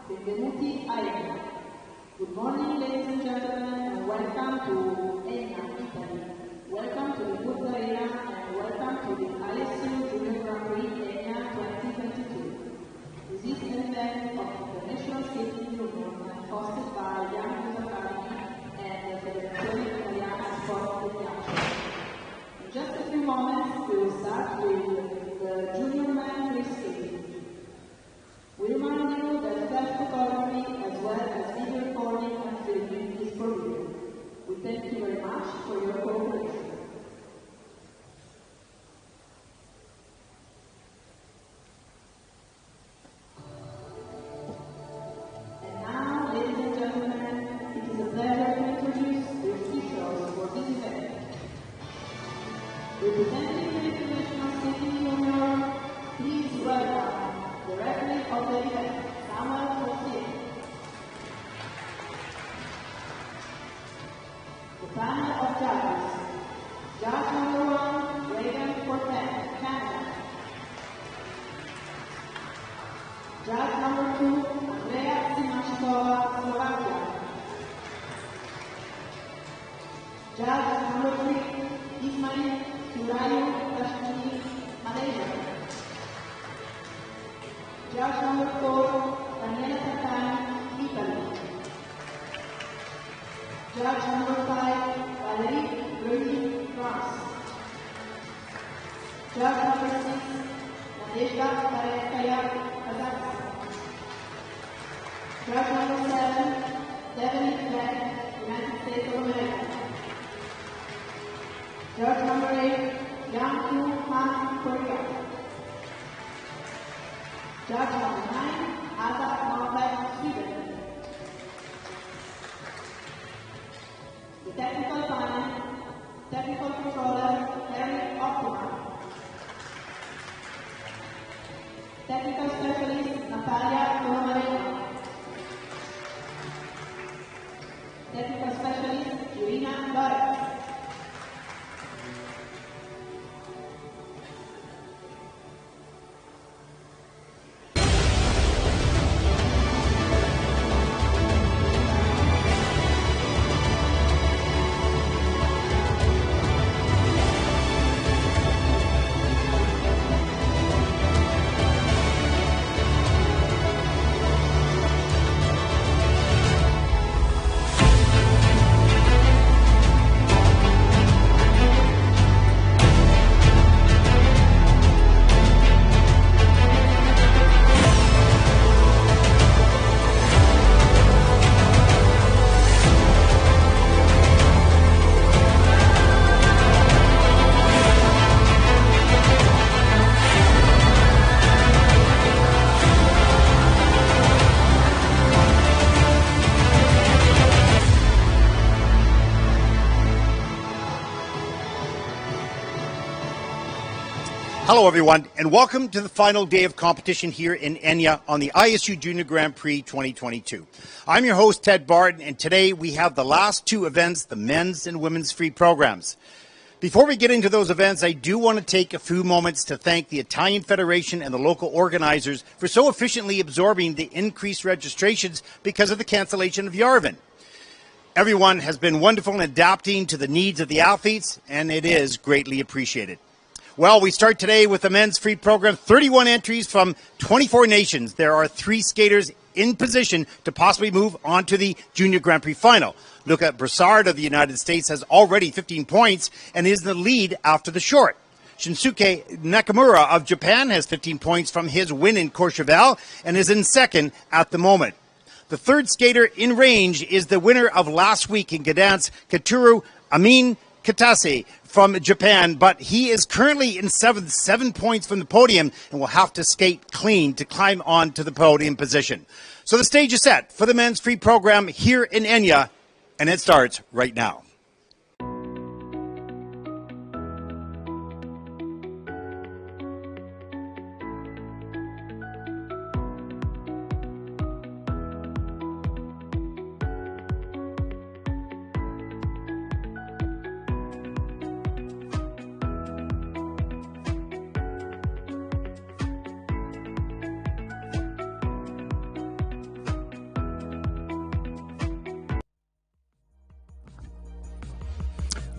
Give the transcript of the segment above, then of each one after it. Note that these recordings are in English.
Benvenuti a Egna. Good morning, ladies and gentlemen, and welcome to Egna, Italy. Welcome to the Good Arena and welcome to the ISU Junior Grand Prix Egna 2022. This is an event of International Skating Union hosted by Young Luca Prasad and the Federazione Italiana Sport Deductions. In just a few moments, we will start with the Junior Man Free Skating. We remind you that self-photography as well as video recording and filming is prohibited. We thank you very much for your cooperation. And now, ladies and gentlemen, it is a pleasure to introduce the officials for this event. Representing the International Skating Union, please welcome the referee of the event, Camel. The panel of judges. Judge number 1, Reagan for Camel. Judge number 2, Andrea Simashkova, Slovakia. Judge number 3, Ismail Turayu, Kashmir, Malaysia. Judge number 4, Daniela Tatani, Italy. Judge number 5, Valerie Bruni, France. Judge number 6, Nadezhda Karenskaya, Kazakhstan. Judge number 7, Devin Beck, United States of America. Judge number 8, Yang Kyu Han, Korea. Judge number 9, Ada Norberg, Sweden. The technical panel, technical controller, Harry Optima. Technical specialist, Natalia Tolomarina. Technical specialist, Irina Lorenz. Hello, everyone, and welcome to the final day of competition here in Egna on the ISU Junior Grand Prix 2022. I'm your host, Ted Barton, and today we have the last two events, the men's and women's free programs. Before we get into those events, I do want to take a few moments to thank the Italian Federation and the local organizers for so efficiently absorbing the increased registrations because of the cancellation of Yerevan. Everyone has been wonderful in adapting to the needs of the athletes, and it is greatly appreciated. Well, we start today with the men's free program, 31 entries from 24 nations. There are 3 skaters in position to possibly move on to the Junior Grand Prix final. Luca Prasad of the United States has already 15 points and is in the lead after the short. Shinsuke Nakamura of Japan has 15 points from his win in Courchevel and is in second at the moment. The third skater in range is the winner of last week in Gdansk, Katuru Amin Katase from Japan, but he is currently in 7 points from the podium and will have to skate clean to climb on to the podium position. So the stage is set for the men's free program here in Egna, and it starts right now.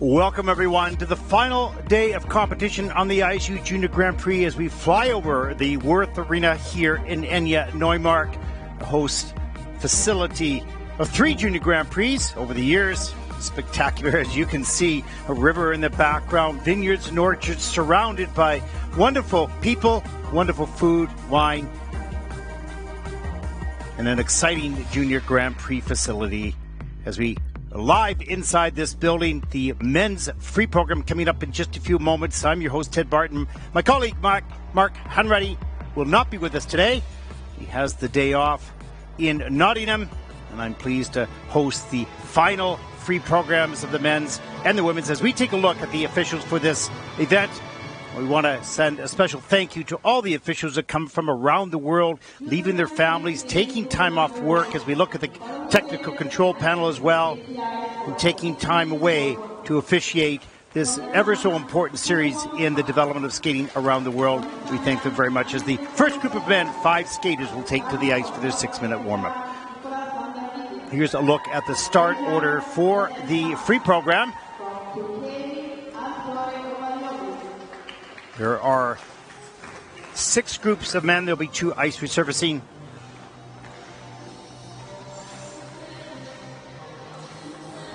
Welcome, everyone, to the final day of competition on the ISU Junior Grand Prix as we fly over the Worth Arena here in Egna, Neumark, the host facility of 3 Junior Grand Prix over the years. Spectacular, as you can see, a river in the background, vineyards and orchards surrounded by wonderful people, wonderful food, wine, and an exciting Junior Grand Prix facility as we live inside this building, the men's free program coming up in just a few moments. I'm your host, Ted Barton. My colleague, Mark Hanratty, will not be with us today. He has the day off in Nottingham, and I'm pleased to host the final free programs of the men's and the women's as we take a look at the officials for this event. We want to send a special thank you to all the officials that come from around the world, leaving their families, taking time off work as we look at the technical control panel as well, and taking time away to officiate this ever so important series in the development of skating around the world. We thank them very much as the first group of men, 5 skaters, will take to the ice for their 6-minute warm-up. Here's a look at the start order for the free program. There are 6 groups of men. There'll be 2 ice resurfacing.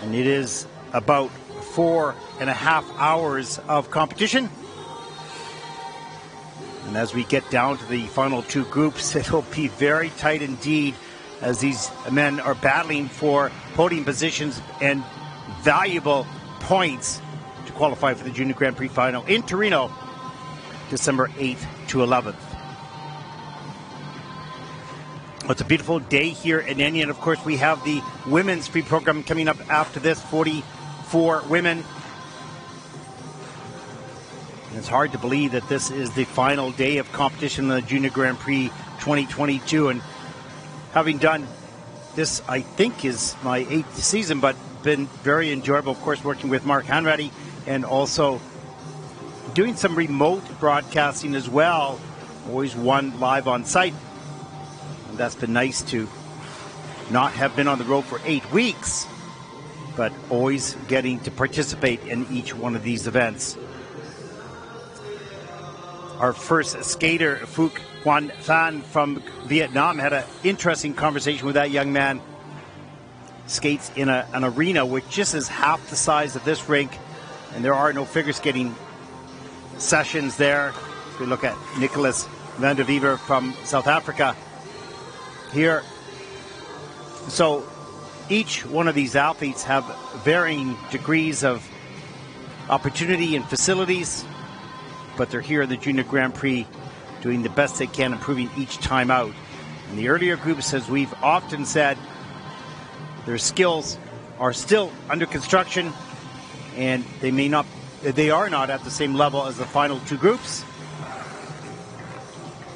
And it is about 4.5 hours of competition. And as we get down to the final 2 groups, it'll be very tight indeed as these men are battling for podium positions and valuable points to qualify for the Junior Grand Prix final in Torino, December 8th to 11th. It's a beautiful day here in Egna, and of course we have the women's free program coming up after this, 44 women. And it's hard to believe that this is the final day of competition in the Junior Grand Prix 2022, and having done this, I think, is my 8th season, but been very enjoyable, of course, working with Mark Hanratty and also doing some remote broadcasting as well. Always one live on site. And that's been nice to not have been on the road for 8 weeks, but always getting to participate in each one of these events. Our first skater, Phuc Nguyen Phan from Vietnam, had an interesting conversation with that young man. Skates in an arena which just is half the size of this rink, and there are no figure skating sessions there. If we look at Nicholas van der Wever from South Africa here. So each one of these athletes have varying degrees of opportunity and facilities, but they're here in the Junior Grand Prix doing the best they can, improving each time out. In the earlier groups, as we've often said, their skills are still under construction, and they are not at the same level as the final 2 groups,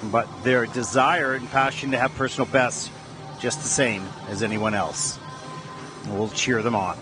but their desire and passion to have personal bests just the same as anyone else. And we'll cheer them on.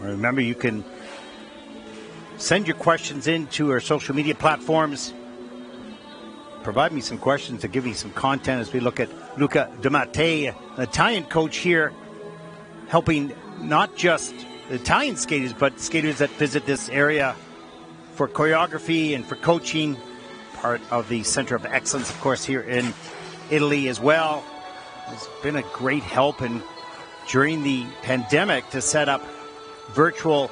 Remember, you can send your questions in to our social media platforms. Provide me some questions to give you some content as we look at Luca Prasad, an Italian coach here, helping not just Italian skaters, but skaters that visit this area for choreography and for coaching. Part of the Center of Excellence, of course, here in Italy as well. It's been a great help during the pandemic to set up virtual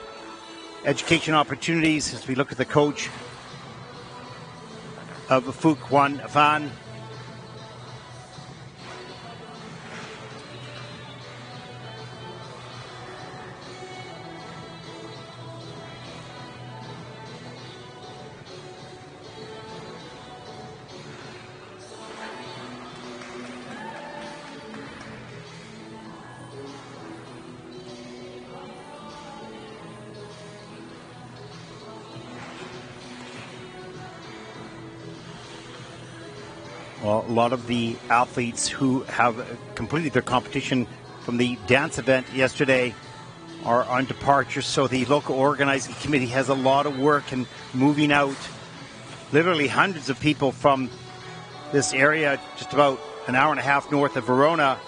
education opportunities as we look at the coach of Phuc Nguyen Phan. Well, a lot of the athletes who have completed their competition from the dance event yesterday are on departure, so the local organizing committee has a lot of work in moving out literally hundreds of people from this area, just about an hour and a half north of Verona.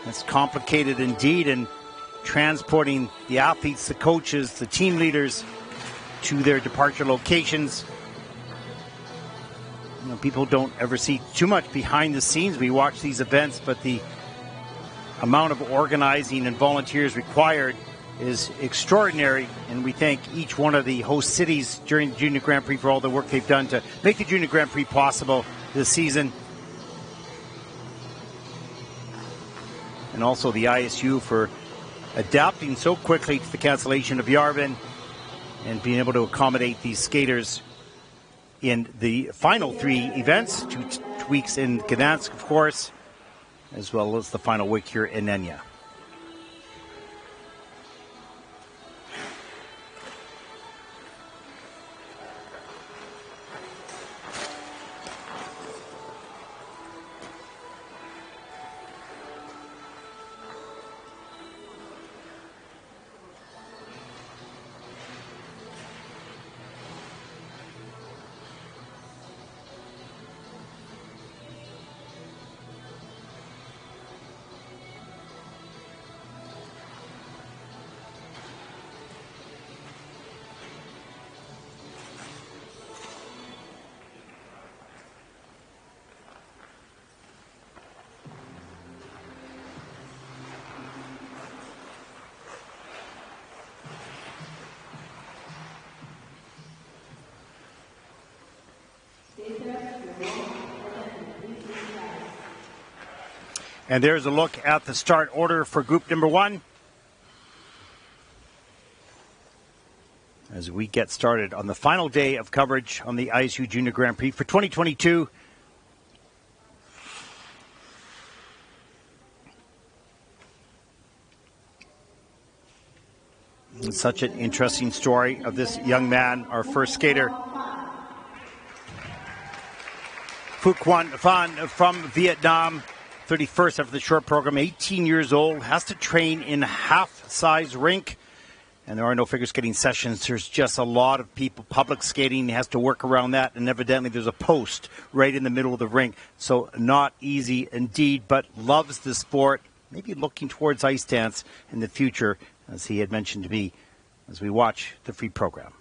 It's complicated indeed in transporting the athletes, the coaches, the team leaders to their departure locations. You know, people don't ever see too much behind the scenes. We watch these events, but the amount of organizing and volunteers required is extraordinary, and we thank each one of the host cities during the Junior Grand Prix for all the work they've done to make the Junior Grand Prix possible this season. And also the ISU for adapting so quickly to the cancellation of Yerevan and being able to accommodate these skaters in the final three events, 2 weeks in Gdansk, of course, as well as the final week here in Egna. And there's a look at the start order for group number 1. As we get started on the final day of coverage on the ISU Junior Grand Prix for 2022. It's such an interesting story of this young man, our first skater. Phuc Quan Phan from Vietnam. 31st after the short program, 18 years old, has to train in half-size rink, and there are no figure skating sessions. There's just a lot of people public skating. He has to work around that, and evidently there's a post right in the middle of the rink, so not easy indeed, but loves the sport, maybe looking towards ice dance in the future, as he had mentioned to me as we watch the free program.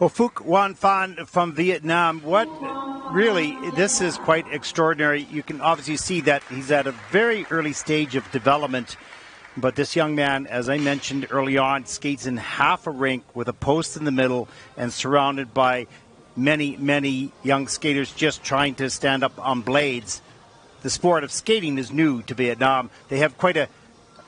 Well, Phuc Van Phan from Vietnam, really, this is quite extraordinary. You can obviously see that he's at a very early stage of development. But this young man, as I mentioned early on, skates in half a rink with a post in the middle and surrounded by many, many young skaters just trying to stand up on blades. The sport of skating is new to Vietnam. They have quite a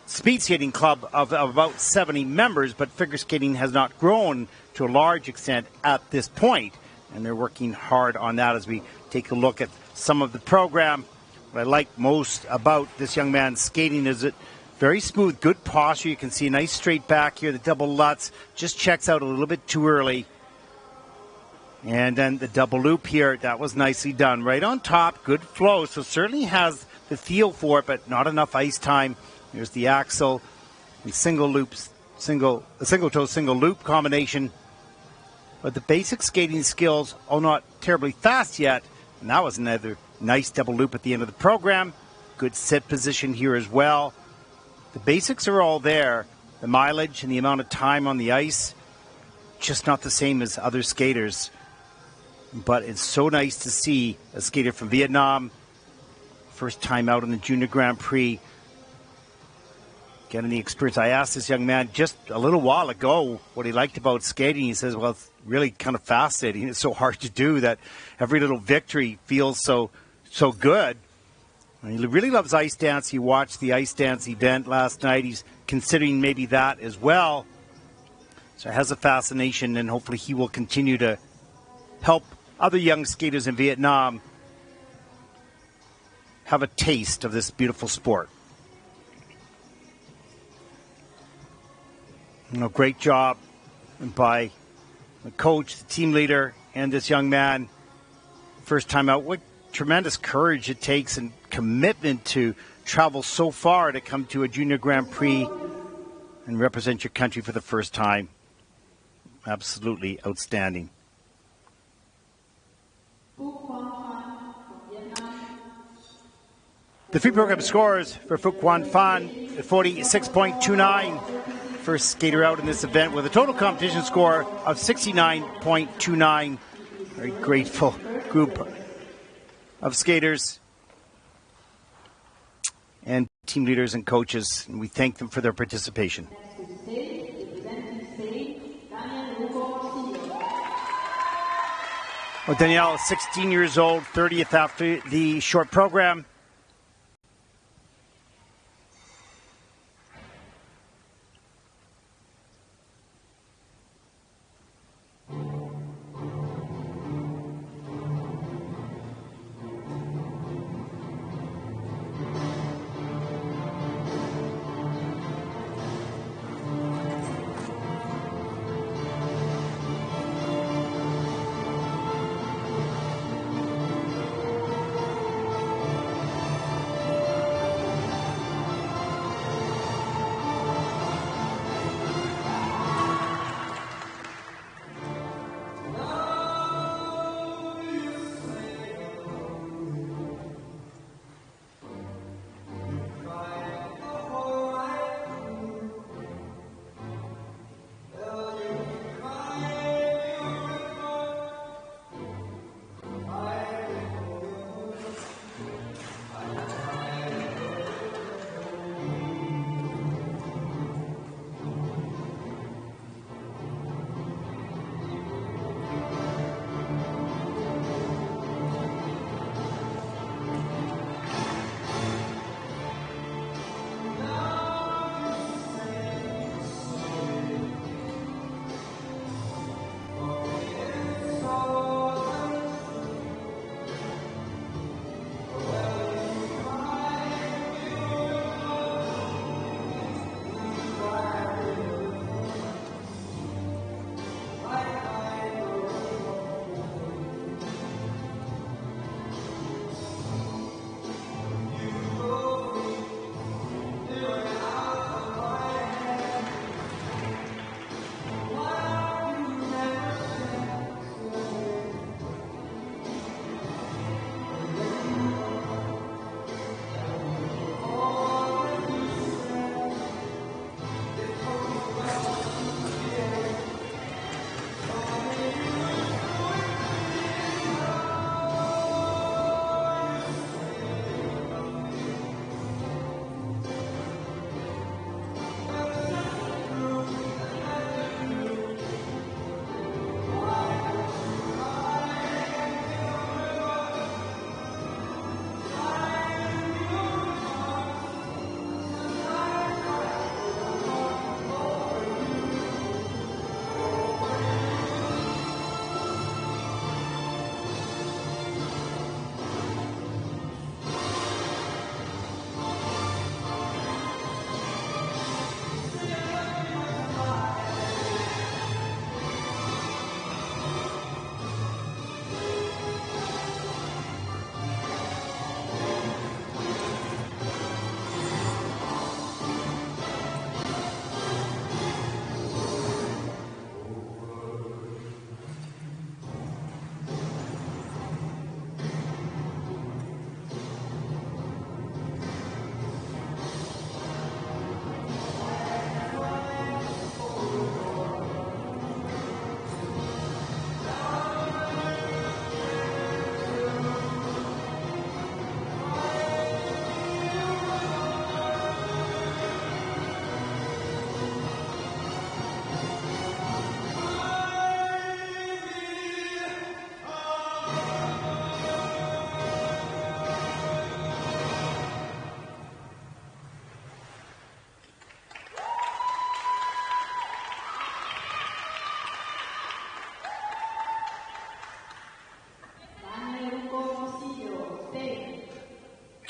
speed skating club of about 70 members, but figure skating has not grown to a large extent at this point. And they're working hard on that as we take a look at some of the program. What I like most about this young man's skating is it very smooth, good posture. You can see a nice straight back here. The double lutz just checks out a little bit too early. And then the double loop here, that was nicely done. Right on top, good flow. So certainly has the feel for it, but not enough ice time. There's the Axel, the single toe, single loop combination. But the basic skating skills are not terribly fast yet. And that was another nice double loop at the end of the program. Good sit position here as well. The basics are all there. The mileage and the amount of time on the ice, just not the same as other skaters. But it's so nice to see a skater from Vietnam, first time out in the Junior Grand Prix, getting the experience. I asked this young man just a little while ago what he liked about skating. He says, well, it's really kind of fascinating. It's so hard to do that every little victory feels so good. And he really loves ice dance. He watched the ice dance event last night. He's considering maybe that as well. So it has a fascination, and hopefully he will continue to help other young skaters in Vietnam have a taste of this beautiful sport. Great job by the coach, the team leader, and this young man. First time out. What tremendous courage it takes and commitment to travel so far to come to a Junior Grand Prix and represent your country for the first time. Absolutely outstanding. The free program scores for Phuc Van Phan at 46.29. First skater out in this event with a total competition score of 69.29. Very grateful group of skaters and team leaders and coaches, and we thank them for their participation. Well, Danielle is 16 years old, 30th after the short program.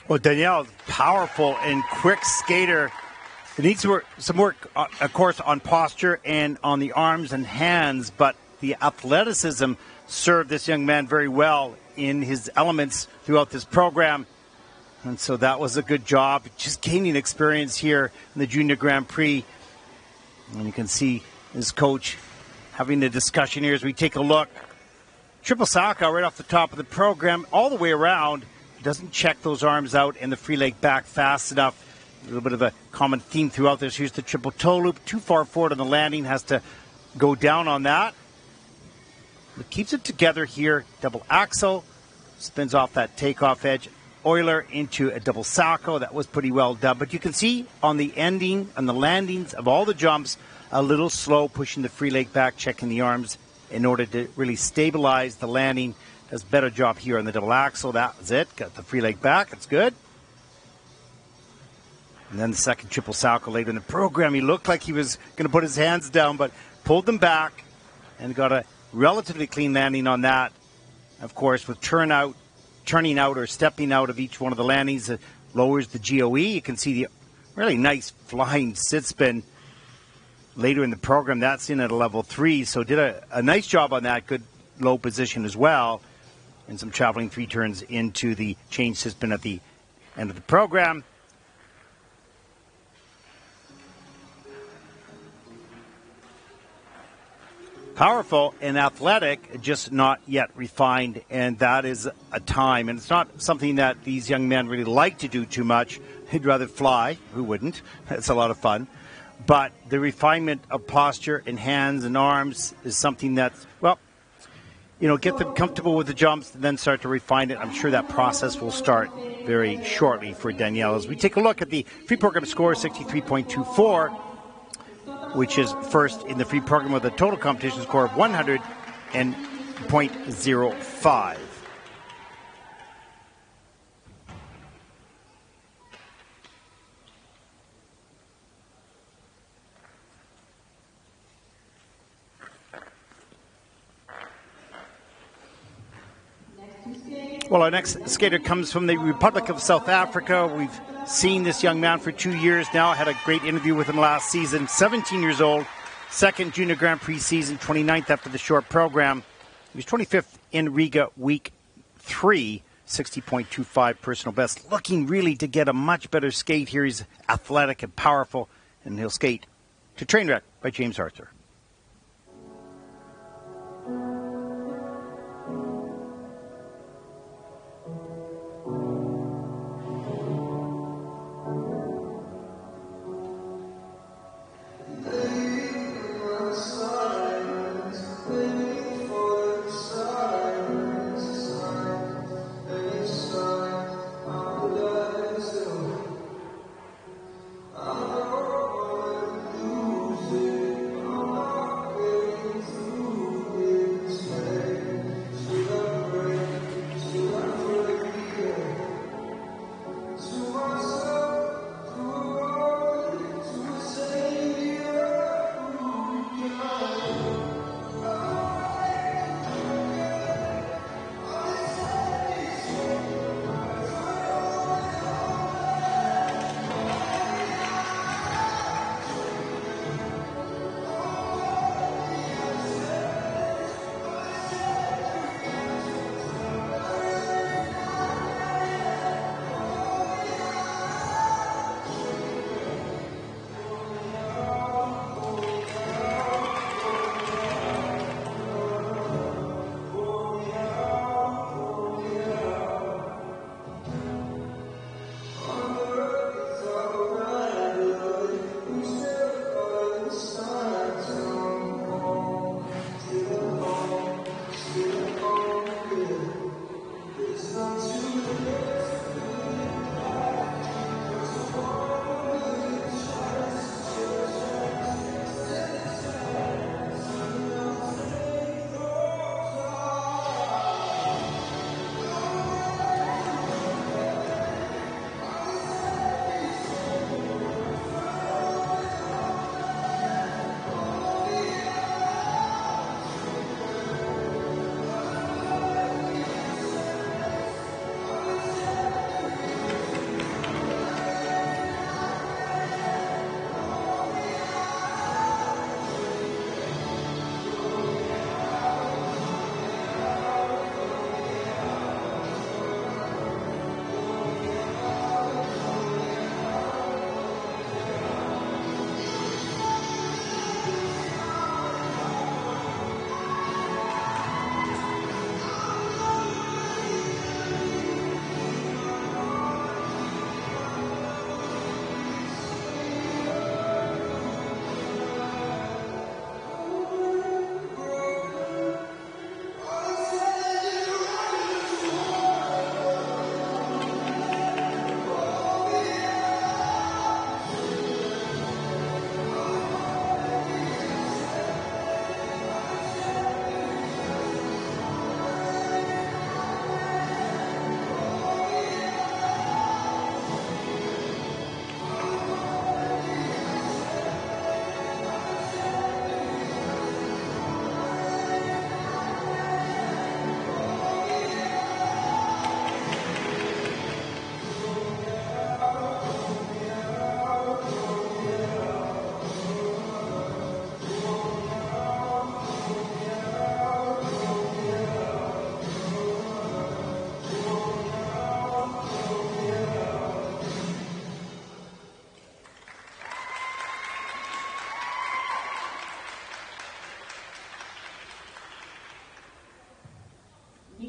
Well, Danielle, powerful and quick skater. It needs some work, of course, on posture and on the arms and hands, but the athleticism served this young man very well in his elements throughout this program. And so that was a good job. Just gaining experience here in the Junior Grand Prix. And you can see his coach having a discussion here as we take a look. Triple Saka right off the top of the program, all the way around. Doesn't check those arms out and the free leg back fast enough. A little bit of a common theme throughout this. Here's the triple toe loop. Too far forward on the landing. Has to go down on that. But keeps it together here. Double Axel. Spins off that takeoff edge. Euler into a double Sacco. That was pretty well done. But you can see on the ending, on the landings of all the jumps, a little slow pushing the free leg back, checking the arms in order to really stabilize the landing. Does a better job here on the double axel. That was it. Got the free leg back. It's good. And then the second triple Sacco later in the program. He looked like he was going to put his hands down, but pulled them back and got a relatively clean landing on that. Of course, with turning out or stepping out of each one of the landings, it lowers the GOE. You can see the really nice flying sit spin later in the program. That's in at a level 3, so did a nice job on that. Good low position as well. And some traveling 3 turns into the change sit spin at the end of the program. Powerful and athletic, just not yet refined, and that is a time. And it's not something that these young men really like to do too much. They'd rather fly. Who wouldn't? It's a lot of fun. But the refinement of posture and hands and arms is something that's, well, you know, get them comfortable with the jumps and then start to refine it. I'm sure that process will start very shortly for Danielle. As we take a look at the free program score, 63.24, which is first in the free program with a total competition score of 100.05. Well, our next skater comes from the Republic of South Africa. We've seen this young man for 2 years now. I had a great interview with him last season. 17 years old, second Junior Grand Prix season, 29th after the short program. He was 25th in Riga week 3, 60.25 personal best. Looking really to get a much better skate here. He's athletic and powerful, and he'll skate to Trainwreck by James Arthur.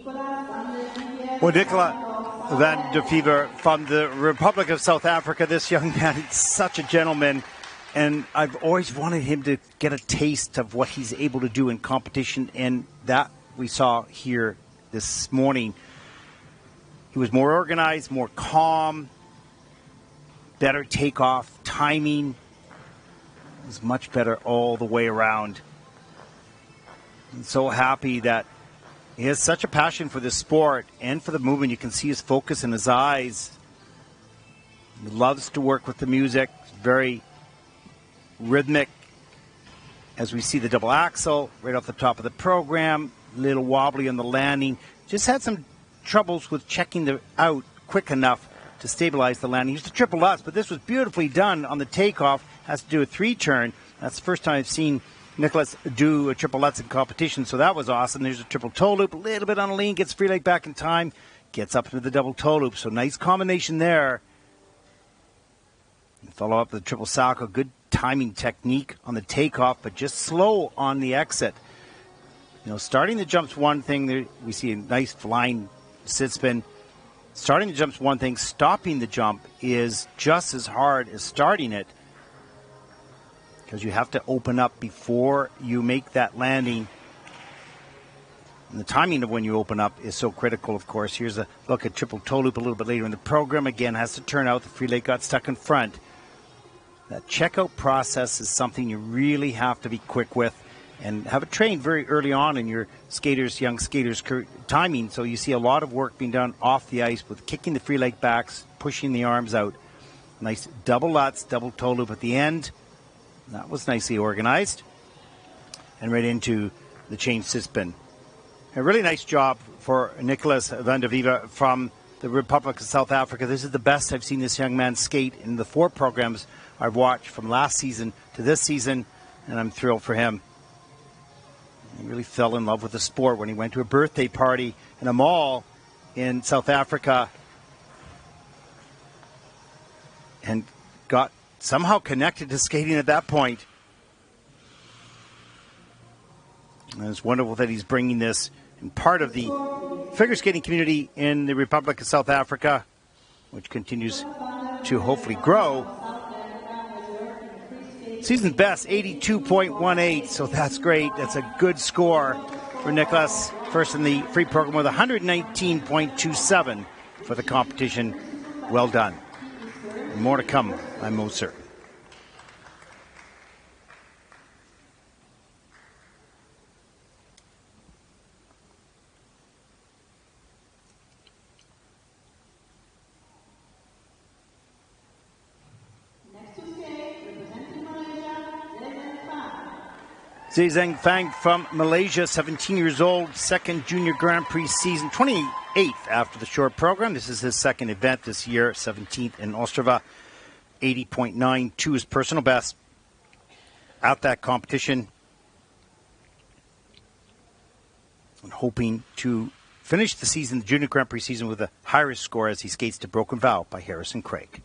Well, Nicola van der Fever from the Republic of South Africa, this young man is such a gentleman, and I've always wanted him to get a taste of what he's able to do in competition, and that we saw here this morning. He was more organized, more calm, better takeoff, timing was much better all the way around. I'm so happy that he has such a passion for this sport and for the movement. You can see his focus in his eyes. He loves to work with the music. Very rhythmic. As we see the double axel right off the top of the program. A little wobbly on the landing. Just had some troubles with checking the out quick enough to stabilize the landing. He used the triple Lutz, but this was beautifully done on the takeoff. Has to do a 3-turn. That's the first time I've seen Nicholas do a triple Lutz in competition, so that was awesome. There's a triple toe loop, a little bit on a lean, gets free leg back in time, gets up into the double toe loop. So nice combination there. And follow up with the triple salchow. Good timing technique on the takeoff, but just slow on the exit. You know, starting the jump's one thing. There, we see a nice flying sit spin. Starting the jump's one thing. Stopping the jump is just as hard as starting it, because you have to open up before you make that landing. And the timing of when you open up is so critical, of course. Here's a look at triple toe loop a little bit later in the program. Again, has to turn out. The free leg got stuck in front. That checkout process is something you really have to be quick with and have it trained very early on in your skaters, young skaters' timing. So you see a lot of work being done off the ice with kicking the free leg backs, pushing the arms out. Nice double Lutz, double toe loop at the end. That was nicely organized. And right into the chain sit spin. A really nice job for Nicholas van der Viva from the Republic of South Africa. This is the best I've seen this young man skate in the 4 programs I've watched from last season to this season, and I'm thrilled for him. He really fell in love with the sport when he went to a birthday party in a mall in South Africa and got somehow connected to skating at that point. And it's wonderful that he's bringing this in part of the figure skating community in the Republic of South Africa, which continues to hopefully grow. Season best, 82.18, so that's great. That's a good score for Nicholas. First in the free program with 119.27 for the competition. Well done. More to come, I'm most certain. Zheng Fang from Malaysia, 17 years old, second Junior Grand Prix season, 28th after the short program. This is his second event this year, 17th in Ostrava, 80.92 his personal best at that competition. And hoping to finish the season, the Junior Grand Prix season, with a higher score as he skates to Broken Vow by Harrison Craig.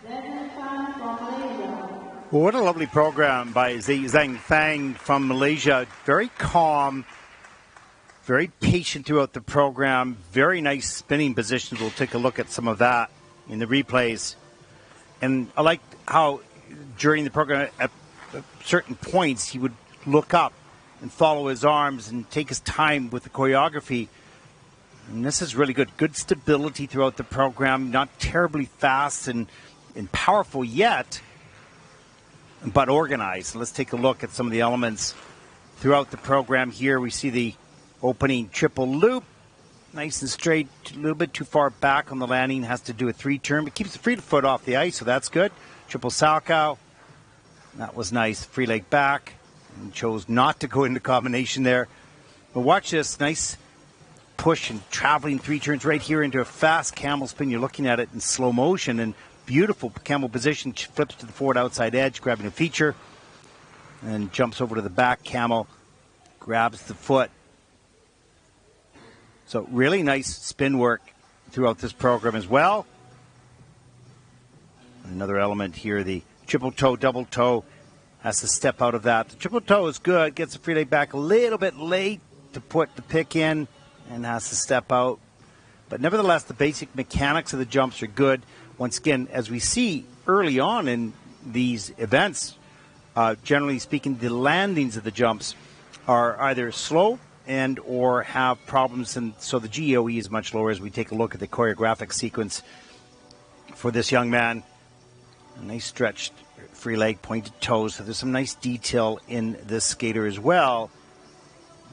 Fan from Malaysia. Well, what a lovely program by Zhang Fang from Malaysia. Very calm, very patient throughout the program. Very nice spinning positions. We'll take a look at some of that in the replays. And I like how during the program, at certain points, he would look up and follow his arms and take his time with the choreography. And this is really good. Good stability throughout the program. Not terribly fast and powerful yet, but organized. Let's take a look at some of the elements throughout the program here. We see the opening triple loop. Nice and straight, a little bit too far back on the landing. Has to do a three-turn, but keeps the free foot off the ice, so that's good. Triple Salchow. That was nice. Free leg back. And chose not to go into combination there. But watch this. Nice push and traveling three turns right here into a fast camel spin. You're looking at it in slow motion, and beautiful camel position. Flips to the forward outside edge, grabbing a feature. And jumps over to the back camel. Grabs the foot. So really nice spin work throughout this program as well. Another element here, the triple toe, double toe. Has to step out of that. The triple toe is good. Gets the free leg back a little bit late to put the pick in and has to step out. But nevertheless, the basic mechanics of the jumps are good. Once again, as we see early on in these events, generally speaking, the landings of the jumps are either slow and or have problems, and so the GOE is much lower as we take a look at the choreographic sequence for this young man. A nice stretched free leg, pointed toes, so there's some nice detail in this skater as well.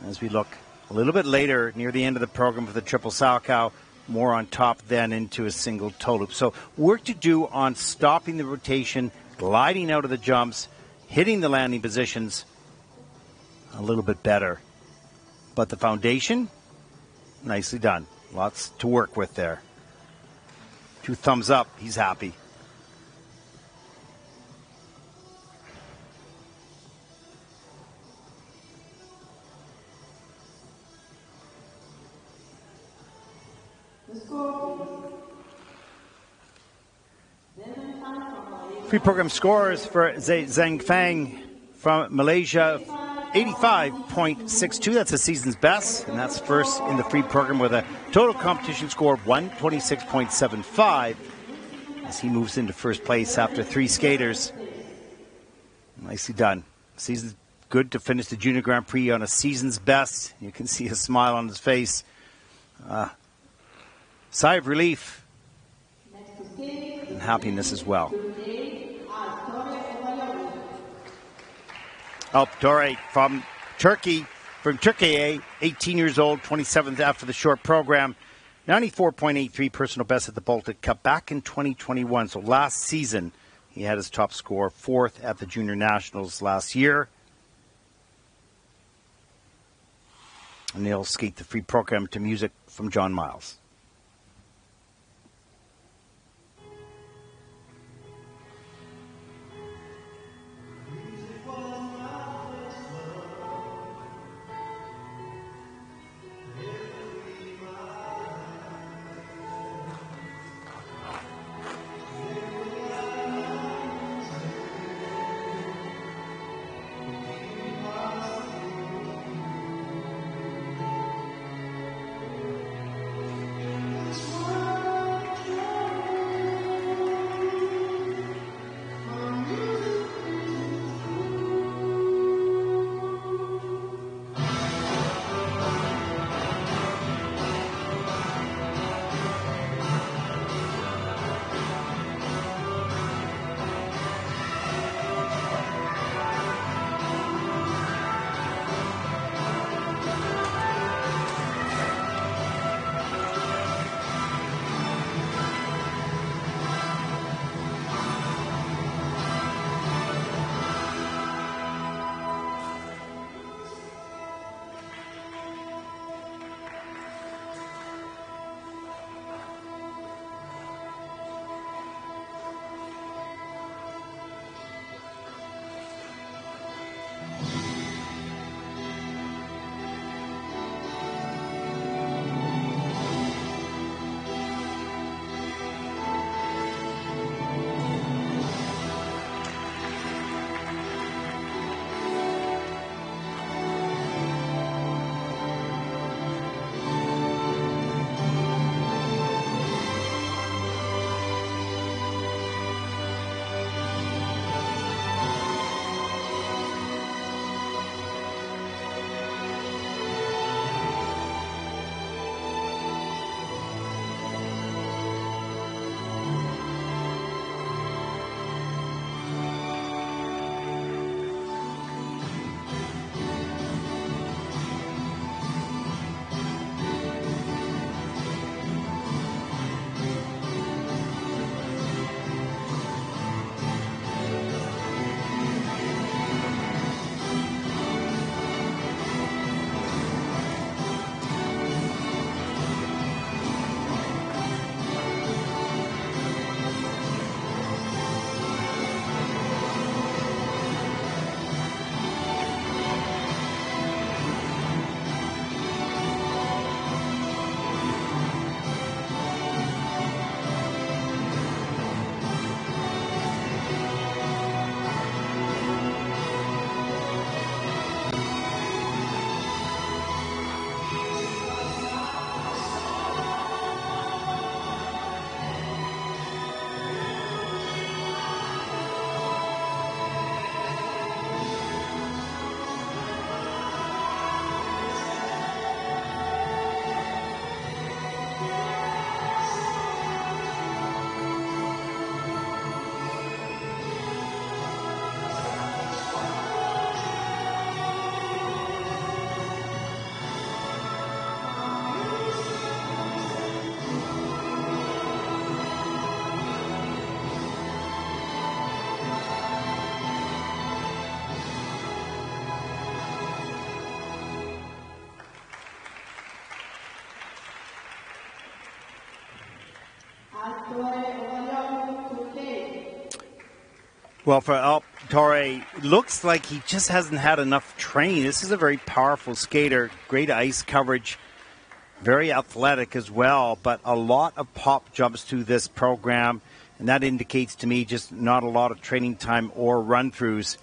As we look a little bit later, near the end of the program for the triple Salchow, more on top then into a single toe loop. So work to do on stopping the rotation, gliding out of the jumps, hitting the landing positions a little bit better. But the foundation, nicely done. Lots to work with there. 2 thumbs up. He's happy. Free program scores for Zhang Fang from Malaysia. 85.62, that's the season's best, and that's first in the free program with a total competition score of 126.75 as he moves into first place after 3 skaters. Nicely done. Season's good to finish the Junior Grand Prix on a season's best. You can see a smile on his face. Sigh of relief and happiness as well. Dore from Turkey, 18 years old, 27th after the short program. 94.83 personal best at the Baltic Cup back in 2021. So last season, he had his top score, 4th at the Junior Nationals last year. And they'll skate the free program to music from John Miles. Well, for Alp Torre, looks like he just hasn't had enough training. This is a very powerful skater, great ice coverage, very athletic as well, but a lot of pop jumps to this program, and that indicates to me just not a lot of training time or run-throughs.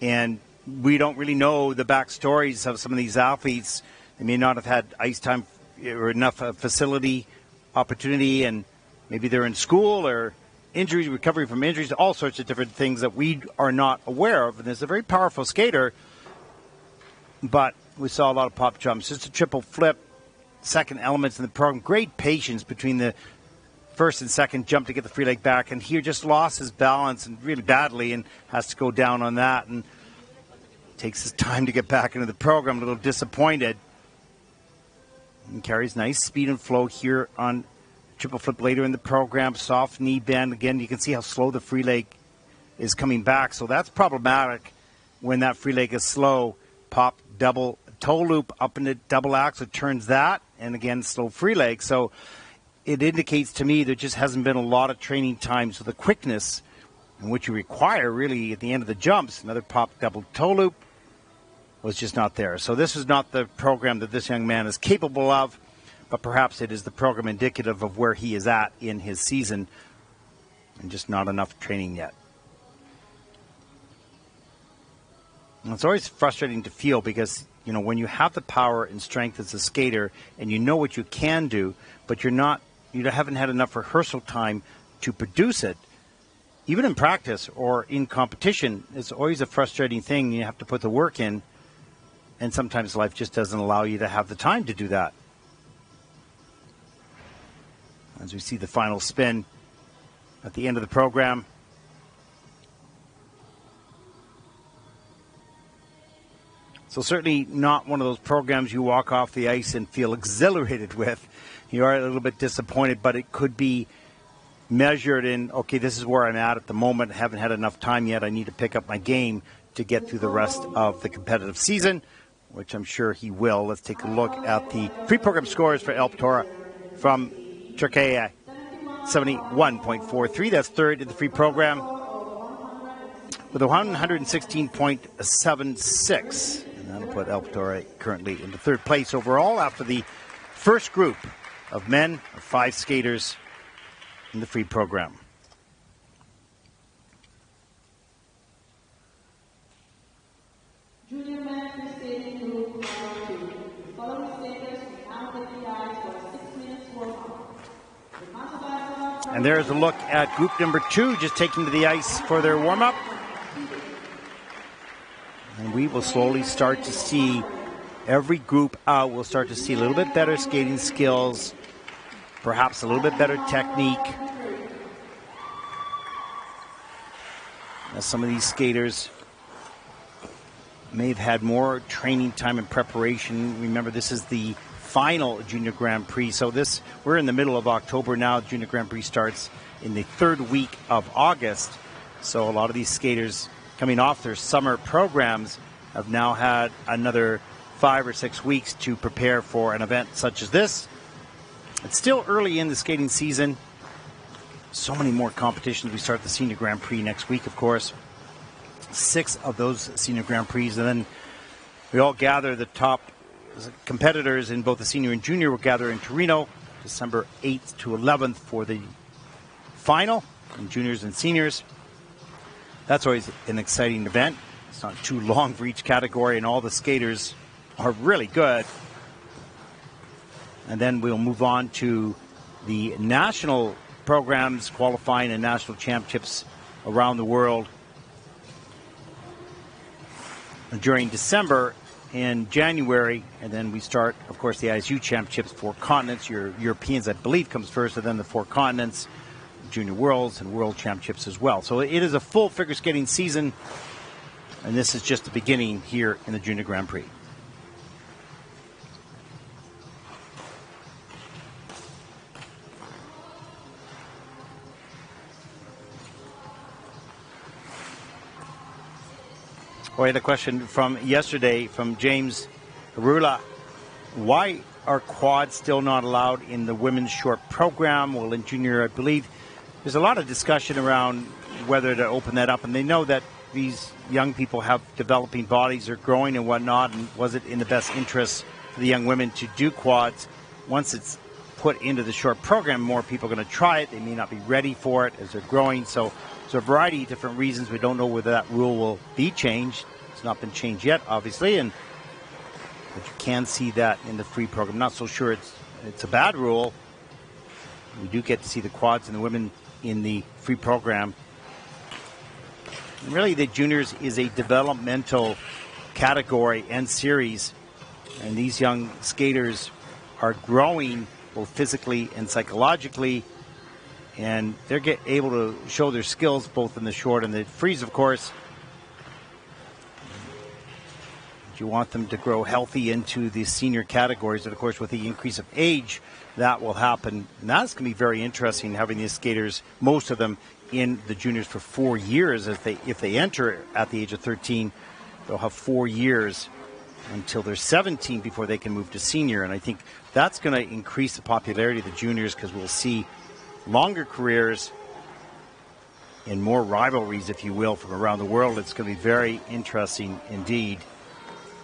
And we don't really know the backstories of some of these athletes. They may not have had ice time or enough facility opportunity, and maybe they're in school or injuries, recovery from injuries, all sorts of different things that we are not aware of. And there's a very powerful skater, but we saw a lot of pop jumps. Just a triple flip, second elements in the program. Great patience between the first and second jump to get the free leg back. And here just lost his balance and really badly and has to go down on that. And takes his time to get back into the program. A little disappointed. And carries nice speed and flow here on triple flip later in the program. Soft knee bend. Again, you can see how slow the free leg is coming back. So that's problematic when that free leg is slow. Pop double toe loop up into double axel, turns that, and again, slow free leg. So it indicates to me there just hasn't been a lot of training time. So the quickness in which you require really at the end of the jumps, another pop double toe loop, was just not there. So this is not the program that this young man is capable of, but perhaps it is the program indicative of where he is at in his season and just not enough training yet. And it's always frustrating to feel because, you know, when you have the power and strength as a skater and you know what you can do, but you haven't had enough rehearsal time to produce it, even in practice or in competition, it's always a frustrating thing. You have to put the work in, and sometimes life just doesn't allow you to have the time to do that. As we see the final spin at the end of the program. So certainly not one of those programs you walk off the ice and feel exhilarated with. You are a little bit disappointed, but it could be measured in, okay, this is where I'm at the moment. I haven't had enough time yet. I need to pick up my game to get through the rest of the competitive season, which I'm sure he will. Let's take a look at the pre-program scores for Alp Torre from Turkey. 71.43. That's third in the free program with a 116.76. And that'll put Alp Torre currently into third place overall after the first group of men, of 5 skaters in the free program. Junior men free skating group number 2. The following skaters will now take the ice for a 6 minutes warm-up. And there's a look at group number 2 just taking to the ice for their warm-up. And we will slowly start to see every group out. We'll start to see a little bit better skating skills, perhaps a little bit better technique. As some of these skaters may have had more training time and preparation. Remember, this is the final Junior Grand Prix. So we're in the middle of October now. Junior Grand Prix starts in the third week of August. So a lot of these skaters coming off their summer programs have now had another 5 or 6 weeks to prepare for an event such as this. It's still early in the skating season. So many more competitions. We start the Senior Grand Prix next week, of course. 6 of those Senior Grand Prix. And then we all gather, the top competitors in both the senior and junior will gather in Torino December 8th to 11th for the final in juniors and seniors. That's always an exciting event. It's not too long for each category, and all the skaters are really good. And then we'll move on to the national programs, qualifying and national championships around the world during December and January, and then we start, of course, the ISU championships for continents. Your Europeans, I believe, comes first, and then the 4 continents, Junior Worlds and World Championships as well. So it is a full figure skating season, and this is just the beginning here in the Junior Grand Prix. I had a question from yesterday from James Harula. Why are quads still not allowed in the women's short program? Well, in junior, I believe there's a lot of discussion around whether to open that up, and they know that these young people have developing bodies, are growing and whatnot, and was it in the best interest for the young women to do quads? Once it's put into the short program, more people are going to try it. They may not be ready for it as they're growing. So there's a variety of different reasons. We don't know whether that rule will be changed. It's not been changed yet, obviously, but you can see that in the free program. Not so sure it's a bad rule. We do get to see the quads and the women in the free program. And really, the juniors is a developmental category and series, and these young skaters are growing both physically and psychologically, and they're able to show their skills both in the short and the frees, of course. You want them to grow healthy into the senior categories, and of course with the increase of age that will happen, and that's going to be very interesting, having these skaters, most of them in the juniors for 4 years. If they enter at the age of 13, they'll have 4 years until they're 17 before they can move to senior, and I think that's going to increase the popularity of the juniors, because we'll see longer careers and more rivalries, if you will, from around the world. It's going to be very interesting indeed.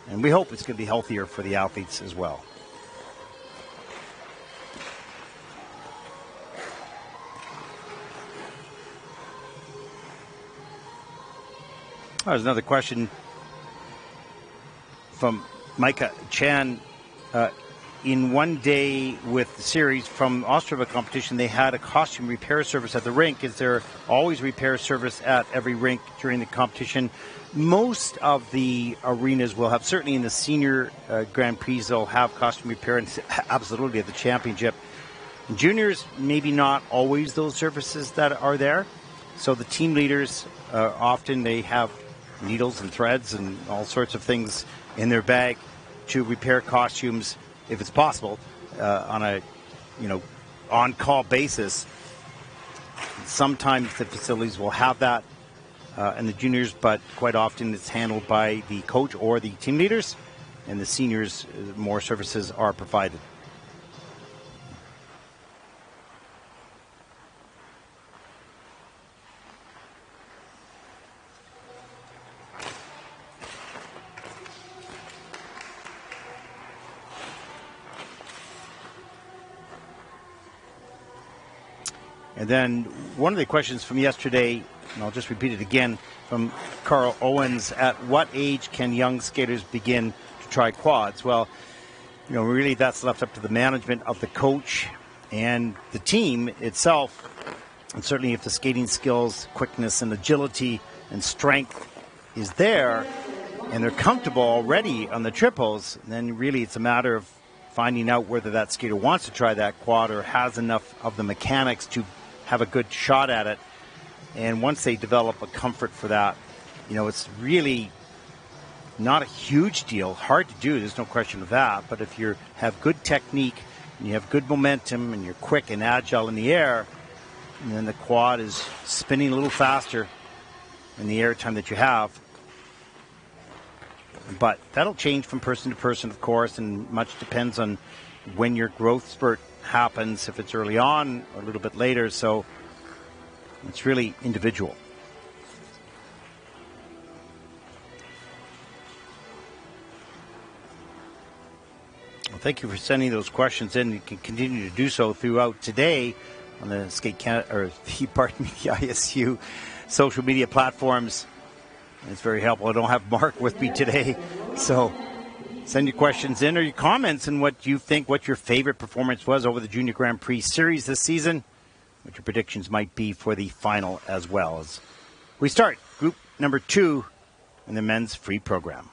And we hope it's going to be healthier for the athletes as well. There's another question from Micah Chan. In one day with the series from Ostrava competition, they had a costume repair service at the rink. Is there always repair service at every rink during the competition? Most of the arenas will have, certainly in the senior Grand Prix, they'll have costume repair, and absolutely at the championship. In juniors, maybe not always those services that are there. So the team leaders, often they have needles and threads and all sorts of things in their bag to repair costumes, if it's possible, on a on-call basis. Sometimes the facilities will have that in the juniors, but quite often it's handled by the coach or the team leaders, and the seniors, more services are provided. And then one of the questions from yesterday, and I'll just repeat it again, from Carl Owens: at what age can young skaters begin to try quads? Well, really that's left up to the management of the coach and the team itself. And certainly if the skating skills, quickness and agility and strength is there, and they're comfortable already on the triples, then really it's a matter of finding out whether that skater wants to try that quad or has enough of the mechanics to have a good shot at it. And once they develop a comfort for that, it's really not a huge deal. Hard to do, there's no question of that. But if you have good technique and you have good momentum and you're quick and agile in the air, and then the quad is spinning a little faster in the air time that you have. But that'll change from person to person, of course, and much depends on when your growth spurt happens, if it's early on or a little bit later. So it's really individual. Well, thank you for sending those questions in. You can continue to do so throughout today on the Skate Canada, or the ISU social media platforms. It's very helpful. I don't have Mark with me today, so send your questions in or your comments and what you think, what your favorite performance was over the Junior Grand Prix series this season, what your predictions might be for the final as well. As we start group number 2 in the men's free program.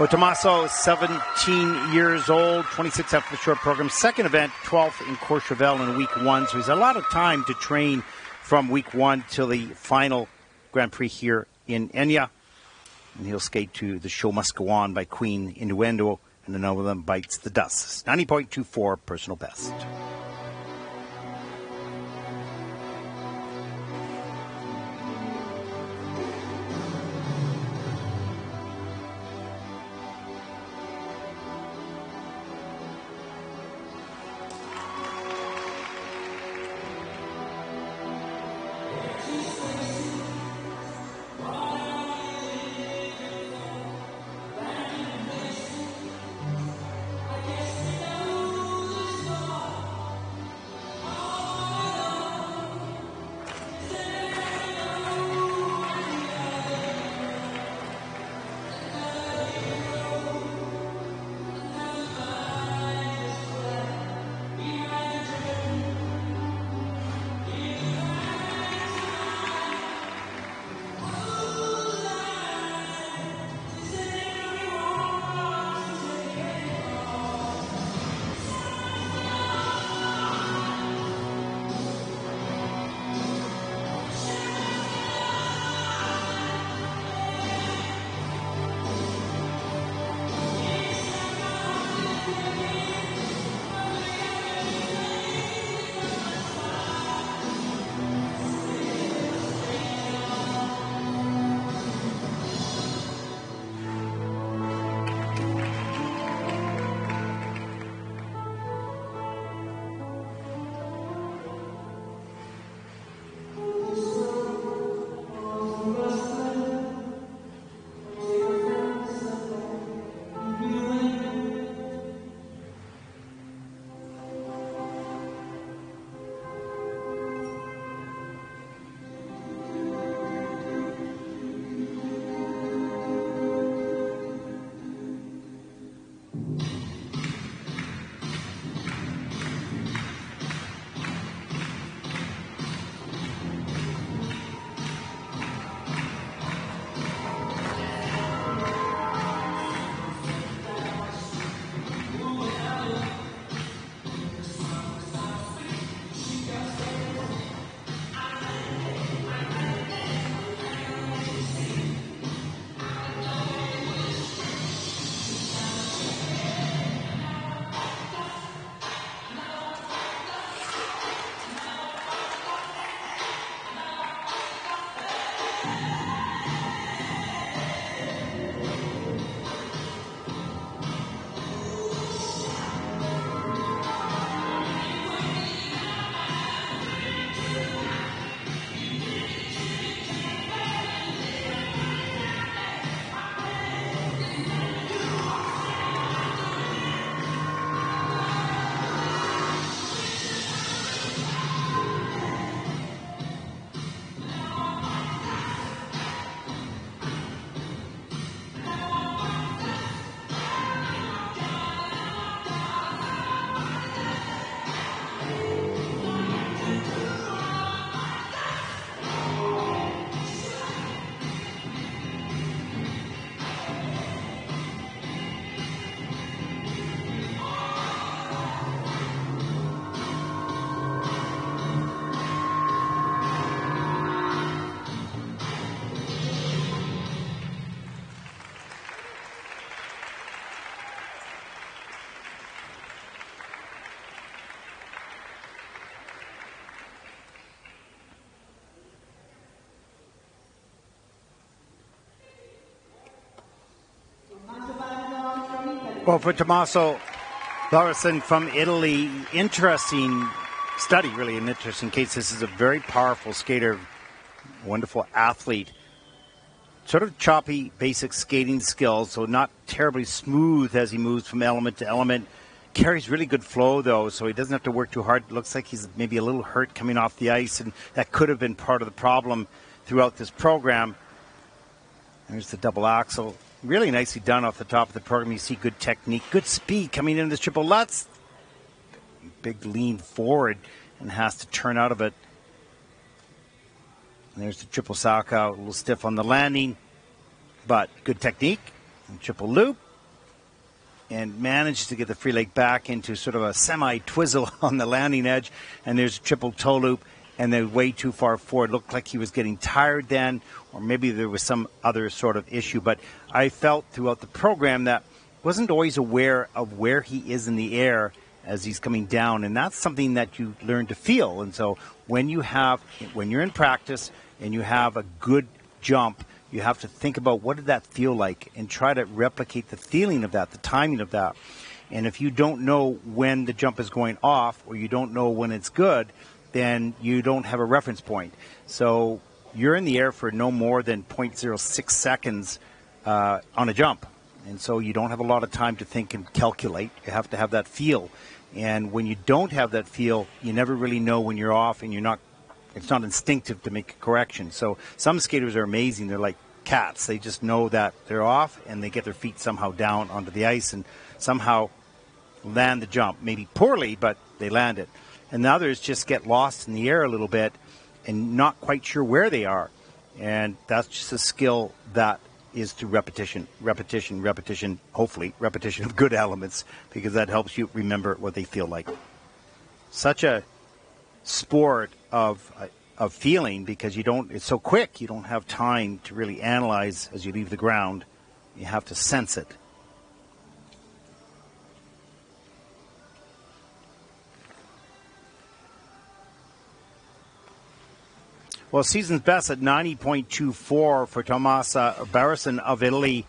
Tommaso, 17 years old, 26 after the short program. Second event, 12th in Courchevel in week 1. So he's a lot of time to train from week 1 till the final Grand Prix here in Egna. And he'll skate to The Show Must Go On by Queen Innuendo, and another of them Bites the Dust. 90.24 personal best. Well, for Tommaso Larson from Italy, interesting study, really an interesting case. This is a very powerful skater, wonderful athlete. Sort of choppy, basic skating skills, so not terribly smooth as he moves from element to element. Carries really good flow, though, so he doesn't have to work too hard. It looks like he's maybe a little hurt coming off the ice, and that could have been part of the problem throughout this program. There's the double Axel. Really nicely done off the top of the program. You see good technique, good speed coming into this triple Lutz. Big lean forward and has to turn out of it. And there's the triple Salchow, a little stiff on the landing, but good technique. And triple loop. And manages to get the free leg back into sort of a semi-twizzle on the landing edge. And there's a triple toe loop. And they're way too far forward. Looked like he was getting tired then, or maybe there was some other sort of issue. But I felt throughout the program that wasn't always aware of where he is in the air as he's coming down, and that's something that you learn to feel. And so when you're in practice and you have a good jump, you have to think about what did that feel like and try to replicate the feeling of that, the timing of that. And if you don't know when the jump is going off or you don't know when it's good, then you don't have a reference point. So you're in the air for no more than 0.06 seconds on a jump. And so you don't have a lot of time to think and calculate. You have to have that feel. And when you don't have that feel, you never really know when you're off, and it's not instinctive to make a correction. So some skaters are amazing. They're like cats. They just know that they're off, and they get their feet somehow down onto the ice and somehow land the jump. Maybe poorly, but they land it. And the others just get lost in the air a little bit and not quite sure where they are. And that's just a skill that is through repetition, hopefully repetition of good elements, because that helps you remember what they feel like. Such a sport of feeling, because it's so quick, you don't have time to really analyze as you leave the ground. You have to sense it. Well, season's best at 90.24 for Tommaso Larson of Italy.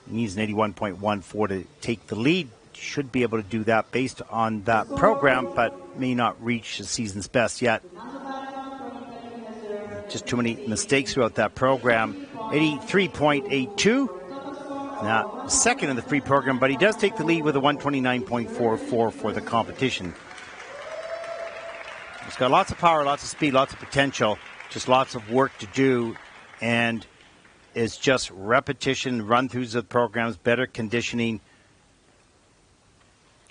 He needs an 81.14 to take the lead. Should be able to do that based on that program, but may not reach the season's best yet. Just too many mistakes throughout that program. 83.82. Now, second in the free program, but he does take the lead with a 129.44 for the competition. He's got lots of power, lots of speed, lots of potential, just lots of work to do, and it's just repetition, run-throughs of programs, better conditioning,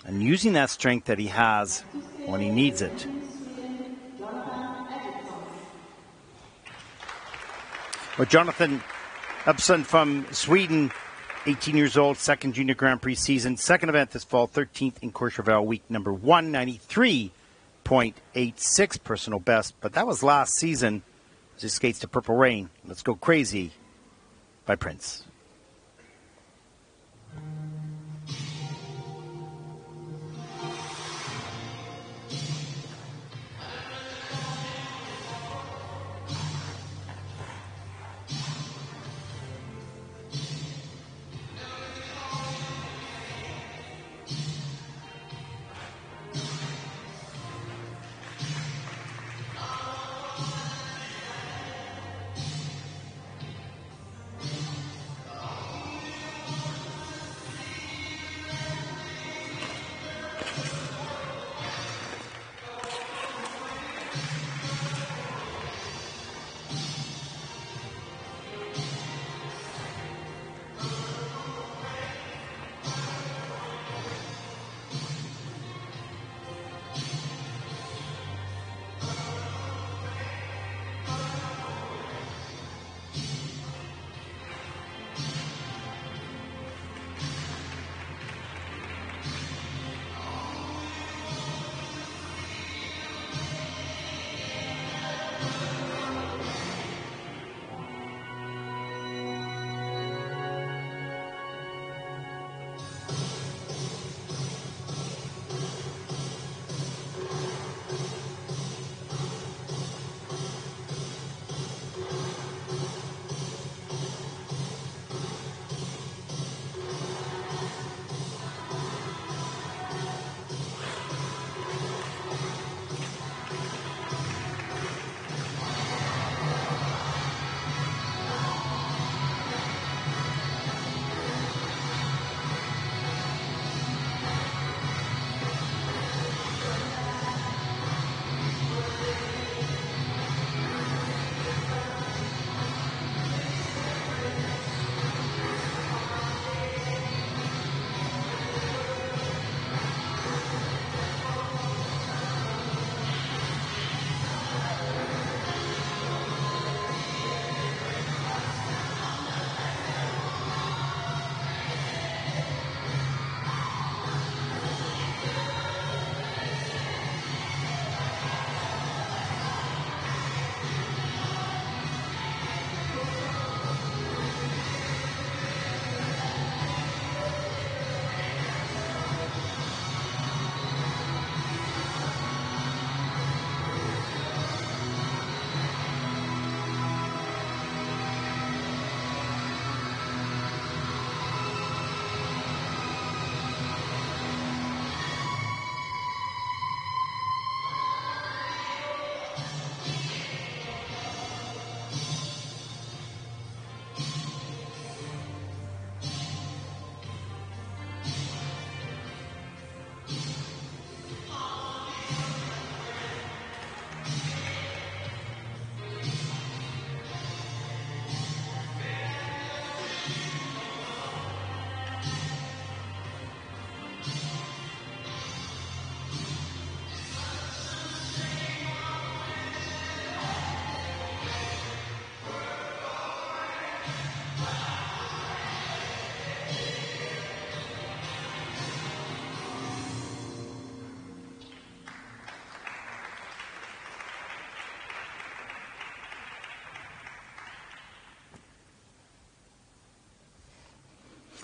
and using that strength that he has when he needs it. Well, Jonathan Upson from Sweden, 18 years old, second Junior Grand Prix season, second event this fall, 13th in Courchevel, week number 193. 0.86 personal best, but that was last season as he skates to Purple Rain. Let's Go Crazy by Prince.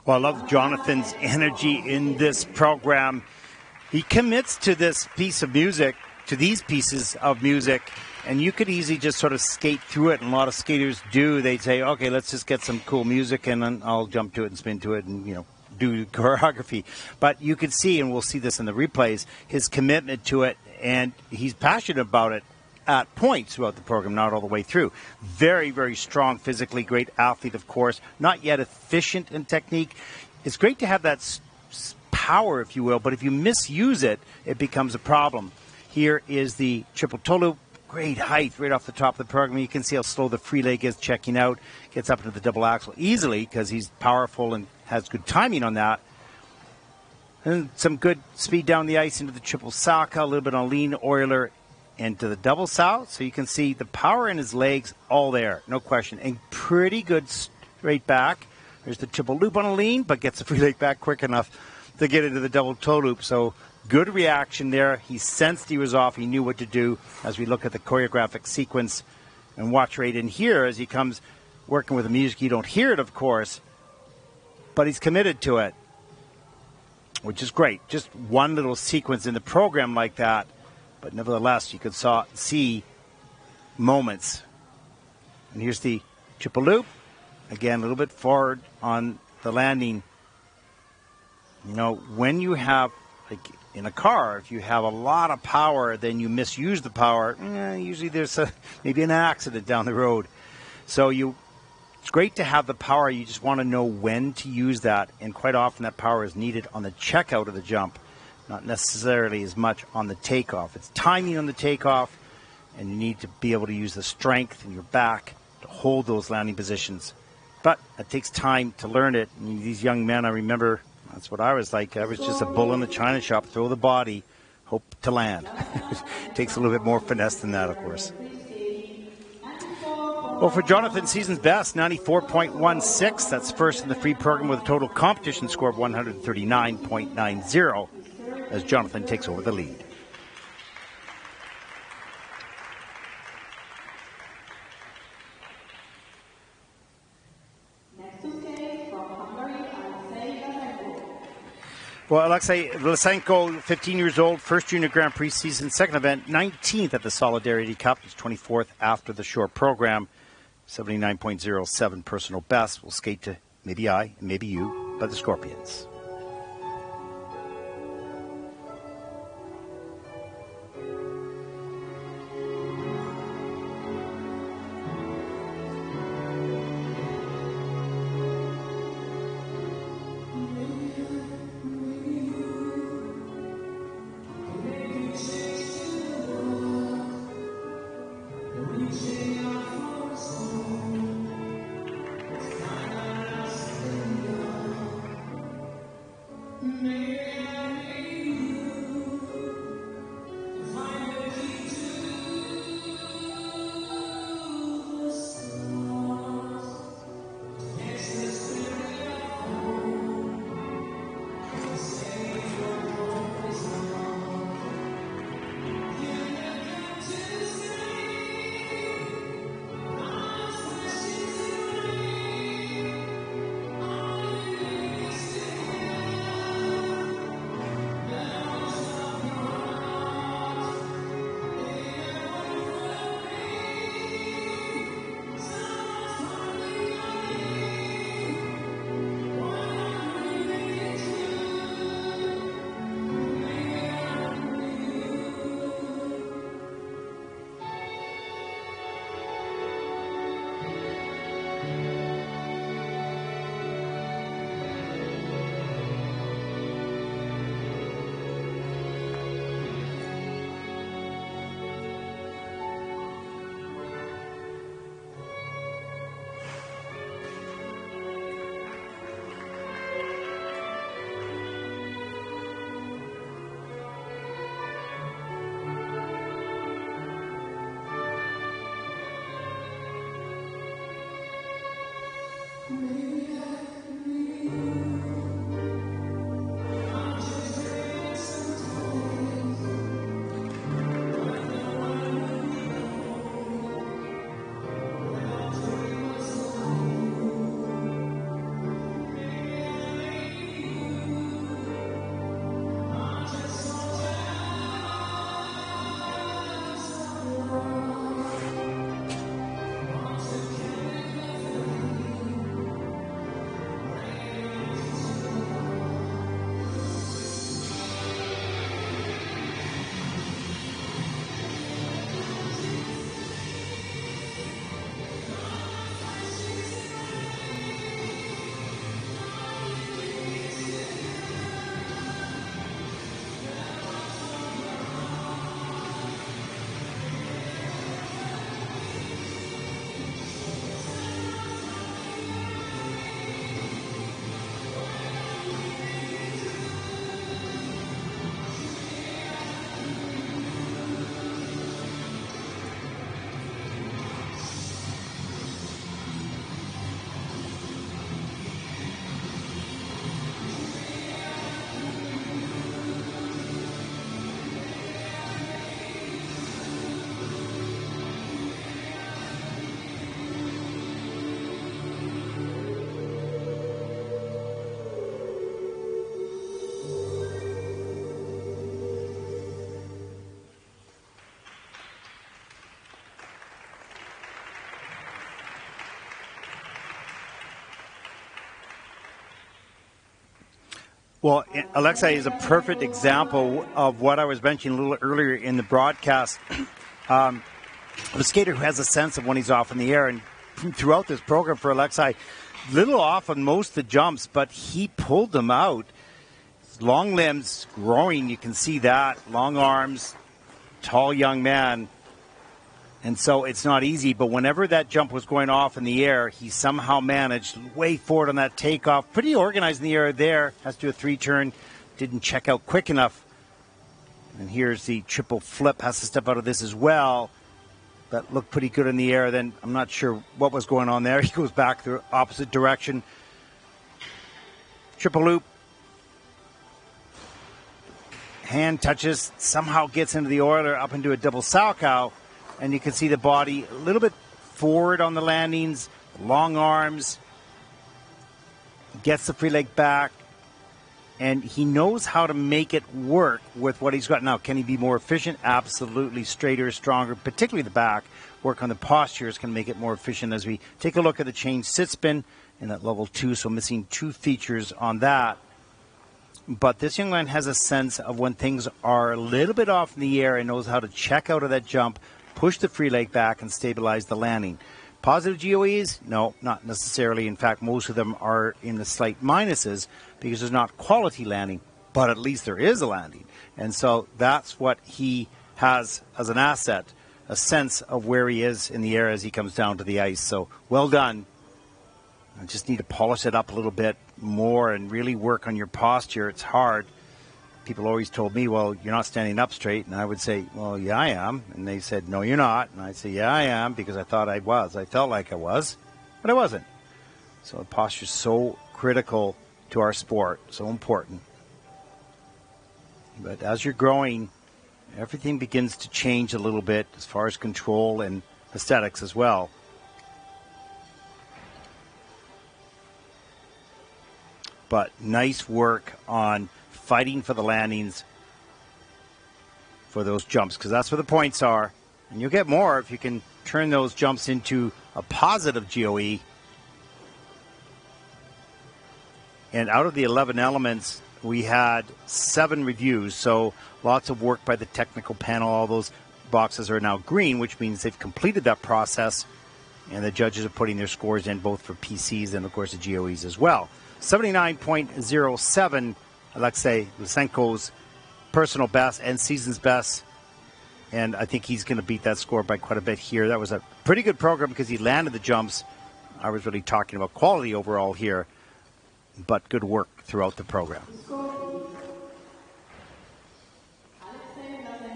Well, I love Jonathan's energy in this program. He commits to this piece of music, to these pieces of music, and you could easily just sort of skate through it, and a lot of skaters do. They say, okay, let's just get some cool music, and then I'll jump to it and spin to it and, do choreography. But you could see, and we'll see this in the replays, his commitment to it, and he's passionate about it at points throughout the program, not all the way through. Very, very strong physically, great athlete, of course, not yet efficient in technique. It's great to have that power, if you will, but if you misuse it, it becomes a problem. Here is the triple toe loop. Great height right off the top of the program. You can see how slow the free leg is checking out. Gets up into the double axel easily because he's powerful and has good timing on that. And some good speed down the ice into the triple Saka, a little bit on lean Euler into the double sow. So you can see the power in his legs all there, no question. And pretty good straight back. There's the triple loop on a lean, but gets the free leg back quick enough to get into the double toe loop. So good reaction there. He sensed he was off. He knew what to do as we look at the choreographic sequence. And watch right in here as he comes working with the music. You don't hear it, of course, but he's committed to it, which is great. Just one little sequence in the program like that, but nevertheless, you could see moments. And here's the triple loop. Again, a little bit forward on the landing. When you have, like in a car, if you have a lot of power, then you misuse the power, usually there's maybe an accident down the road. So it's great to have the power. You just want to know when to use that. And quite often that power is needed on the checkout of the jump, not necessarily as much on the takeoff. It's timing on the takeoff, and you need to be able to use the strength in your back to hold those landing positions. But it takes time to learn it. And these young men, I remember, that's what I was like. I was just a bull in the china shop, throw the body, hope to land. It takes a little bit more finesse than that, of course. Well, for Jonathan, season's best, 94.16. That's first in the free program with a total competition score of 139.90 as Jonathan takes over the lead. Well, Alexei Vlasenko, 15 years old, first Junior Grand Prix season, second event, 19th at the Solidarity Cup. He's 24th after the short program, 79.07 personal best. We'll skate to maybe I and maybe you, but the Scorpions. Well, Alexei is a perfect example of what I was mentioning a little earlier in the broadcast. The skater who has a sense of when he's off in the air, and throughout this program for Alexei, little off on most of the jumps, but he pulled them out. Long limbs, growing, you can see that. Long arms, tall young man. And so it's not easy, but whenever that jump was going off in the air, he somehow managed way forward on that takeoff. Pretty organized in the air there. Has to do a 3-turn. Didn't check out quick enough. And here's the triple flip. Has to step out of this as well. That looked pretty good in the air. Then I'm not sure what was going on there. He goes back the opposite direction. Triple loop. Hand touches. Somehow gets into the oiler up into a double Salchow. And you can see the body a little bit forward on the landings, long arms, gets the free leg back, and he knows how to make it work with what he's got. Now, can he be more efficient? Absolutely. Straighter, stronger, particularly the back. Work on the postures can make it more efficient as we take a look at the change sit spin in that level 2, so missing 2 features on that. But this young man has a sense of when things are a little bit off in the air and knows how to check out of that jump, push the free leg back, and stabilize the landing. Positive GOEs? No, not necessarily. In fact, most of them are in the slight minuses because there's not quality landing, but at least there is a landing. And so that's what he has as an asset, a sense of where he is in the air as he comes down to the ice. So well done. I just need to polish it up a little bit more and really work on your posture. It's hard. People always told me, well, you're not standing up straight. And I would say, well, yeah, I am. And they said, no, you're not. And I'd say, yeah, I am, because I thought I was. I felt like I was, but I wasn't. So the posture is so critical to our sport, so important. But as you're growing, everything begins to change a little bit as far as control and aesthetics as well. But nice work on fighting for the landings for those jumps, because that's where the points are. And you'll get more if you can turn those jumps into a positive GOE. And out of the 11 elements, we had 7 reviews, so lots of work by the technical panel. All those boxes are now green, which means they've completed that process, and the judges are putting their scores in both for PCs and, of course, the GOEs as well. 79.07, Alexei Lysenko's personal best and season's best, and I think he's going to beat that score by quite a bit here. That was a pretty good program because he landed the jumps. I was really talking about quality overall here, but good work throughout the program.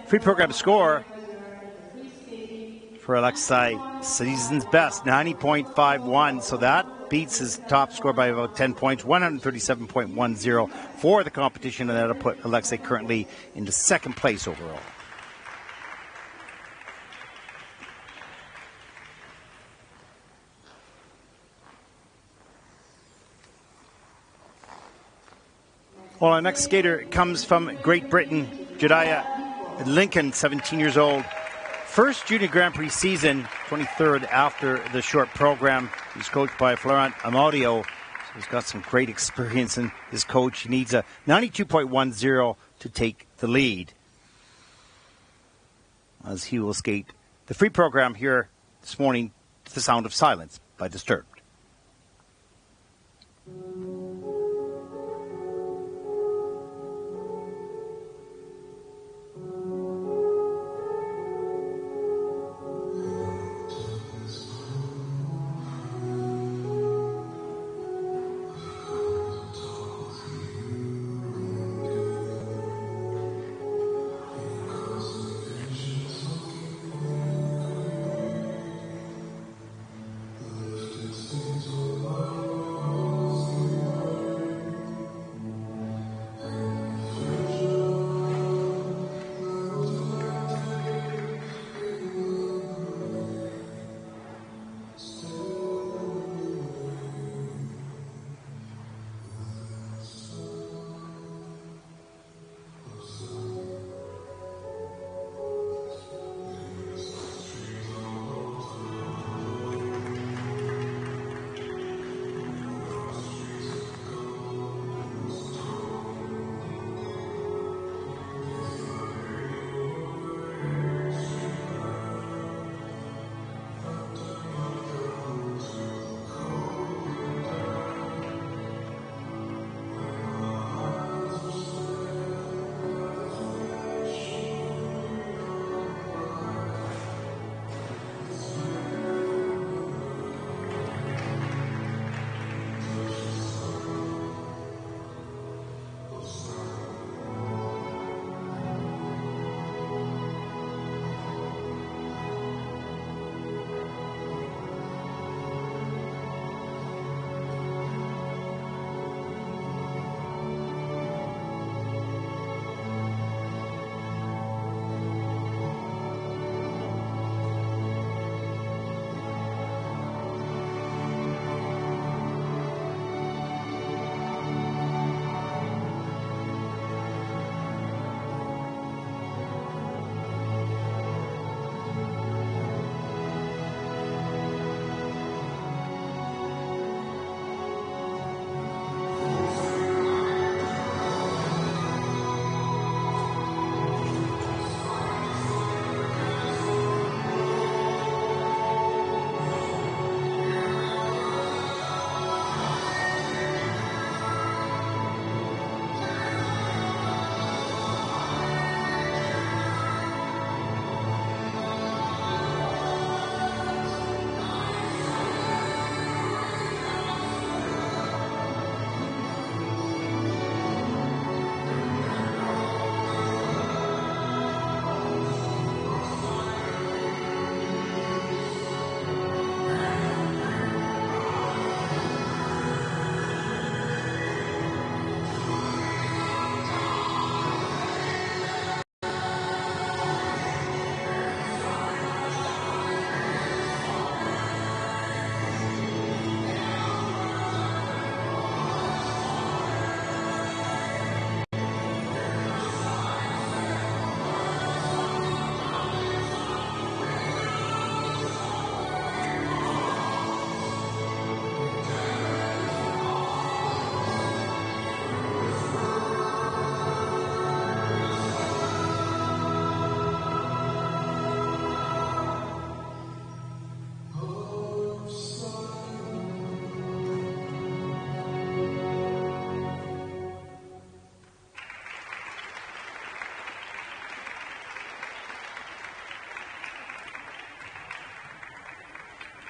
Free program score for Alexei, season's best, 90.51. So that beats his top score by about 10 points, 137.10 for the competition, and that'll put Alexei currently into second place overall. Well, our next skater comes from Great Britain, Jediah Lincoln, 17 years old. First Junior Grand Prix season, 23rd after the short program. He's coached by Florent Amadio, so he's got some great experience in his coach. He needs a 92.10 to take the lead, as he will skate the free program here this morning to the sound of silence by Disturbed.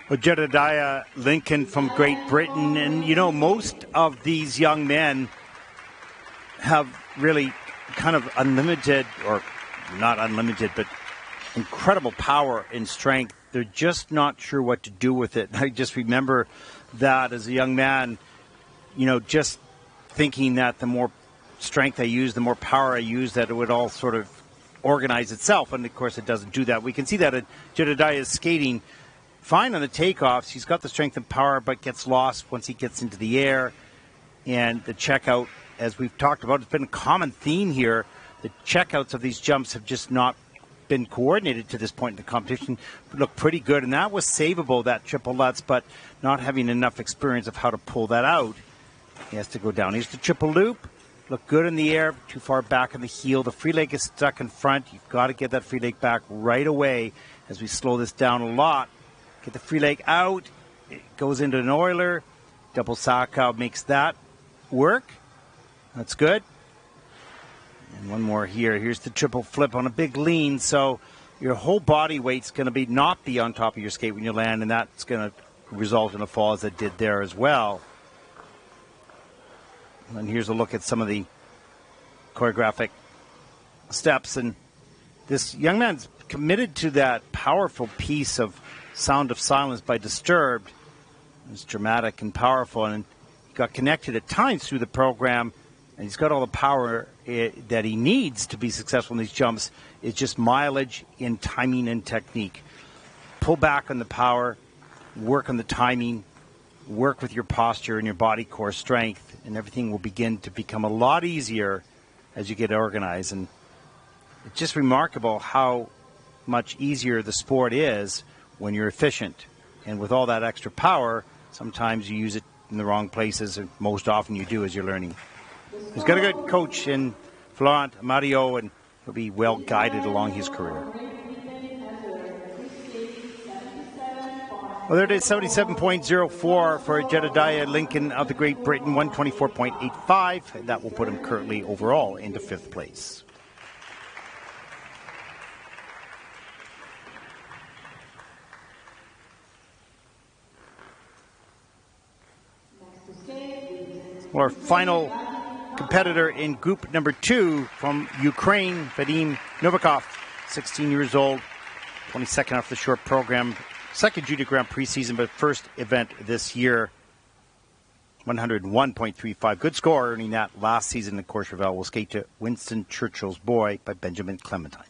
Well, Jediah Lincoln from Great Britain. And, you know, most of these young men have really kind of unlimited, or not unlimited, but incredible power and strength. They're just not sure what to do with it. I just remember that as a young man, you know, just thinking that the more strength I use, the more power I use, that it would all sort of organize itself. And, of course, it doesn't do that. We can see that Jediah is skating fine on the takeoffs. He's got the strength and power, but gets lost once he gets into the air. And the checkout, as we've talked about, it's been a common theme here. The checkouts of these jumps have just not been coordinated to this point in the competition. Look pretty good, and that was savable, that triple Lutz, but not having enough experience of how to pull that out. He has to go down. Here's the triple loop. Look good in the air, too far back on the heel. The free leg is stuck in front. You've got to get that free leg back right away as we slow this down a lot. Get the free leg out. It goes into an Euler. Double Sakau makes that work. That's good. And one more here. Here's the triple flip on a big lean. So your whole body weight's going to not be on top of your skate when you land, and that's going to result in a fall as it did there as well. And here's a look at some of the choreographic steps. And this young man's committed to that powerful piece of Sound of Silence by Disturbed. It's dramatic and powerful, and he got connected at times through the program, and he's got all the power that he needs to be successful in these jumps. It's just mileage in timing and technique. Pull back on the power, work on the timing, work with your posture and your body core strength, and everything will begin to become a lot easier as you get organized. And it's just remarkable how much easier the sport is when you're efficient. And with all that extra power, sometimes you use it in the wrong places, and most often you do as you're learning. He's got a good coach in Florent Mario, and he'll be well guided along his career. Well, there it is, 77.04 for Jediah Lincoln of the Great Britain, 124.85. And that will put him currently overall into 5th place. Well, our final competitor in group number 2 from Ukraine, Fadim Novikov, 16 years old, 22nd off the short program. Second Junior Grand Prix season, but first event this year. 101.35. Good score, earning that last season in Courchevel. Will skate to Winston Churchill's Boy by Benjamin Clementine.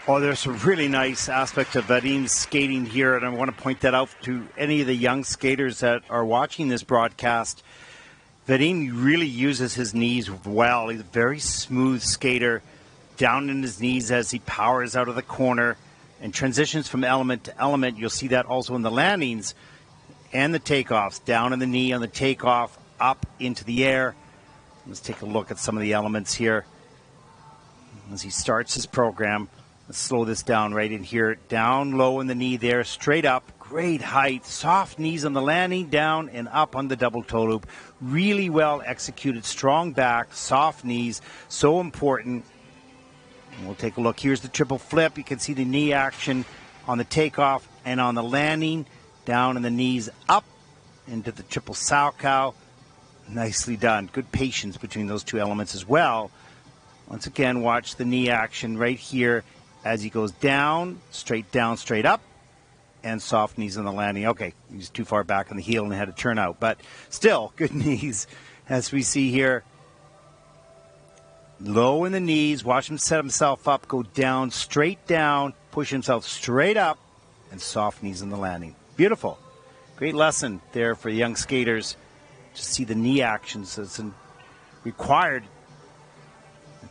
Oh, there's some really nice aspects of Vadim's skating here, and I want to point that out to any of the young skaters that are watching this broadcast. Vadim really uses his knees well. He's a very smooth skater, down in his knees as he powers out of the corner and transitions from element to element. You'll see that also in the landings and the takeoffs. Down in the knee on the takeoff, up into the air. Let's take a look at some of the elements here as he starts his program. Let's slow this down right in here. Down low in the knee there, straight up. Great height, soft knees on the landing, down and up on the double toe loop. Really well executed, strong back, soft knees, so important. And we'll take a look. Here's the triple flip. You can see the knee action on the takeoff and on the landing. Down in the knees, up into the triple Salchow. Nicely done. Good patience between those two elements as well. Once again, watch the knee action right here as he goes down, straight up, and soft knees on the landing. Okay, he's too far back on the heel and had to turn out, but still good knees as we see here. Low in the knees, watch him set himself up, go down, straight down, push himself straight up, and soft knees on the landing. Beautiful. Great lesson there for young skaters to see the knee actions that's required.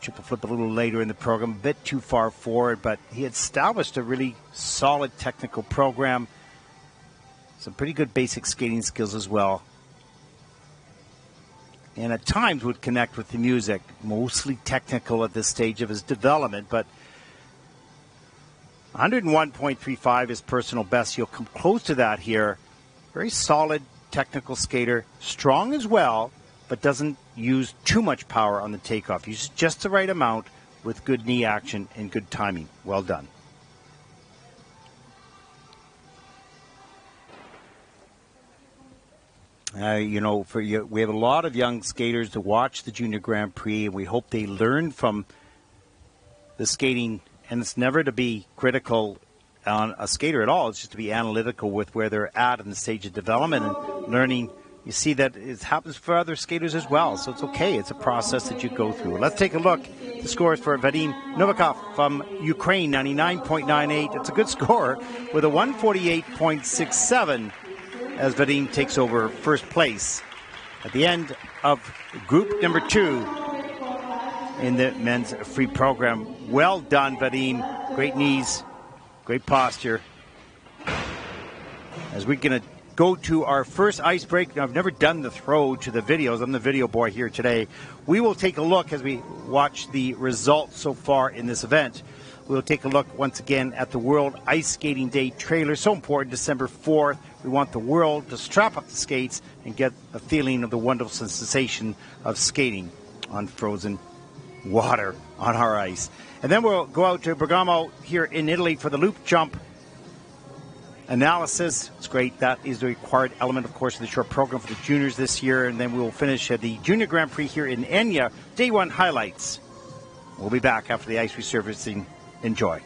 Triple flip a little later in the program, a bit too far forward, but he had established a really solid technical program. Some pretty good basic skating skills as well. And at times would connect with the music. Mostly technical at this stage of his development, but 101.35 is personal best. He'll come close to that here. Very solid technical skater, strong as well, but doesn't use too much power on the takeoff. Uses just the right amount with good knee action and good timing. Well done. You know, for you, we have a lot of young skaters to watch the Junior Grand Prix, and we hope they learn from the skating. And it's never to be critical on a skater at all. It's just to be analytical with where they're at in the stage of development and learning. You see that it happens for other skaters as well, so it's okay. It's a process that you go through. Let's take a look. The scores for Fadim Novikov from Ukraine, 99.98. It's a good score with a 148.67 as Fadim takes over first place at the end of group number 2 in the men's free program. Well done, Fadim. Great knees, great posture. As we're going to go to our first ice break. Now, I've never done the throw to the videos. I'm the video boy here today. We will take a look as we watch the results so far in this event. We'll take a look once again at the World Ice Skating Day trailer. So important, December 4th. We want the world to strap up the skates and get a feeling of the wonderful sensation of skating on frozen water on our ice. And then we'll go out to Bergamo here in Italy for the loop jump analysis. It's great. That is the required element, of course, of the short program for the juniors this year. And then we will finish at the Junior Grand Prix here in Egna. Day 1 highlights. We'll be back after the ice resurfacing. Enjoy.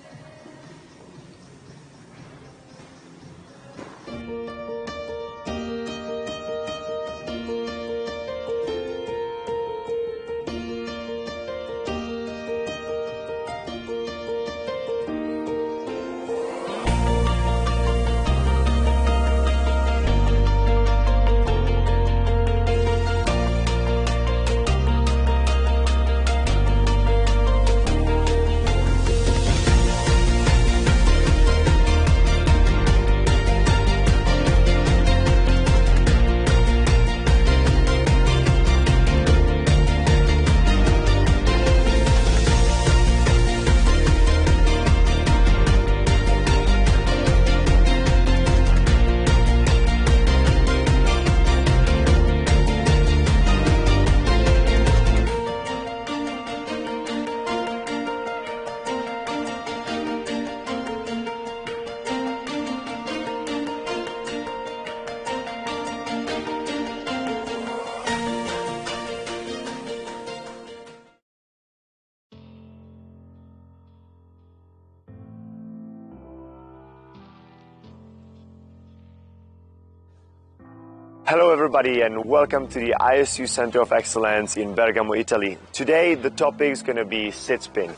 Hello everybody and welcome to the ISU Center of Excellence in Bergamo, Italy. Today the topic is going to be sit spin.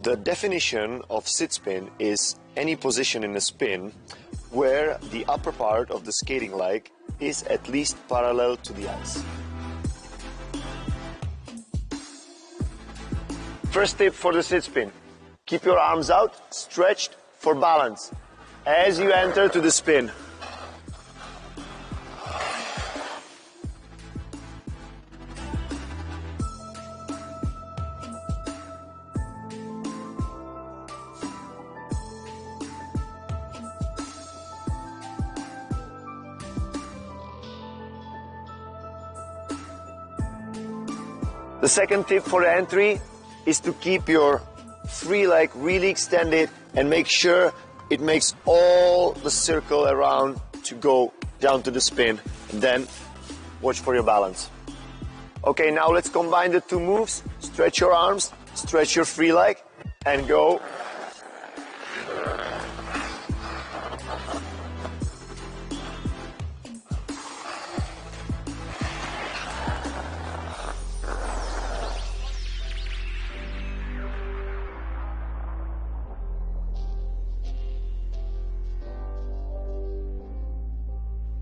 The definition of sit spin is any position in a spin where the upper part of the skating leg is at least parallel to the ice. First tip for the sit spin. Keep your arms out, stretched for balance as you enter to the spin. The second tip for the entry is to keep your free leg really extended and make sure it makes all the circle around to go down to the spin, and then watch for your balance. Okay, now let's combine the two moves. Stretch your arms, stretch your free leg, and go.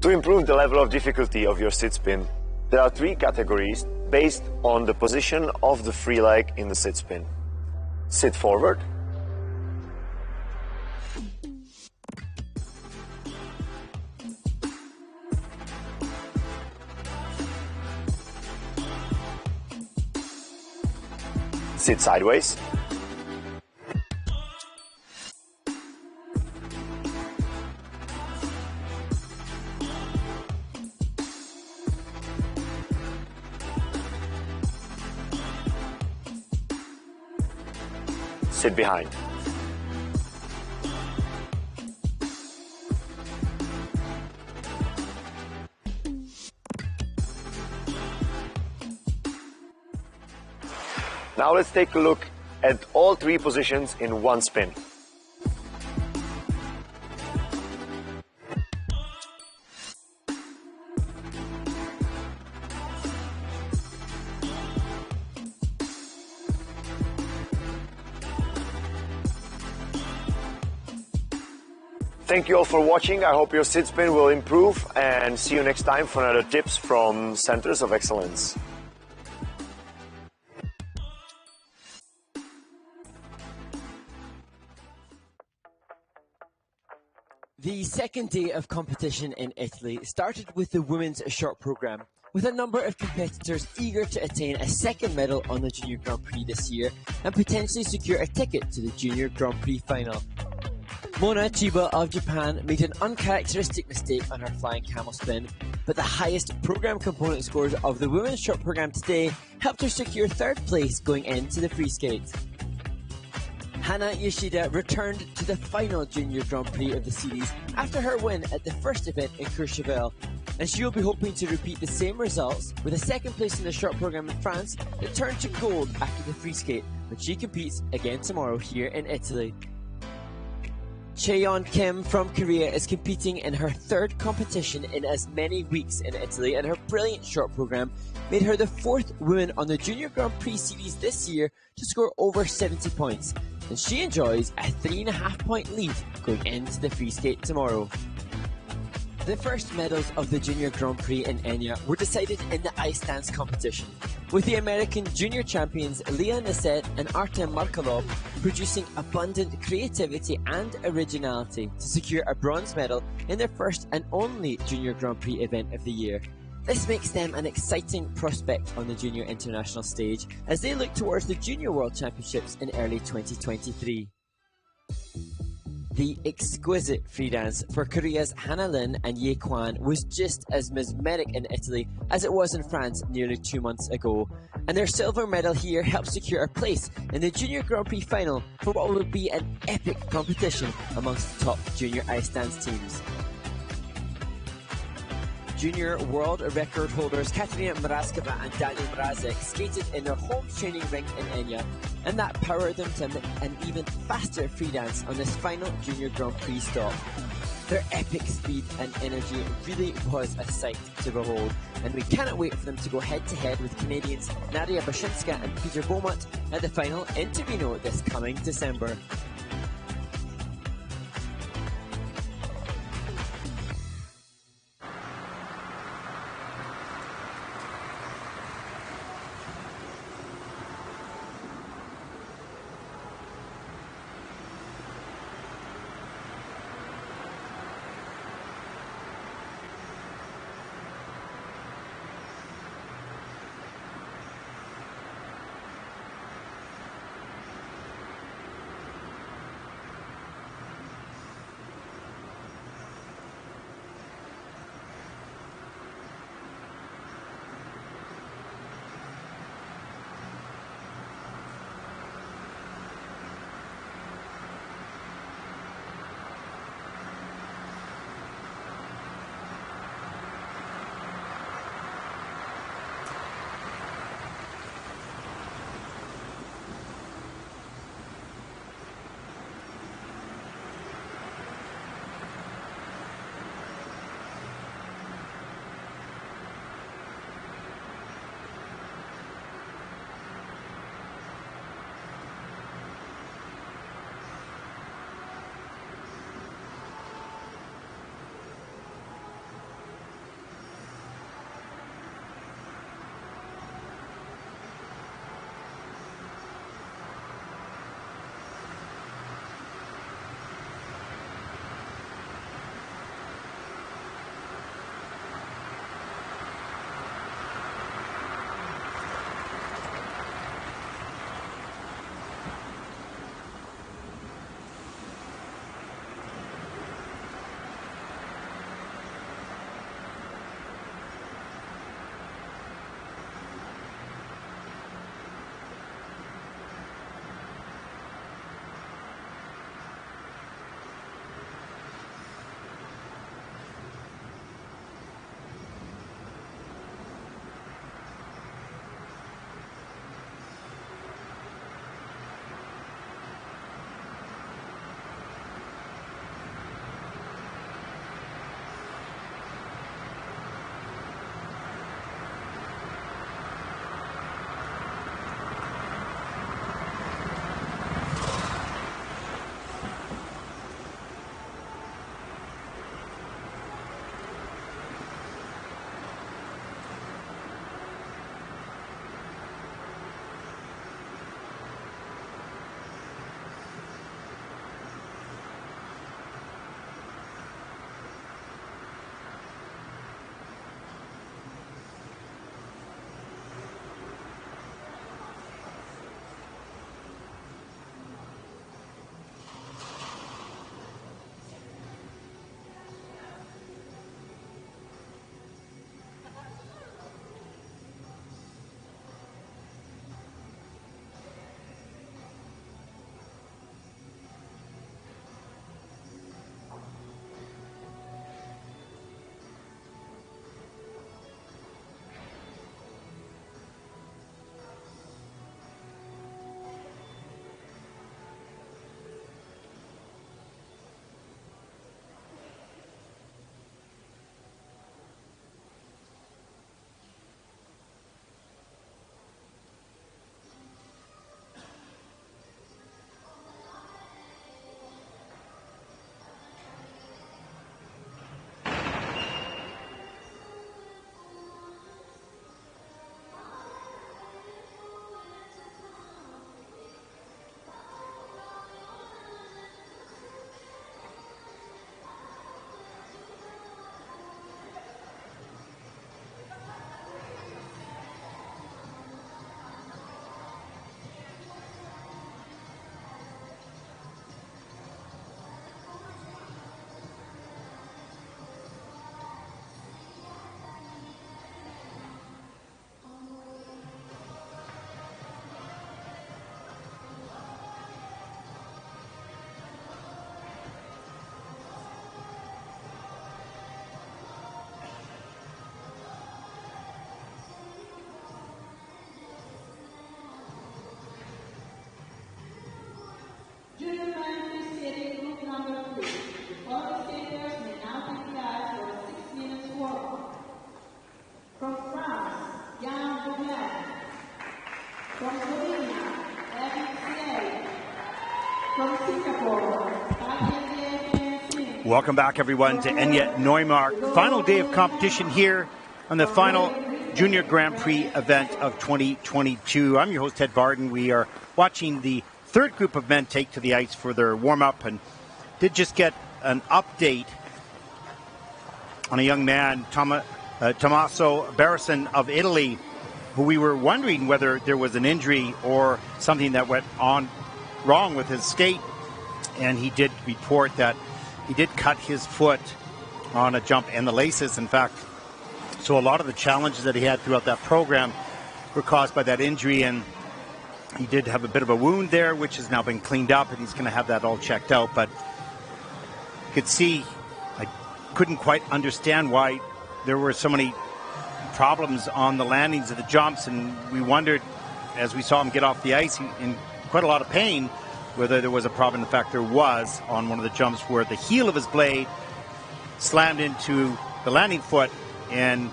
To improve the level of difficulty of your sit spin, there are 3 categories based on the position of the free leg in the sit spin. Sit forward, sit sideways, sit behind. Now let's take a look at all 3 positions in one spin. Thank you all for watching. I hope your sit spin will improve, and see you next time for another tips from Centers of Excellence. The second day of competition in Italy started with the women's short programme, with a number of competitors eager to attain a second medal on the Junior Grand Prix this year and potentially secure a ticket to the Junior Grand Prix final. Mona Chiba of Japan made an uncharacteristic mistake on her flying camel spin, but the highest programme component scores of the women's short programme today helped her secure 3rd place going into the free skate. Hana Yoshida returned to the final Junior Grand Prix of the series after her win at the first event in Courchevel, and she will be hoping to repeat the same results with a 2nd place in the short programme in France that turned to gold after the free skate when she competes again tomorrow here in Italy. Cheon Kim from Korea is competing in her 3rd competition in as many weeks in Italy, and her brilliant short programme made her the 4th woman on the Junior Grand Prix series this year to score over 70 points, and she enjoys a 3.5 point lead going into the free skate tomorrow. The first medals of the Junior Grand Prix in Egna were decided in the ice dance competition, with the American junior champions Leah Nassette and Artem Markalov producing abundant creativity and originality to secure a bronze medal in their first and only Junior Grand Prix event of the year. This makes them an exciting prospect on the junior international stage as they look towards the Junior World Championships in early 2023. The exquisite free dance for Korea's Hana Lin and Ye Kwan was just as mesmeric in Italy as it was in France nearly 2 months ago, and their silver medal here helped secure a place in the Junior Grand Prix final for what will be an epic competition amongst the top junior ice dance teams. Junior world record holders Katerina Mrazkova and Daniel Mrazek skated in their home training rink in Egna, and that powered them to an even faster free dance on this final Junior Grand Prix stop. Their epic speed and energy really was a sight to behold, and we cannot wait for them to go head-to-head with Canadians Nadia Bashinska and Peter Beaumont at the final in Torino this coming December. From Slovenia, Egna. From Singapore, Welcome back, everyone, to Enya Neumark. Final day of competition here on the final Junior Grand Prix event of 2022. I'm your host, Ted Barden. We are watching the third group of men take to the ice for their warm-up, and did just get an update on a young man, Tommaso Barrison of Italy, who we were wondering whether there was an injury or something that went on wrong with his skate. And he did report that he did cut his foot on a jump and the laces, in fact. So a lot of the challenges that he had throughout that program were caused by that injury, and he did have a bit of a wound there, which has now been cleaned up, and he's going to have that all checked out. But you could see, I couldn't quite understand why there were so many problems on the landings of the jumps, and we wondered, as we saw him get off the ice in quite a lot of pain, whether there was a problem. In fact, there was on one of the jumps where the heel of his blade slammed into the landing foot and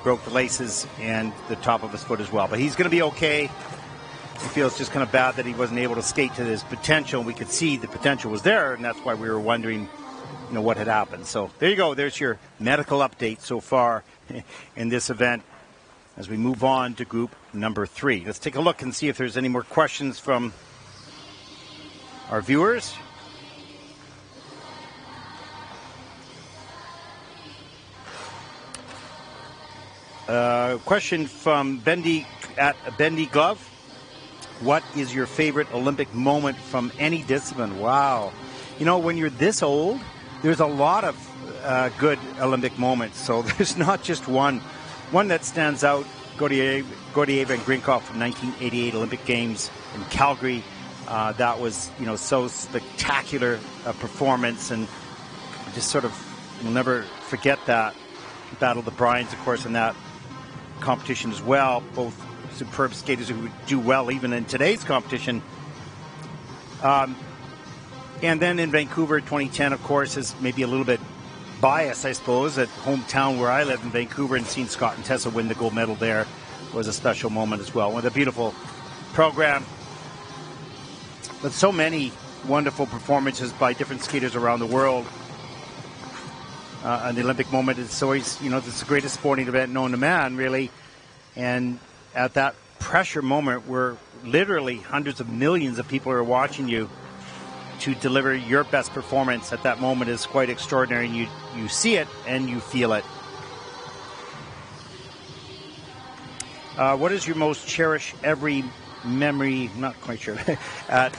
broke the laces and the top of his foot as well. But he's going to be okay. He feels just kind of bad that he wasn't able to skate to his potential. We could see the potential was there, and that's why we were wondering, what had happened. So there you go. There's your medical update so far in this event as we move on to group number 3. Let's take a look and see if there's any more questions from our viewers. Question from Bendy at Bendy Glove. What is your favorite Olympic moment from any discipline? Wow. When you're this old, there's a lot of good Olympic moments. So there's not just one. One that stands out, Godieva and Grinkov from 1988 Olympic Games in Calgary. That was, so spectacular performance, and just sort of, we'll never forget that. Battle of the Bryans, of course, in that competition as well. Both superb skaters who would do well even in today's competition. And then in Vancouver, 2010, of course, is maybe a little bit biased, I suppose, at hometown where I live in Vancouver, and seeing Scott and Tessa win the gold medal there was a special moment as well. With a beautiful program, but so many wonderful performances by different skaters around the world. And the Olympic moment is always, it's the greatest sporting event known to man, really. And at that pressure moment where literally hundreds of millions of people are watching you, to deliver your best performance at that moment is quite extraordinary. And you see it and you feel it. What is your most cherished every memory? I'm not quite sure. At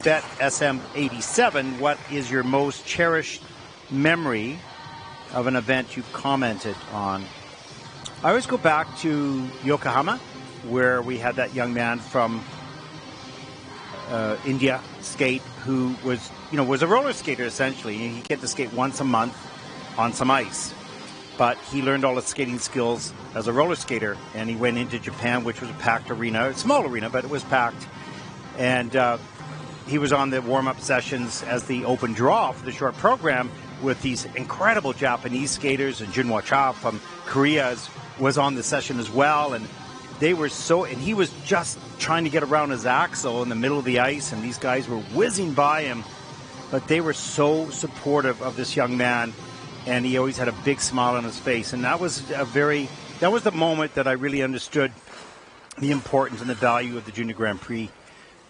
Bet SM87, what is your most cherished memory of an event you commented on? I always go back to Yokohama, where we had that young man from India skate, who was a roller skater essentially. He get to skate once a month on some ice, but he learned all his skating skills as a roller skater, and he went into Japan, which was a packed arena, a small arena, but it was packed. And he was on the warm-up sessions as the open draw for the short program with these incredible Japanese skaters, and Junhwa Cha from Korea was on the session as well. And they were and he was just trying to get around his Axel in the middle of the ice, and these guys were whizzing by him, but they were so supportive of this young man, and he always had a big smile on his face. And that was the moment that I really understood the importance and the value of the Junior Grand Prix.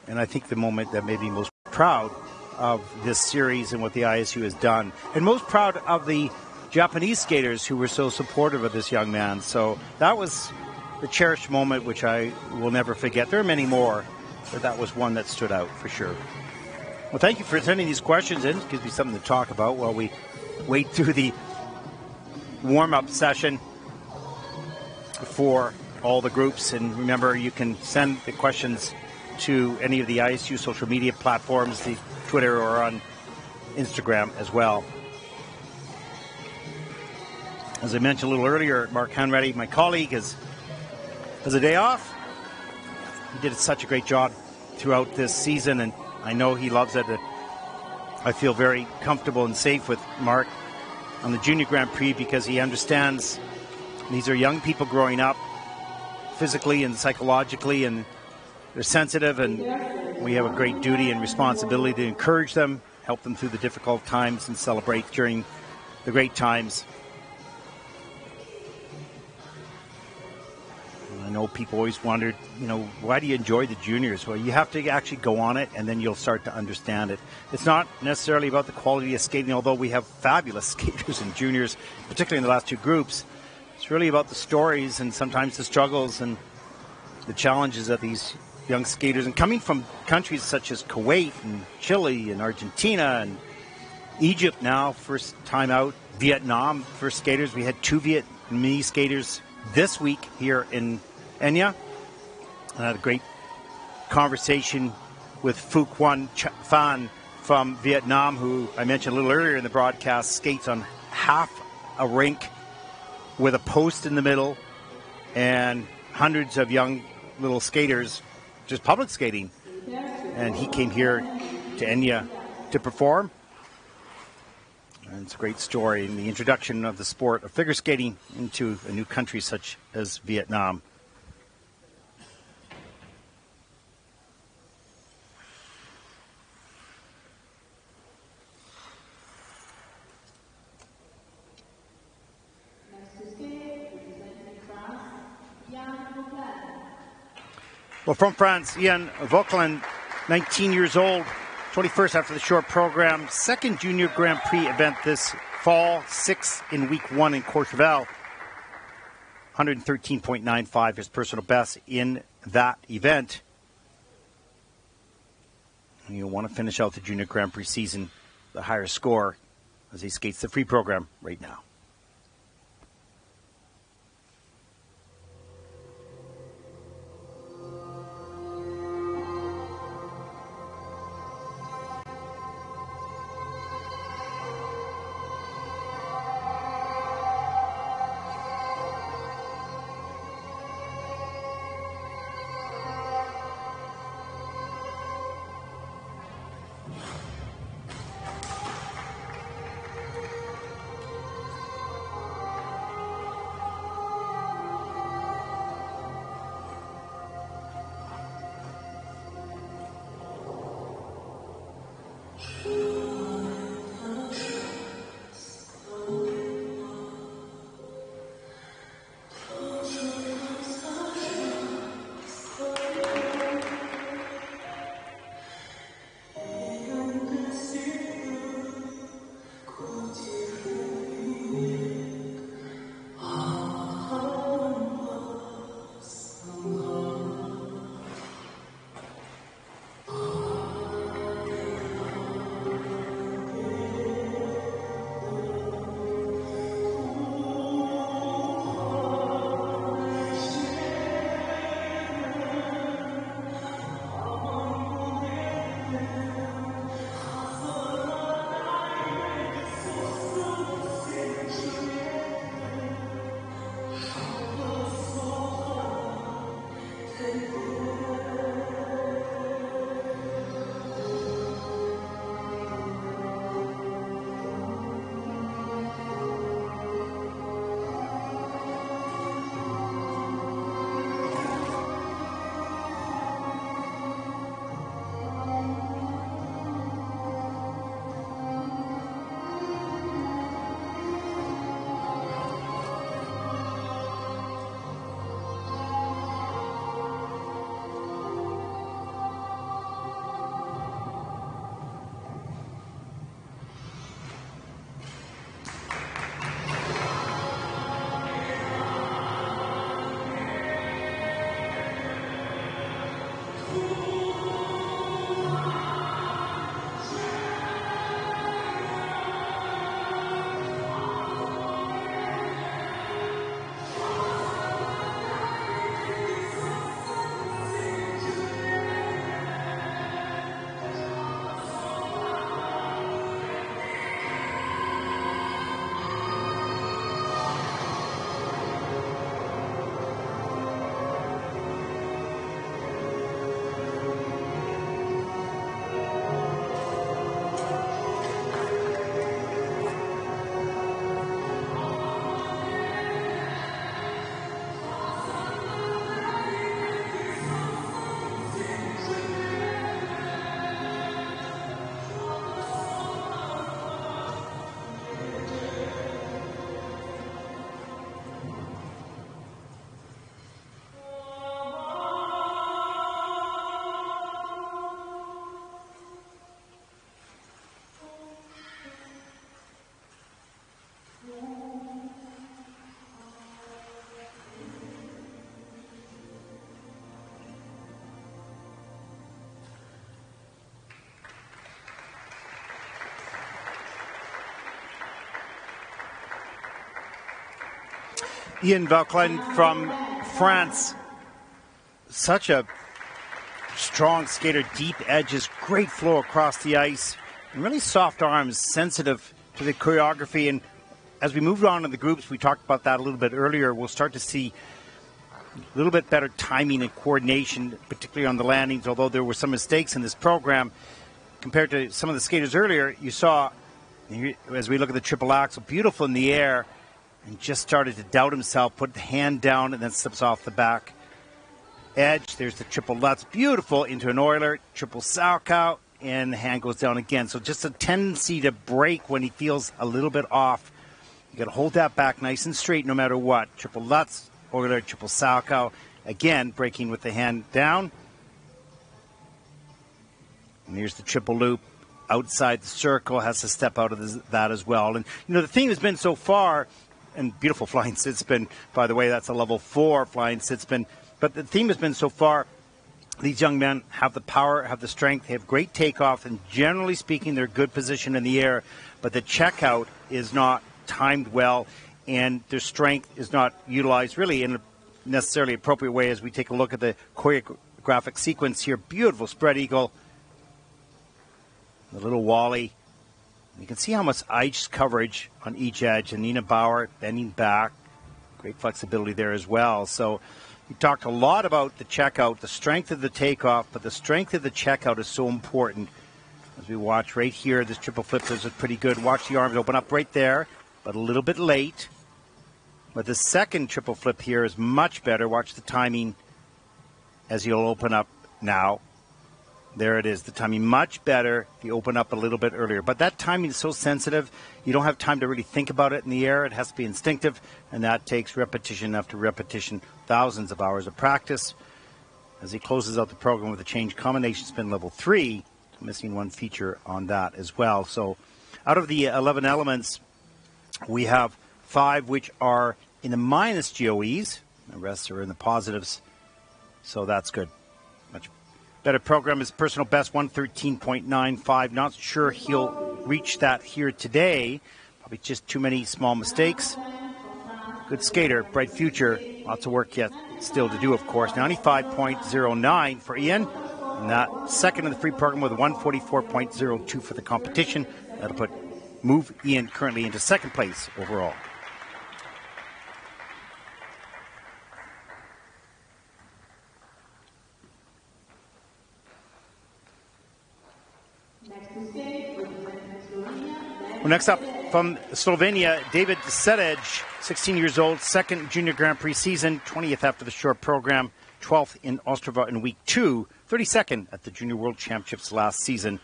And I think the moment that made me most proud of this series and what the ISU has done, and most proud of the Japanese skaters who were so supportive of this young man. So that was the cherished moment, which I will never forget. There are many more, but that was one that stood out for sure. Well, thank you for sending these questions in. It gives me something to talk about while we wait through the warm-up session for all the groups. And remember, you can send the questions to any of the ISU social media platforms, the Twitter or on Instagram as well. As I mentioned a little earlier, Mark Hanratty, my colleague, has a day off. He did such a great job throughout this season, and I know he loves it. I feel very comfortable and safe with Mark on the Junior Grand Prix because he understands these are young people growing up physically and psychologically, and they're sensitive, and we have a great duty and responsibility to encourage them, help them through the difficult times, and celebrate during the great times. I know people always wondered, why do you enjoy the juniors? Well, you have to actually go on it, and then you'll start to understand it. It's not necessarily about the quality of skating, although we have fabulous skaters in juniors, particularly in the last two groups. It's really about the stories and sometimes the struggles and the challenges of these young skaters. And coming from countries such as Kuwait and Chile and Argentina and Egypt now, first time out, Vietnam, first skaters. We had two Vietnamese skaters this week here in Egna. I had a great conversation with Phu Quan Phan from Vietnam, who I mentioned a little earlier in the broadcast, skates on half a rink with a post in the middle and hundreds of young little skaters just public skating. And he came here to Egna to perform. And it's a great story in the introduction of the sport of figure skating into a new country such as Vietnam. Well, from France, Ian Vauquelin, 19 years old, 21st after the short program, second junior Grand Prix event this fall, 6th in week 1 in Courchevel. 113.95, his personal best in that event. And you'll want to finish out the junior Grand Prix season, the higher score, as he skates the free program right now. Ian Vauclin from France. Such a strong skater, deep edges, great flow across the ice, and really soft arms, sensitive to the choreography. And as we moved on in the groups, we talked about that a little bit earlier, we'll start to see a little bit better timing and coordination, particularly on the landings, although there were some mistakes in this program. Compared to some of the skaters earlier, you saw, as we look at the triple axel, beautiful in the air, and just started to doubt himself, put the hand down, and then slips off the back edge. There's the triple Lutz, beautiful into an Euler, triple Salchow, and the hand goes down again. So just a tendency to break when he feels a little bit off. You got to hold that back nice and straight no matter what. Triple Lutz, Euler, triple Salchow, again breaking with the hand down. And here's the triple loop outside the circle, has to step out of that as well. And you know, the theme has been so far, and beautiful flying sit spin, by the way, that's a level 4 flying sit spin. But the theme has been so far, these young men have the power, have the strength, they have great takeoff, and generally speaking, they're good position in the air. But the checkout is not timed well, and their strength is not utilized really in a necessarily appropriate way. As we take a look at the choreographic sequence here, beautiful spread eagle, the little Wally. You can see how much ice coverage on each edge, and Nina Bauer bending back. Great flexibility there as well. So we talked a lot about the checkout, the strength of the takeoff, but the strength of the checkout is so important. As we watch right here, this triple flip is pretty good. Watch the arms open up right there, but a little bit late. But the second triple flip here is much better. Watch the timing as he'll open up now. There it is, the timing much better. You open up a little bit earlier. But that timing is so sensitive, you don't have time to really think about it in the air. It has to be instinctive, and that takes repetition after repetition, thousands of hours of practice. As he closes out the program with a change combination spin level 3, missing one feature on that as well. So out of the 11 elements, we have 5 which are in the minus GOEs. The rest are in the positives, so that's good. Much better program. Is personal best 113.95. Not sure he'll reach that here today. Probably just too many small mistakes. Good skater, bright future. Lots of work yet still to do, of course. 95.09 for Ian. And that second in the free program with 144.02 for the competition. That'll move Ian currently into second place overall. Well, next up from Slovenia, David Sedej, 16 years old, second Junior Grand Prix season, 20th after the short program, 12th in Ostrava in week 2, 32nd at the Junior World Championships last season,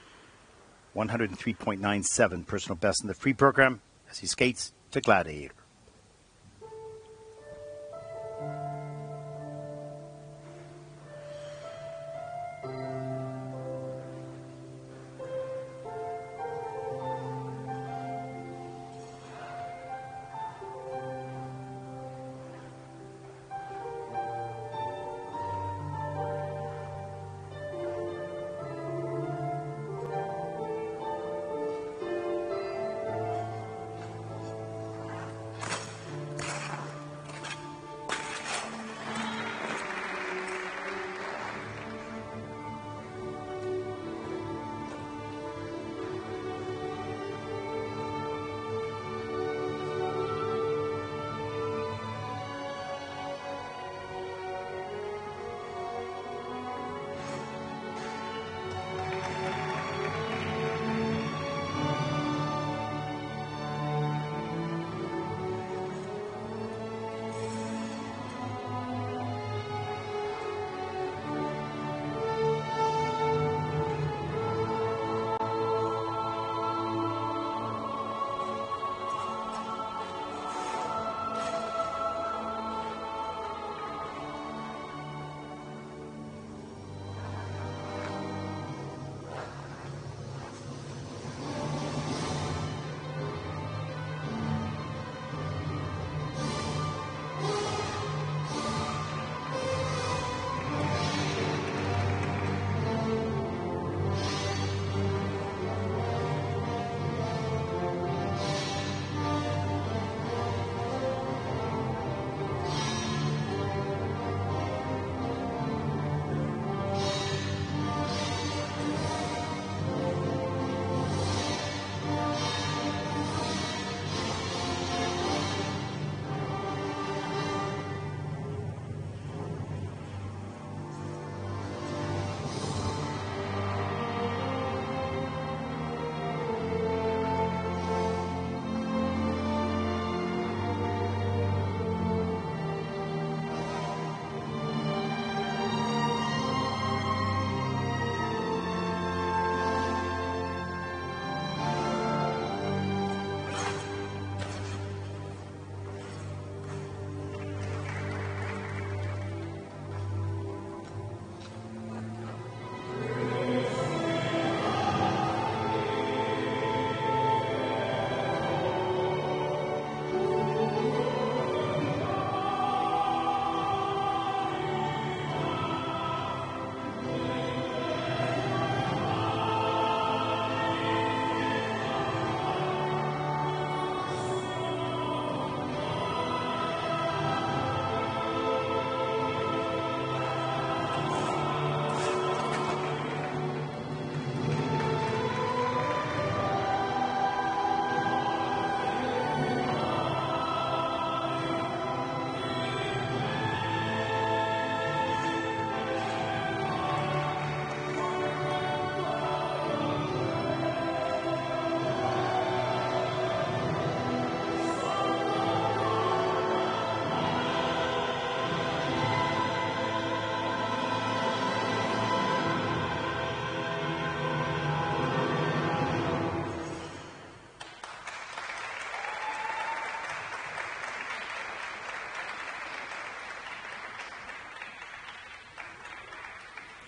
103.97 personal best in the free program as he skates to Gladiator.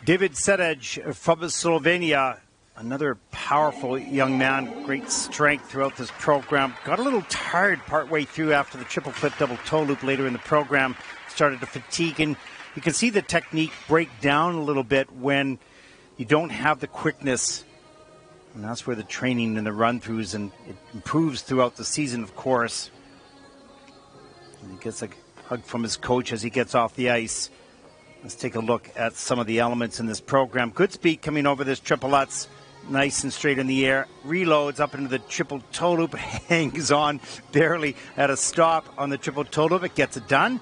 David Sedej from Slovenia, another powerful young man, great strength throughout this program. Got a little tired partway through after the triple flip double toe loop later in the program. Started to fatigue, and you can see the technique break down a little bit when you don't have the quickness. And that's where the training and the run-throughs, and it improves throughout the season, of course. And he gets a hug from his coach as he gets off the ice. Let's take a look at some of the elements in this program. Good speed coming over this triple Lutz. Nice and straight in the air. Reloads up into the triple toe loop. Hangs on barely at a stop on the triple toe loop. It gets it done.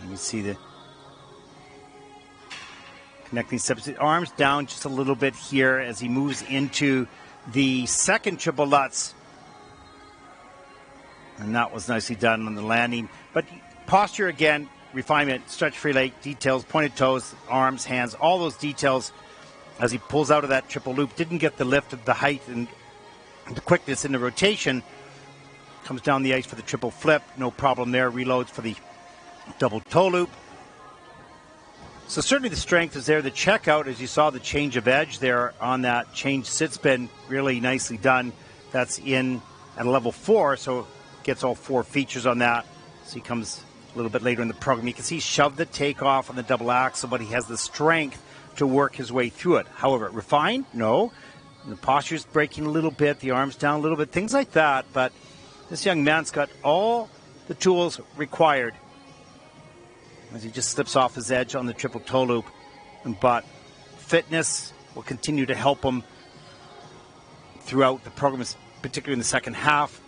You see the connecting steps. Arms down just a little bit here as he moves into the second triple Lutz. And that was nicely done on the landing. But posture again, refinement, stretch free leg, details, pointed toes, arms, hands, all those details as he pulls out of that triple loop. Didn't get the lift of the height and the quickness in the rotation. Comes down the ice for the triple flip. No problem there. Reloads for the double toe loop. So certainly the strength is there. The checkout, as you saw, the change of edge there on that change sit spin, really nicely done. That's in at a level 4, so gets all 4 features on that. So he comes a little bit later in the program. You can see he shoved the takeoff on the double axle, but he has the strength to work his way through it. However, refined? No. The posture's breaking a little bit, the arms down a little bit, things like that. But this young man's got all the tools required as he just slips off his edge on the triple toe loop. But fitness will continue to help him throughout the program, particularly in the second half.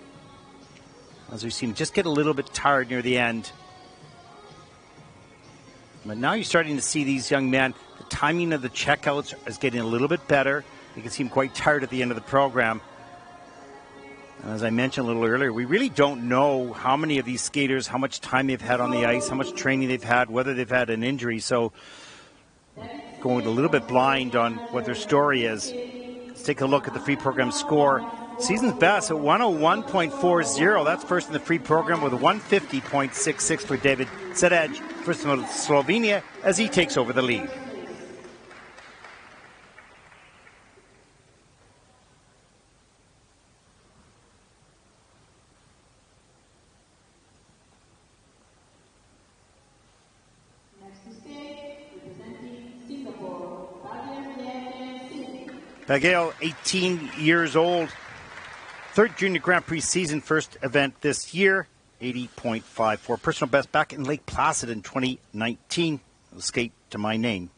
As we've seen, just get a little bit tired near the end. But now you're starting to see these young men, the timing of the checkouts is getting a little bit better. You can see him quite tired at the end of the program. And as I mentioned a little earlier, we really don't know how many of these skaters, how much time they've had on the ice, how much training they've had, whether they've had an injury. So going a little bit blind on what their story is. Let's take a look at the free program score. Season's best at 101.40. That's first in the free program with a 150.66 for David Sedej, first from Slovenia, as he takes over the lead. Bagale, 18 years old. Third Junior Grand Prix season, first event this year. 80.54. Personal best back in Lake Placid in 2019. Skate to my name.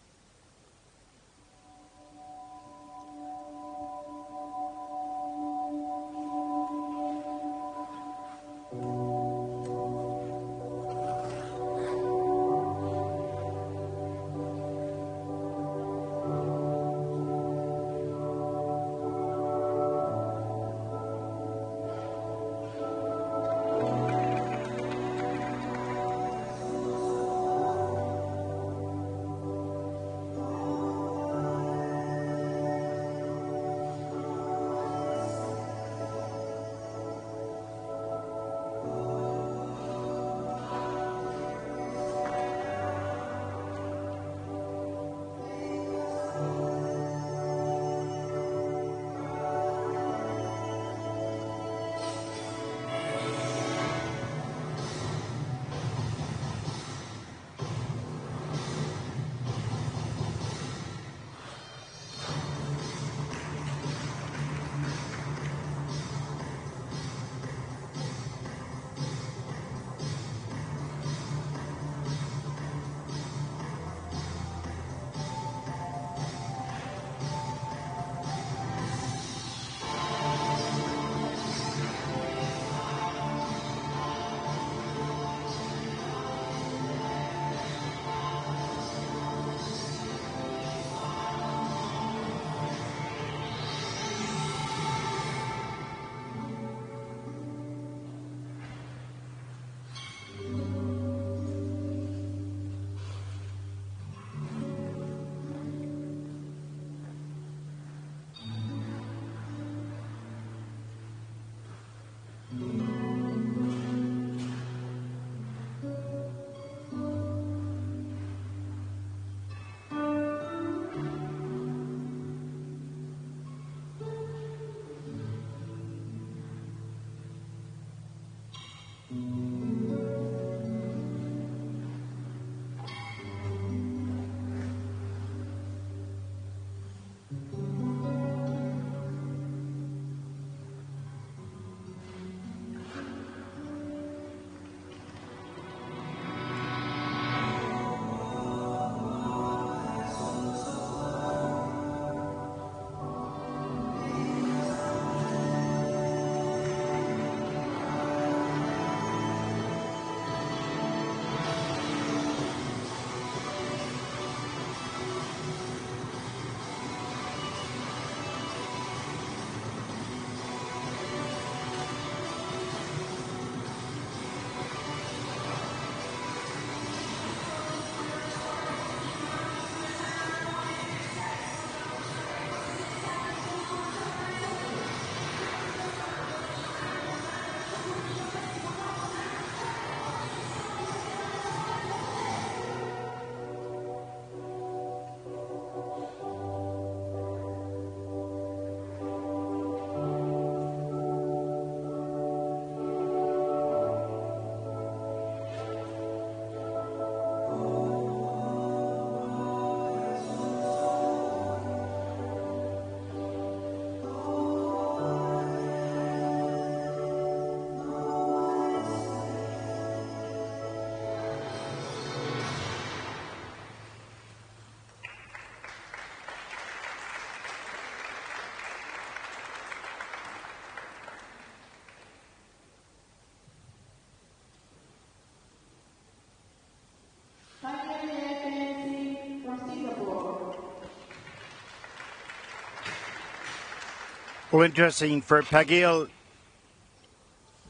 Well, interesting for Pagil.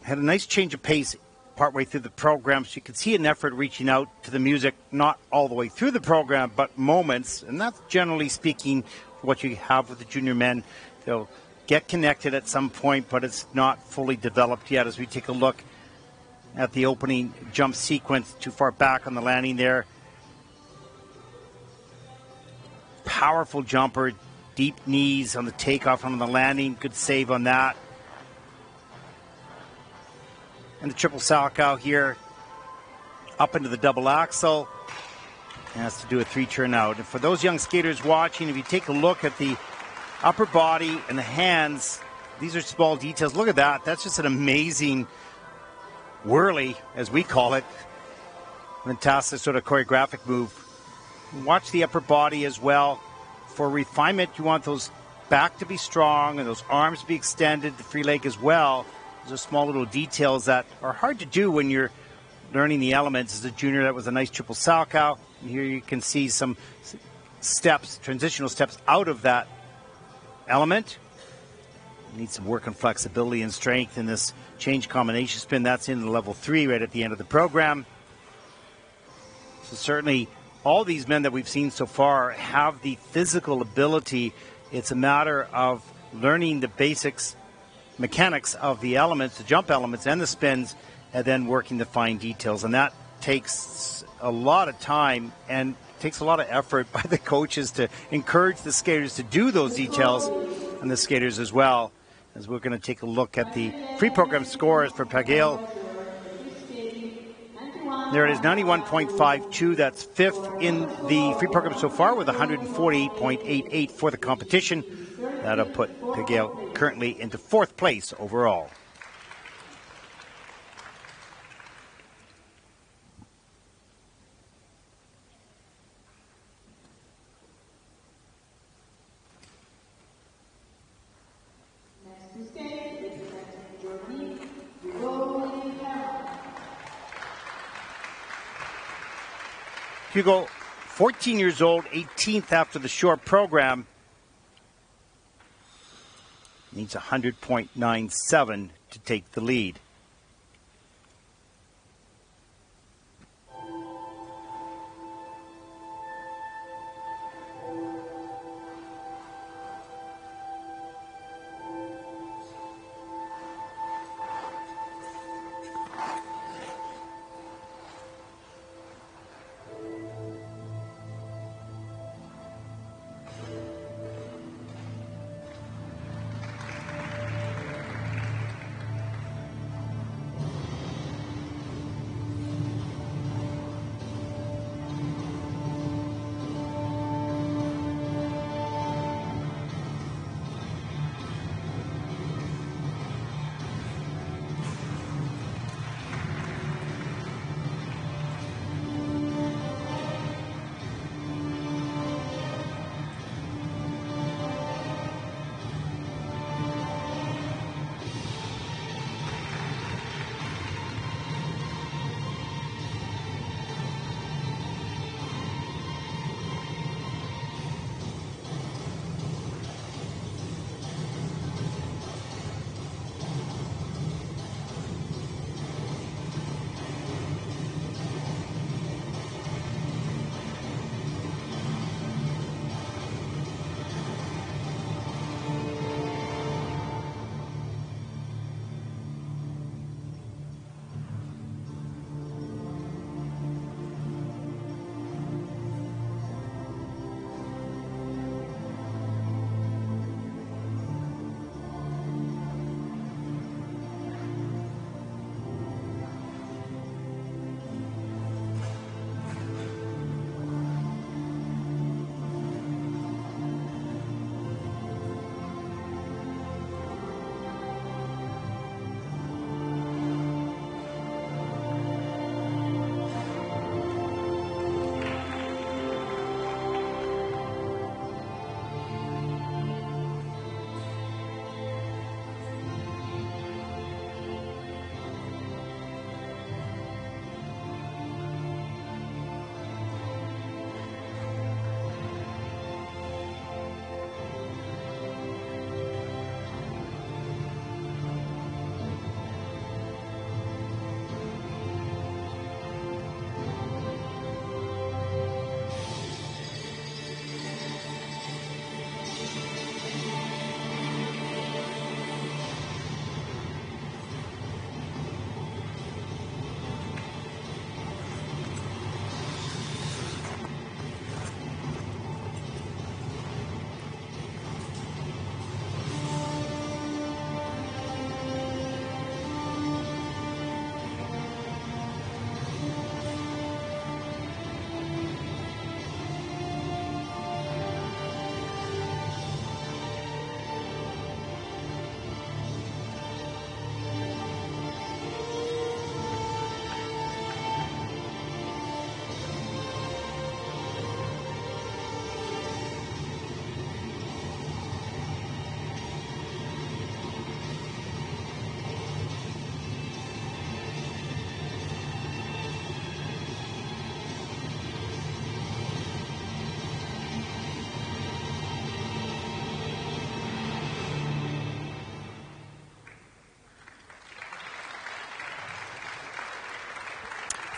Had a nice change of pace partway through the program, so you can see an effort reaching out to the music, not all the way through the program, but moments. And that's generally speaking what you have with the junior men. They'll get connected at some point, but it's not fully developed yet. As we take a look at the opening jump sequence, too far back on the landing there. Powerful jumper, deep knees on the takeoff and on the landing. Good save on that. And the triple Salchow here up into the double axel. And has to do a 3-turn out. And for those young skaters watching, if you take a look at the upper body and the hands, these are small details. Look at that. That's just an amazing whirly, as we call it. Fantastic sort of choreographic move. Watch the upper body as well. For refinement, you want those back to be strong and those arms to be extended, the free leg as well. Those are small little details that are hard to do when you're learning the elements. As a junior, that was a nice triple Salchow. And here you can see some steps, transitional steps out of that element. Need some work on flexibility and strength in this change combination spin. That's in the level 3 right at the end of the program. So certainly all these men that we've seen so far have the physical ability. It's a matter of learning the basics, mechanics of the elements, the jump elements and the spins, and then working the fine details. And that takes a lot of time and takes a lot of effort by the coaches to encourage the skaters to do those details, and the skaters as well. As we're going to take a look at the free program scores for Pagil. There it is, 91.52. That's fifth in the free program so far with 148.88 for the competition. That'll put Pagil currently into fourth place overall. Hugo, 14 years old, 18th after the short program. Needs 100.97 to take the lead.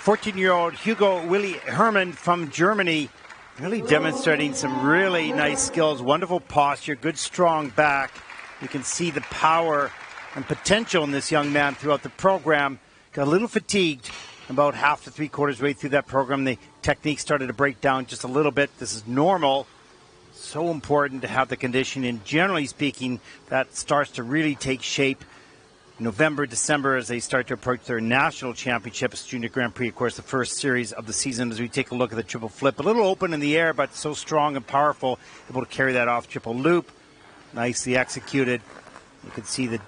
14-year-old Hugo Willi Hermann from Germany, really demonstrating some really nice skills, wonderful posture, good strong back. You can see the power and potential in this young man throughout the program. Got a little fatigued about half to three-quarters way through that program. The technique started to break down just a little bit. This is normal. So important to have the condition, and generally speaking, that starts to really take shape November, December, as they start to approach their national championships, Junior Grand Prix, of course, the first series of the season. As we take a look at the triple flip, a little open in the air, but so strong and powerful, able to carry that off. Triple loop, nicely executed. You can see the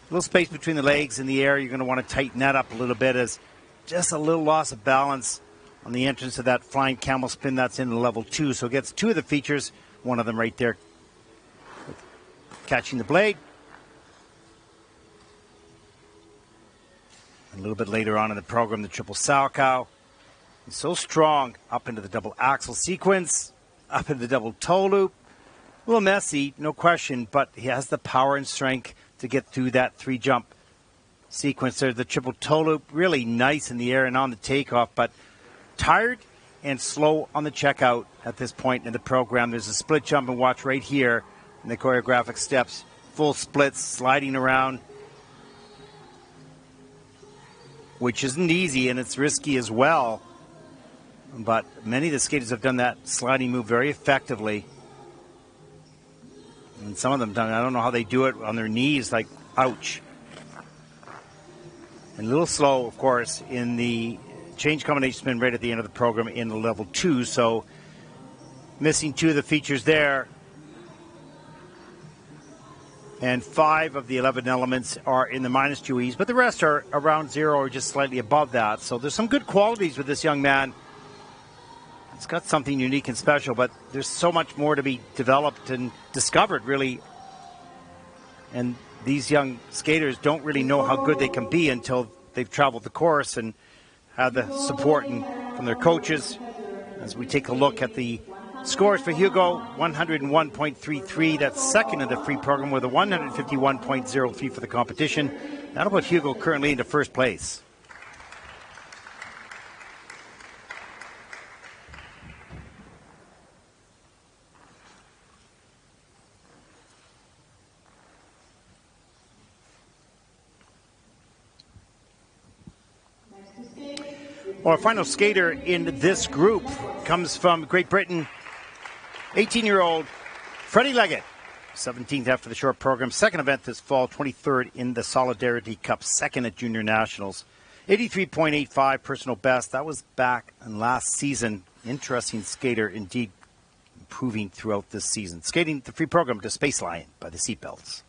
little space between the legs in the air. You're going to want to tighten that up a little bit, as just a little loss of balance on the entrance of that flying camel spin. That's in level 2, so it gets 2 of the features, one of them right there catching the blade. A little bit later on in the program, the triple Salchow. He's so strong up into the double Axel sequence, up into the double toe loop. A little messy, no question, but he has the power and strength to get through that 3-jump sequence there. The triple toe loop, really nice in the air and on the takeoff, but tired and slow on the checkout at this point in the program. There's a split jump and watch right here in the choreographic steps. Full splits, sliding around, which isn't easy, and it's risky as well. But many of the skaters have done that sliding move very effectively. And some of them done, I don't know how they do it on their knees, like, ouch. And a little slow, of course, in the change combination spin right at the end of the program in the level 2. So missing 2 of the features there. And 5 of the 11 elements are in the minus QEs, but the rest are around 0 or just slightly above that. So there's some good qualities with this young man. He's got something unique and special, but there's so much more to be developed and discovered, really. And these young skaters don't really know how good they can be until they've traveled the course and had the support from their coaches. As we take a look at the scores for Hugo, 101.33. That's second in the free program with a 151.03 for the competition. That'll put Hugo currently into first place. Well, our final skater in this group comes from Great Britain, 18-year-old Freddie Leggett, 17th after the short program. Second event this fall, 23rd in the Solidarity Cup, second at Junior Nationals. 83.85 personal best. That was back in last season. Interesting skater indeed, improving throughout this season. Skating the free program to Space Lion by the seatbelts.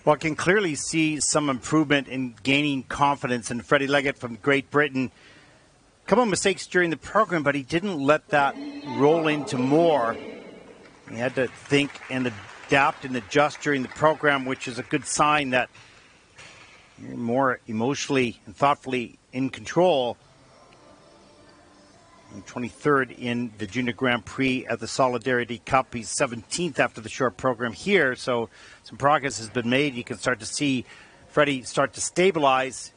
Well, I can clearly see some improvement in gaining confidence in Freddie Leggett from Great Britain. A couple of mistakes during the program, but he didn't let that roll into more. He had to think and adapt and adjust during the program, which is a good sign that you're more emotionally and thoughtfully in control. 23rd in the Junior Grand Prix at the Solidarity Cup. He's 17th after the short program here, so some progress has been made. You can start to see Freddie start to stabilize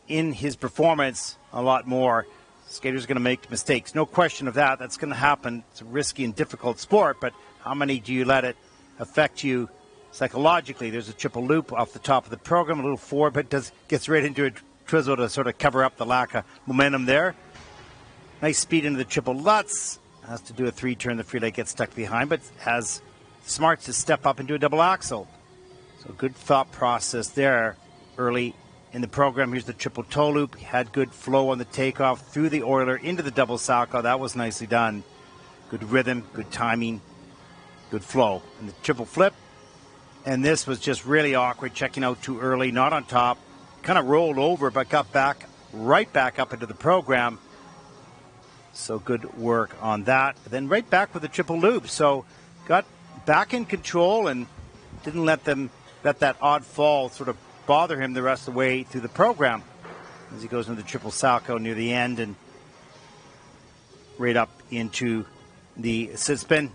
in his performance a lot more. Skaters are going to make mistakes. No question of that. That's going to happen. It's a risky and difficult sport, but how many do you let it affect you psychologically? There's a triple loop off the top of the program, a little forward, but gets right into a twizzle to sort of cover up the lack of momentum there. Nice speed into the triple Lutz. Has to do a three-turn. The free leg gets stuck behind, but has smarts to step up into a double axel. So good thought process there early in the program. Here's the triple toe loop. He had good flow on the takeoff through the Euler into the double salchow. That was nicely done. Good rhythm, good timing, good flow. And the triple flip. And this was just really awkward, checking out too early, not on top. Kind of rolled over, but got back, right back up into the program. So good work on that. Then right back with the triple loop. So got back in control and didn't let that odd fall sort of bother him the rest of the way through the program as he goes into the triple salchow near the end and right up into the sit spin.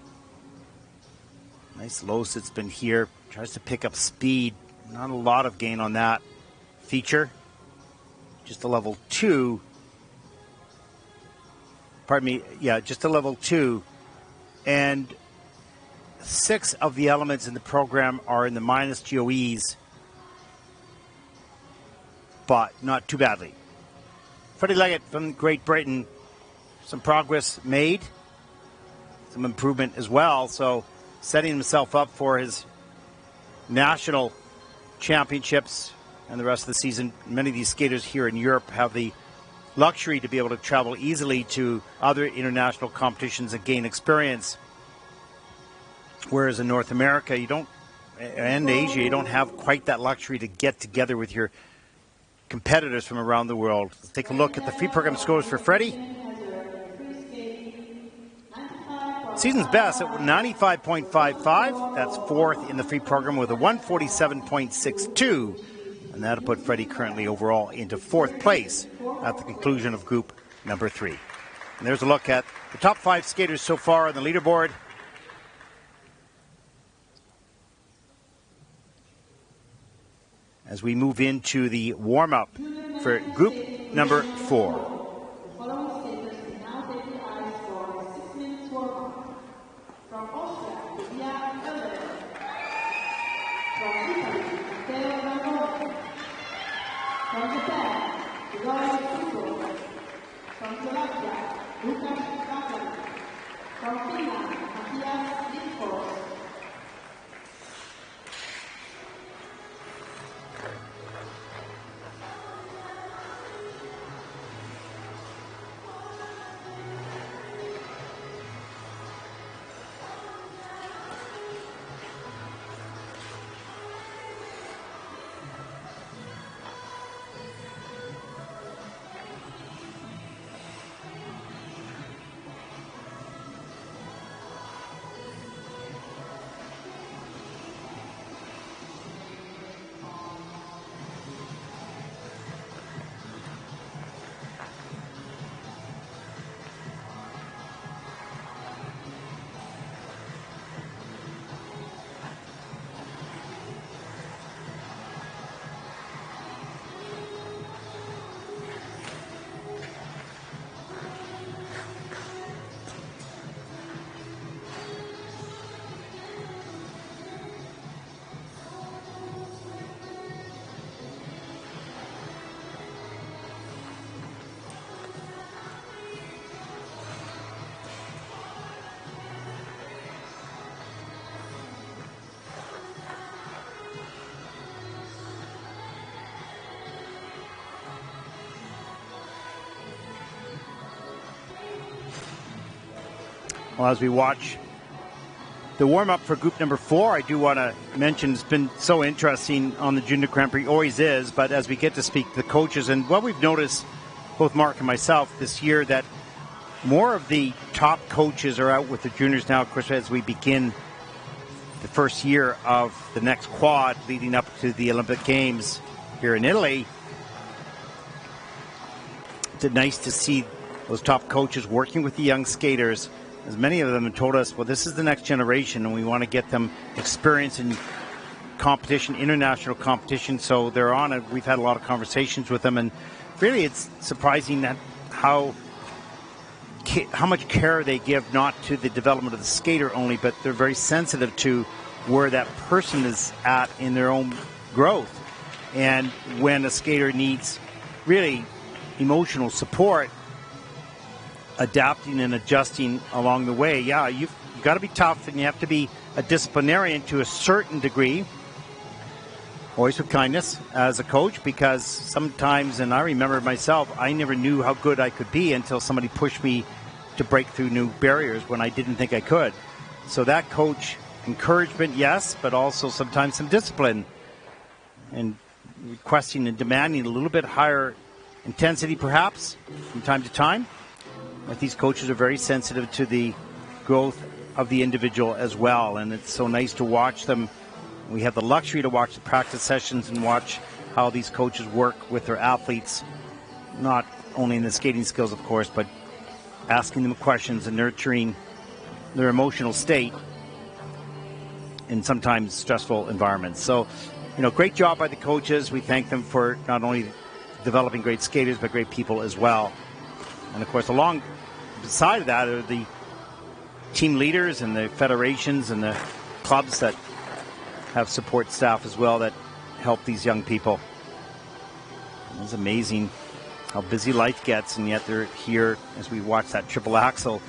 Nice low sit spin here. Tries to pick up speed. Not a lot of gain on that feature. Just a level 2. Pardon me, yeah, just a level 2. And 6 of the elements in the program are in the minus GOEs, but not too badly. Freddie Leggett from Great Britain, some progress made, some improvement as well, so setting himself up for his national championships and the rest of the season. Many of these skaters here in Europe have the luxury to be able to travel easily to other international competitions and gain experience. Whereas in North America, you don't, and Asia, you don't have quite that luxury to get together with your competitors from around the world. Let's take a look at the free program scores for Freddie. Season's best at 95.55. That's 4th in the free program with a 147.62. And that'll put Freddie currently overall into 4th place at the conclusion of group number 3. And there's a look at the top 5 skaters so far on the leaderboard. As we move into the warm-up for group number 4. The following skaters will now take the ice for a 6-minute warm-up. From Austria, Jediah Lincoln. From Italy, Mateo Naboni. From Japan, Jediah Lincoln. From Latvia, Luca Prasad. From Finland, Mateo Naboni. Well, as we watch the warm-up for group number 4, I do want to mention, it's been so interesting on the Junior Grand Prix, always is, but as we get to speak to the coaches, and what we've noticed, both Mark and myself, this year, that more of the top coaches are out with the juniors now, of course, as we begin the first year of the next quad leading up to the Olympic Games here in Italy. It's nice to see those top coaches working with the young skaters, as many of them have told us, well, this is the next generation and we want to get them experience in competition, international competition. So they're on it. We've had a lot of conversations with them, and really it's surprising that how much care they give, not to the development of the skater only, but they're very sensitive to where that person is at in their own growth. And when a skater needs really emotional support, adapting and adjusting along the way. Yeah, you've got to be tough, and you have to be a disciplinarian to a certain degree, always with kindness as a coach, because sometimes, and I remember myself, I never knew how good I could be until somebody pushed me to break through new barriers when I didn't think I could. So that coach encouragement, yes, but also sometimes some discipline and requesting and demanding a little bit higher intensity perhaps from time to time. But these coaches are very sensitive to the growth of the individual as well, and it's so nice to watch them. We have the luxury to watch the practice sessions and watch how these coaches work with their athletes, not only in the skating skills, of course, but asking them questions and nurturing their emotional state in sometimes stressful environments. So, great job by the coaches. We thank them for not only developing great skaters, but great people as well. And of course, beside of that are the team leaders and the federations and the clubs that have support staff as well that help these young people. It's amazing how busy life gets, and yet they're here as we watch that triple Axel.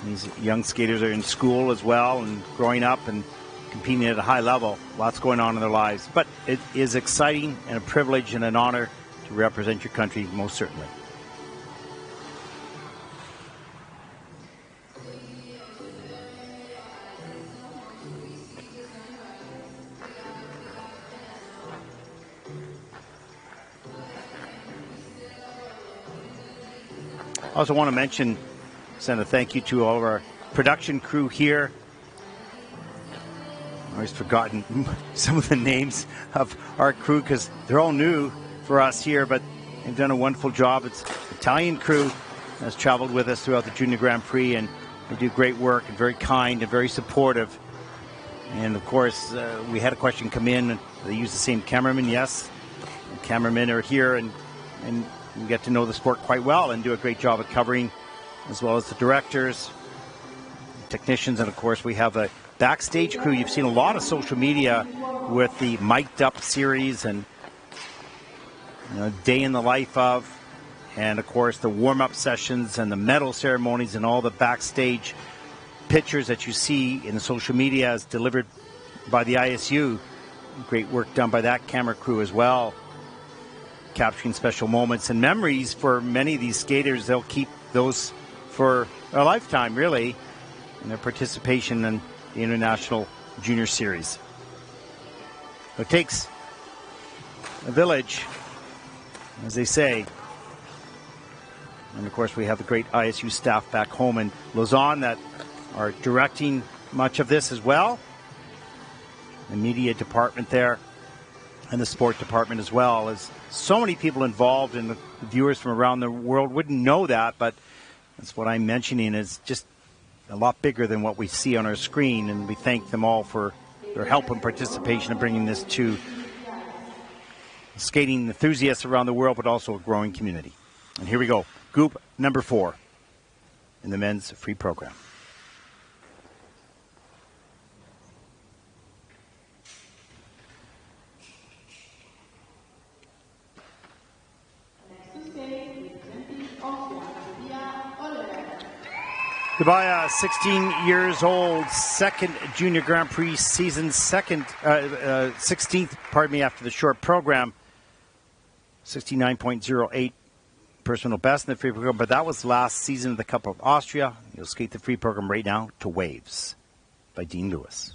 These young skaters are in school as well and growing up and competing at a high level. Lots going on in their lives. But it is exciting and a privilege and an honor to represent your country, most certainly. I also want to mention, send a thank you to all of our production crew here. I've always forgotten some of the names of our crew because they're all new for us here, but they've done a wonderful job. It's the Italian crew that's traveled with us throughout the Junior Grand Prix, and they do great work and very kind and very supportive. And of course, we had a question come in. They use the same cameraman. Yes, the cameramen are here, and we get to know the sport quite well and do a great job at covering, as well as the directors, technicians, and of course we have a backstage crew. You've seen a lot of social media with the Mic'd Up series and Day in the Life of, and of course the warm-up sessions and the medal ceremonies and all the backstage pictures that you see in the social media as delivered by the ISU. Great work done by that camera crew as well, capturing special moments and memories for many of these skaters. They'll keep those for a lifetime, really, in their participation in the International Junior Series. It takes a village, as they say. And of course, we have the great ISU staff back home in Lausanne that are directing much of this as well. The media department there and the sport department as well. As so many people involved, and the viewers from around the world wouldn't know that, but that's what I'm mentioning is just a lot bigger than what we see on our screen, and we thank them all for their help and participation in bringing this to skating enthusiasts around the world, but also a growing community. And here we go, group number 4 in the men's free program. Jediah, 16 years old, second Junior Grand Prix season, 16th, after the short program. 69.08 personal best in the free program, but that was last season of the Cup of Austria. You'll skate the free program right now to Waves by Dean Lewis.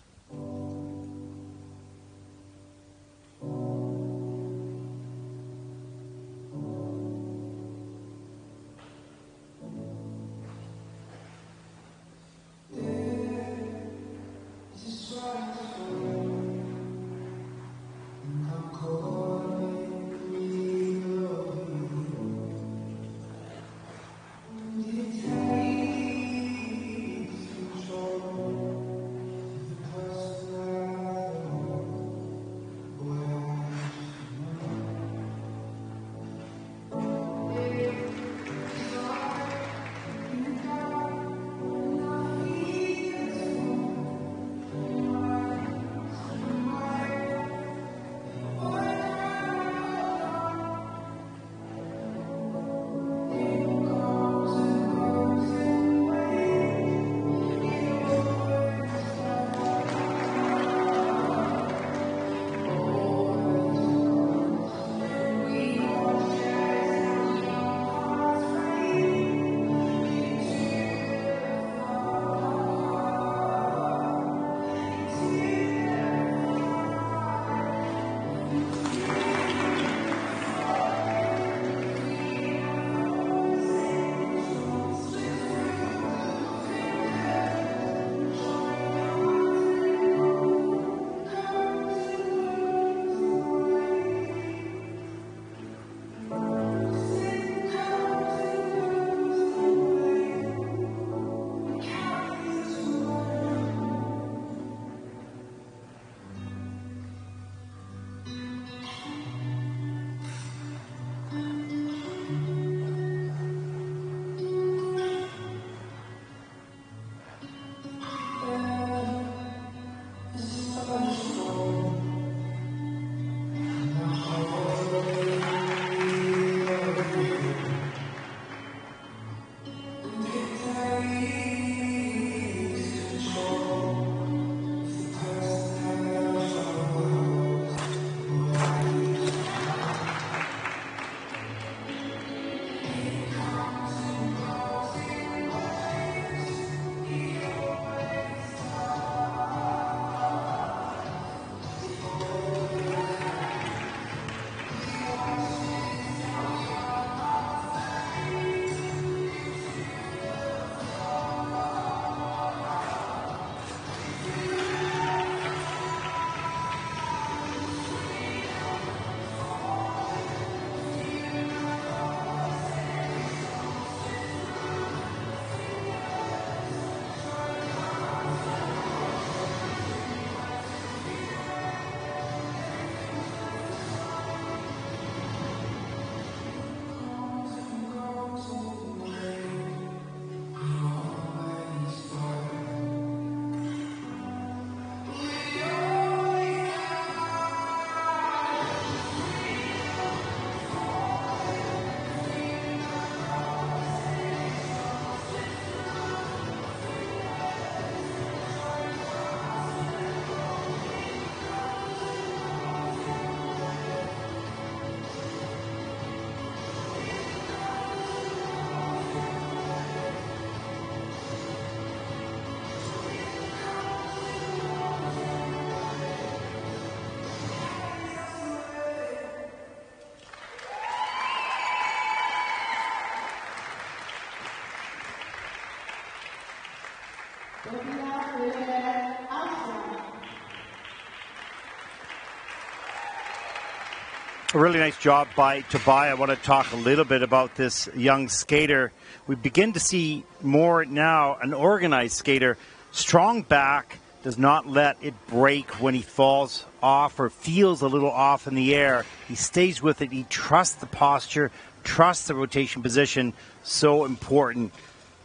A really nice job by Tobias. I want to talk a little bit about this young skater. We begin to see more now, an organized skater. Strong back, does not let it break when he falls off or feels a little off in the air. He stays with it. He trusts the posture, trusts the rotation position. So important.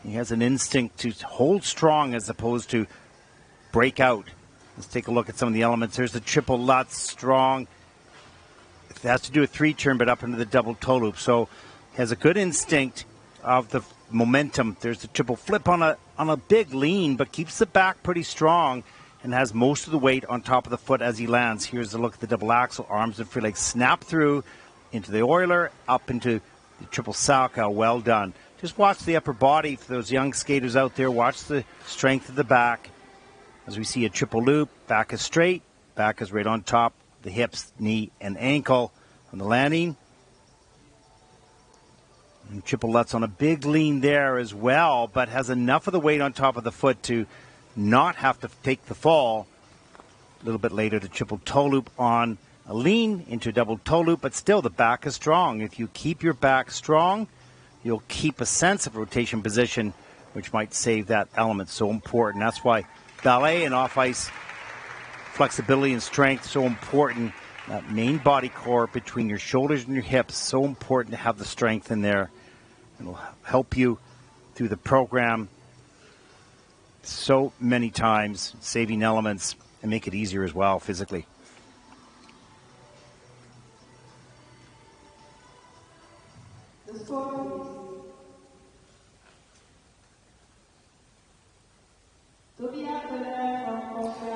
He has an instinct to hold strong as opposed to break out. Let's take a look at some of the elements. There's the triple Lutz, strong. It has to do a three-turn, but up into the double toe loop. So has a good instinct of the momentum. There's the triple flip on a big lean, but keeps the back pretty strong and has most of the weight on top of the foot as he lands. Here's a look at the double axel. Arms and free legs snap through into the Euler, up into The triple salchow, well done. Just watch the upper body for those young skaters out there. Watch the strength of the back. As we see a triple loop, back is straight, back is right on top, the hips, knee, and ankle on the landing. And triple Lutz on a big lean there as well, but has enough of the weight on top of the foot to not have to take the fall. A little bit later, the triple toe loop on a lean into a double toe loop, but still the back is strong. If you keep your back strong, you'll keep a sense of rotation position, which might save that element. So important. That's why ballet and off-ice flexibility and strength so important. That main body core between your shoulders and your hips, so important to have the strength in there. It'll help you through the program so many times, saving elements and make it easier as well physically.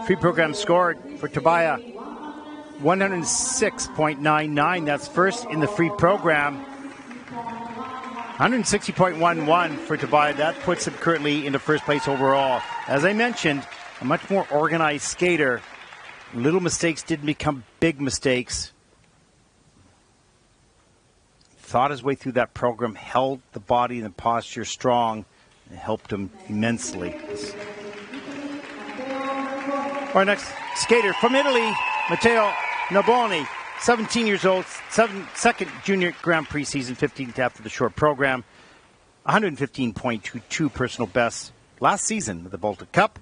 Free program scored for Jediah 106.99. That's first in the free program. 160.11 for Jediah. That puts him currently into first place overall. As I mentioned, a much more organized skater. Little mistakes didn't become big mistakes. Thought his way through that program, held the body and the posture strong, and helped him immensely. Our next skater from Italy, Mateo Naboni, 17 years old, second junior Grand Prix season, 15th after the short program, 115.22 personal best last season at the Baltic Cup.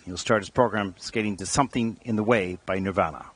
He'll start his program skating to Something in the Way by Nirvana.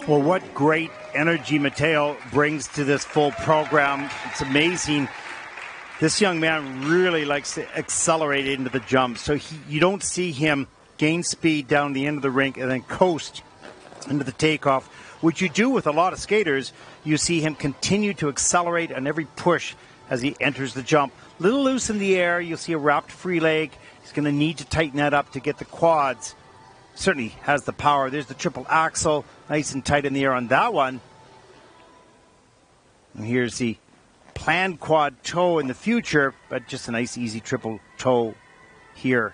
Well, what great energy Mateo brings to this full program. It's amazing. This young man really likes to accelerate into the jump. So you don't see him gain speed down the end of the rink and then coast into the takeoff, which you do with a lot of skaters. You see him continue to accelerate on every push as he enters the jump. A little loose in the air. You'll see a wrapped free leg. He's going to need to tighten that up to get the quads. Certainly has the power. There's the triple axel. Nice and tight in the air on that one. And here's the planned quad toe in the future, but just a nice easy triple toe here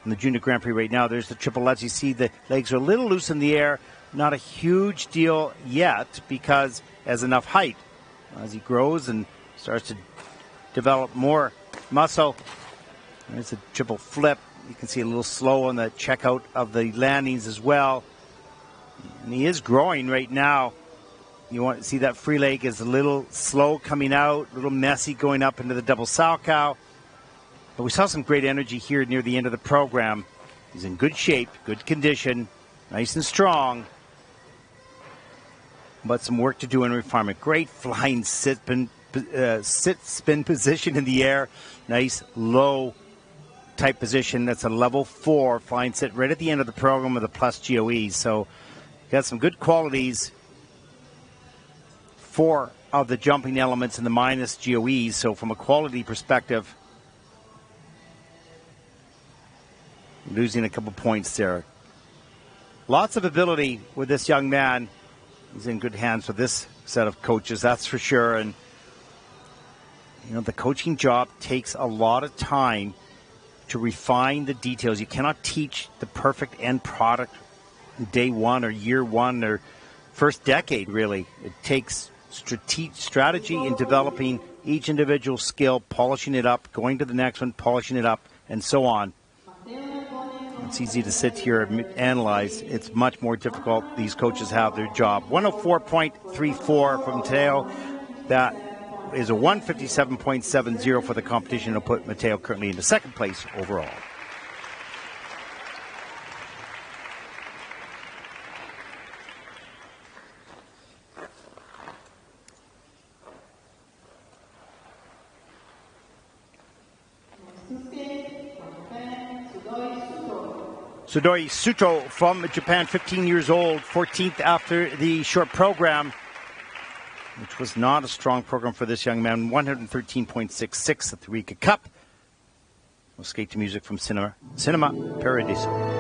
in the Junior Grand Prix right now. There's the triple lutz. You see the legs are a little loose in the air. Not a huge deal yet because has enough height. As he grows and starts to develop more muscle. There's a triple flip. You can see a little slow on the checkout of the landings as well. And he is growing right now. You want to see that free leg is a little slow coming out, a little messy going up into the double salchow. But we saw some great energy here near the end of the program. He's in good shape, good condition, nice and strong. But some work to do in refinement. Great flying sit spin position in the air. Nice low type position. That's a level 4 flying sit right at the end of the program with a plus GOE. So got some good qualities. 4 of the jumping elements in the minus GOEs. So from a quality perspective, losing a couple points there. Lots of ability with this young man. He's in good hands with this set of coaches, that's for sure. And, you know, the coaching job takes a lot of time to refine the details. You cannot teach the perfect end product day one or year one or first decade, really. It takes strategy in developing each individual skill, polishing it up, going to the next one, polishing it up, and so on. It's easy to sit here and analyze. It's much more difficult. These coaches have their job. 104.34 from Mateo. That is a 157.70 for the competition. It'll put Mateo currently into second place overall. Sudoi Suto from Japan, 15 years old, 14th after the short program, which was not a strong program for this young man. 113.66 at the Riga Cup. We'll skate to music from Cinema Paradiso.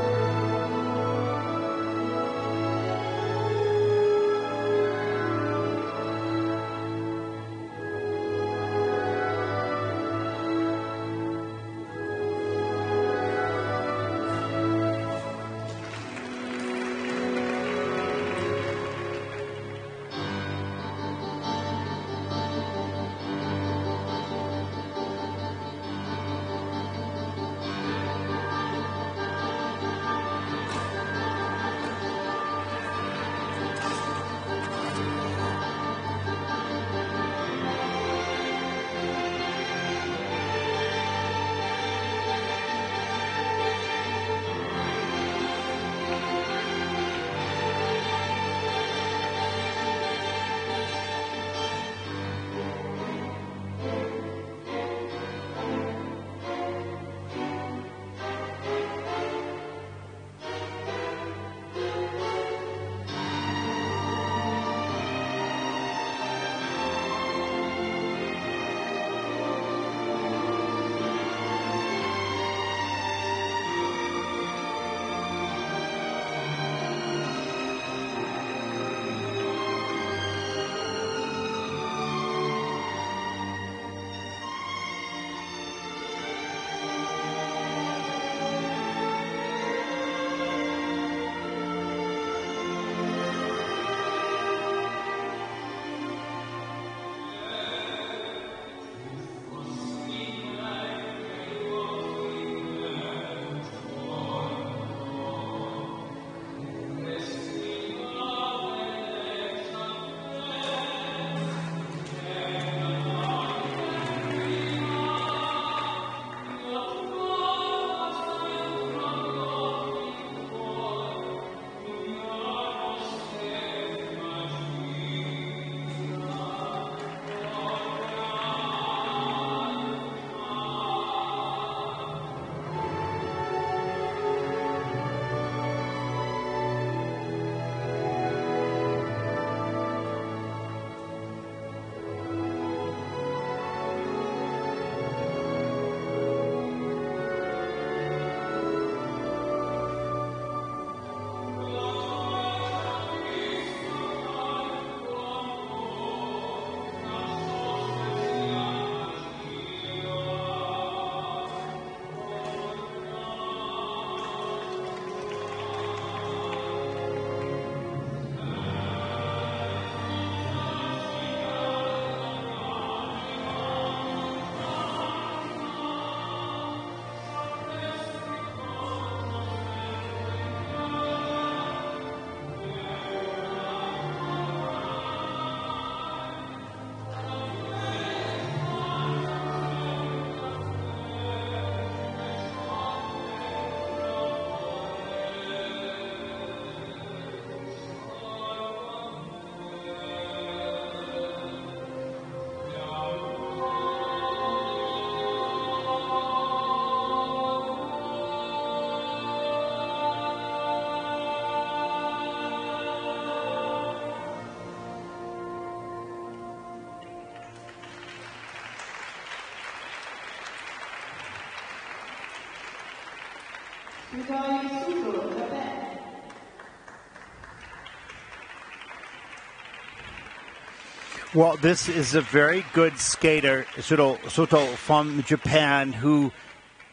Well, this is a very good skater, Soto from Japan, who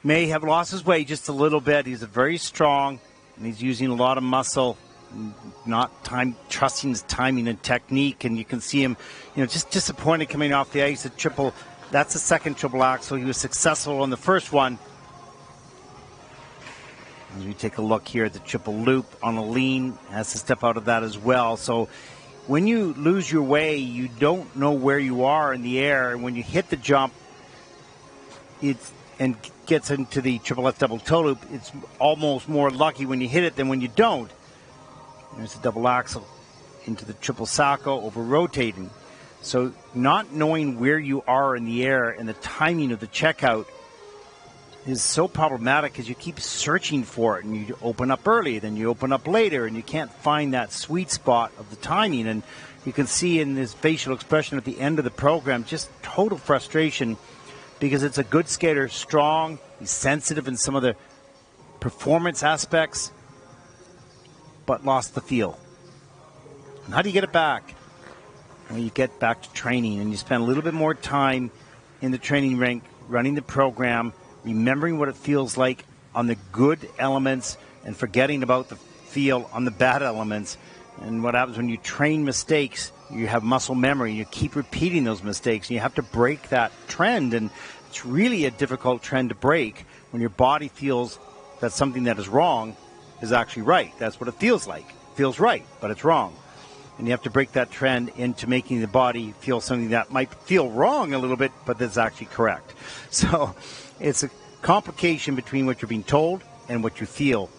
may have lost his way just a little bit. He's very strong, and he's using a lot of muscle, not trusting his timing and technique. And you can see him, just disappointed coming off the ice. That's the second triple axel. He was successful on the first one. As we take a look here at the triple loop on a lean, has to step out of that as well. So when you lose your way, you don't know where you are in the air. And when you hit the jump, and gets into the triple F double toe loop, it's almost more lucky when you hit it than when you don't. There's a double axel into the triple sacco, over rotating. So not knowing where you are in the air and the timing of the checkout is so problematic because you keep searching for it, and you open up early, then you open up later, and you can't find that sweet spot of the timing. And you can see in his facial expression at the end of the program just total frustration, because it's a good skater, strong, he's sensitive in some of the performance aspects, but lost the feel. And how do you get it back? Well, you get back to training, and you spend a little bit more time in the training rink, running the program, remembering what it feels like on the good elements and forgetting about the feel on the bad elements. And what happens when you train mistakes, you have muscle memory. You keep repeating those mistakes, and you have to break that trend. And it's really a difficult trend to break when your body feels that something that is wrong is actually right. That's what it feels like. It feels right, but it's wrong. And you have to break that trend into making the body feel something that might feel wrong a little bit, but that's actually correct. So it's a complication between what you're being told and what you feel.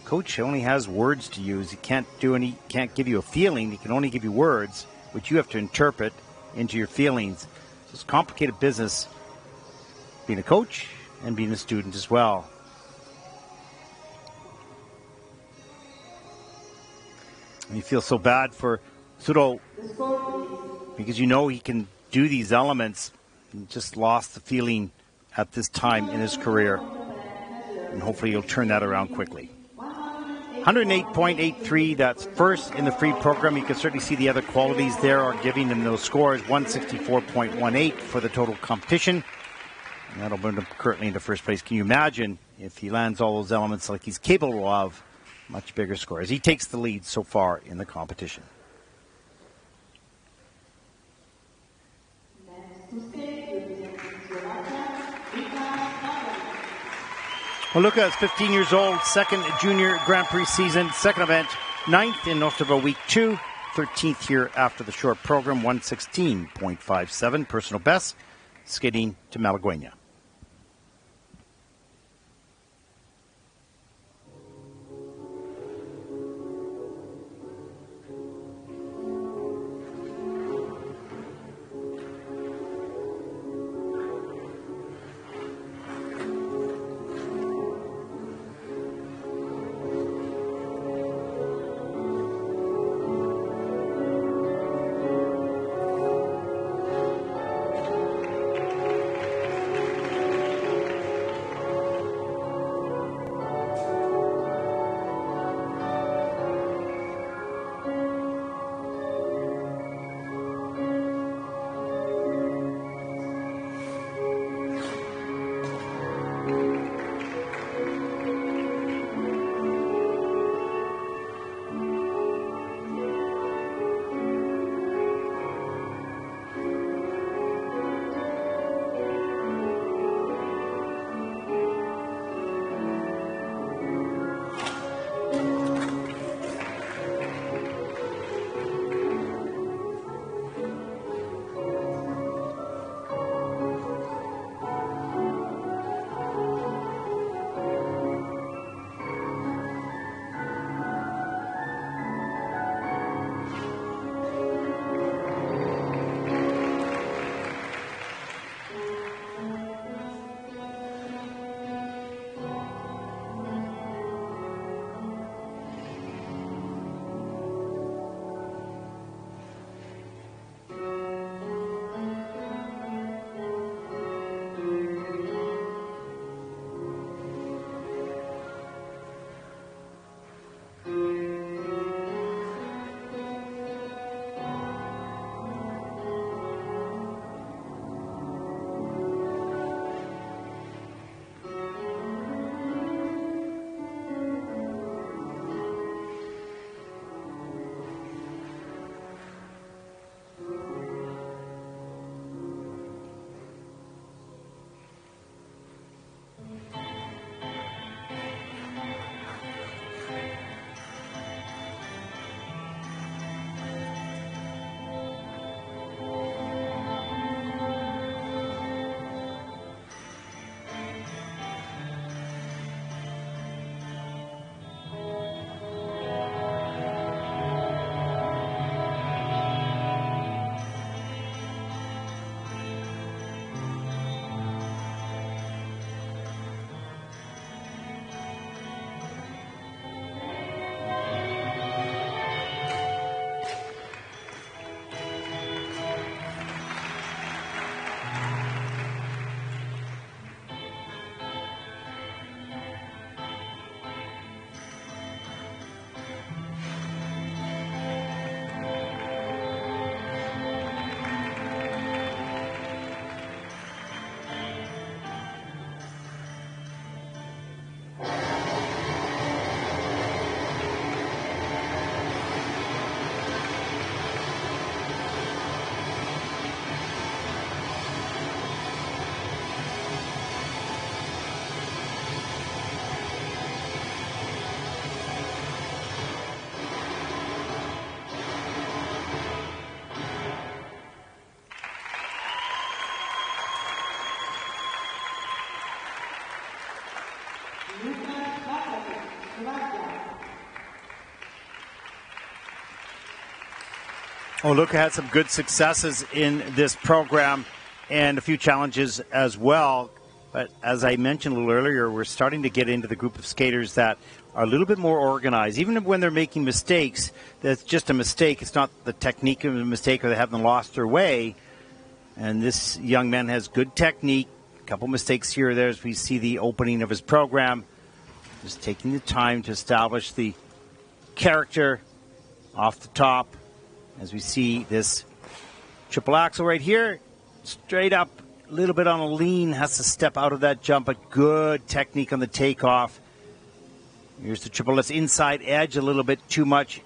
Coach only has words to use. He can't give you a feeling. He can only give you words, which you have to interpret into your feelings. So it's a complicated business, being a coach and being a student as well. And you feel so bad for Suro because he can do these elements. He just lost the feeling at this time in his career. And hopefully he'll turn that around quickly. 108.83, that's first in the free program. You can certainly see the other qualities there are giving him those scores. 164.18 for the total competition. And that'll bring him currently into first place. Can you imagine if he lands all those elements like he's capable of? Much bigger scores. He takes the lead so far in the competition. Well, Luca is 15 years old, second junior Grand Prix season, second event, 9th in Ostrava week 2, 13th here after the short program, 116.57 personal best, skating to Malagueña. Oh, Luca had some good successes in this program and a few challenges as well. But as I mentioned a little earlier, we're starting to get into the group of skaters that are a little bit more organized. Even when they're making mistakes, that's just a mistake. It's not the technique of a mistake or they haven't lost their way. And this young man has good technique. A couple mistakes here or there as we see the opening of his program. Just taking the time to establish the character off the top. As we see this triple axel right here, straight up, a little bit on a lean, has to step out of that jump, but good technique on the takeoff. Here's the triple Let's inside edge a little bit too much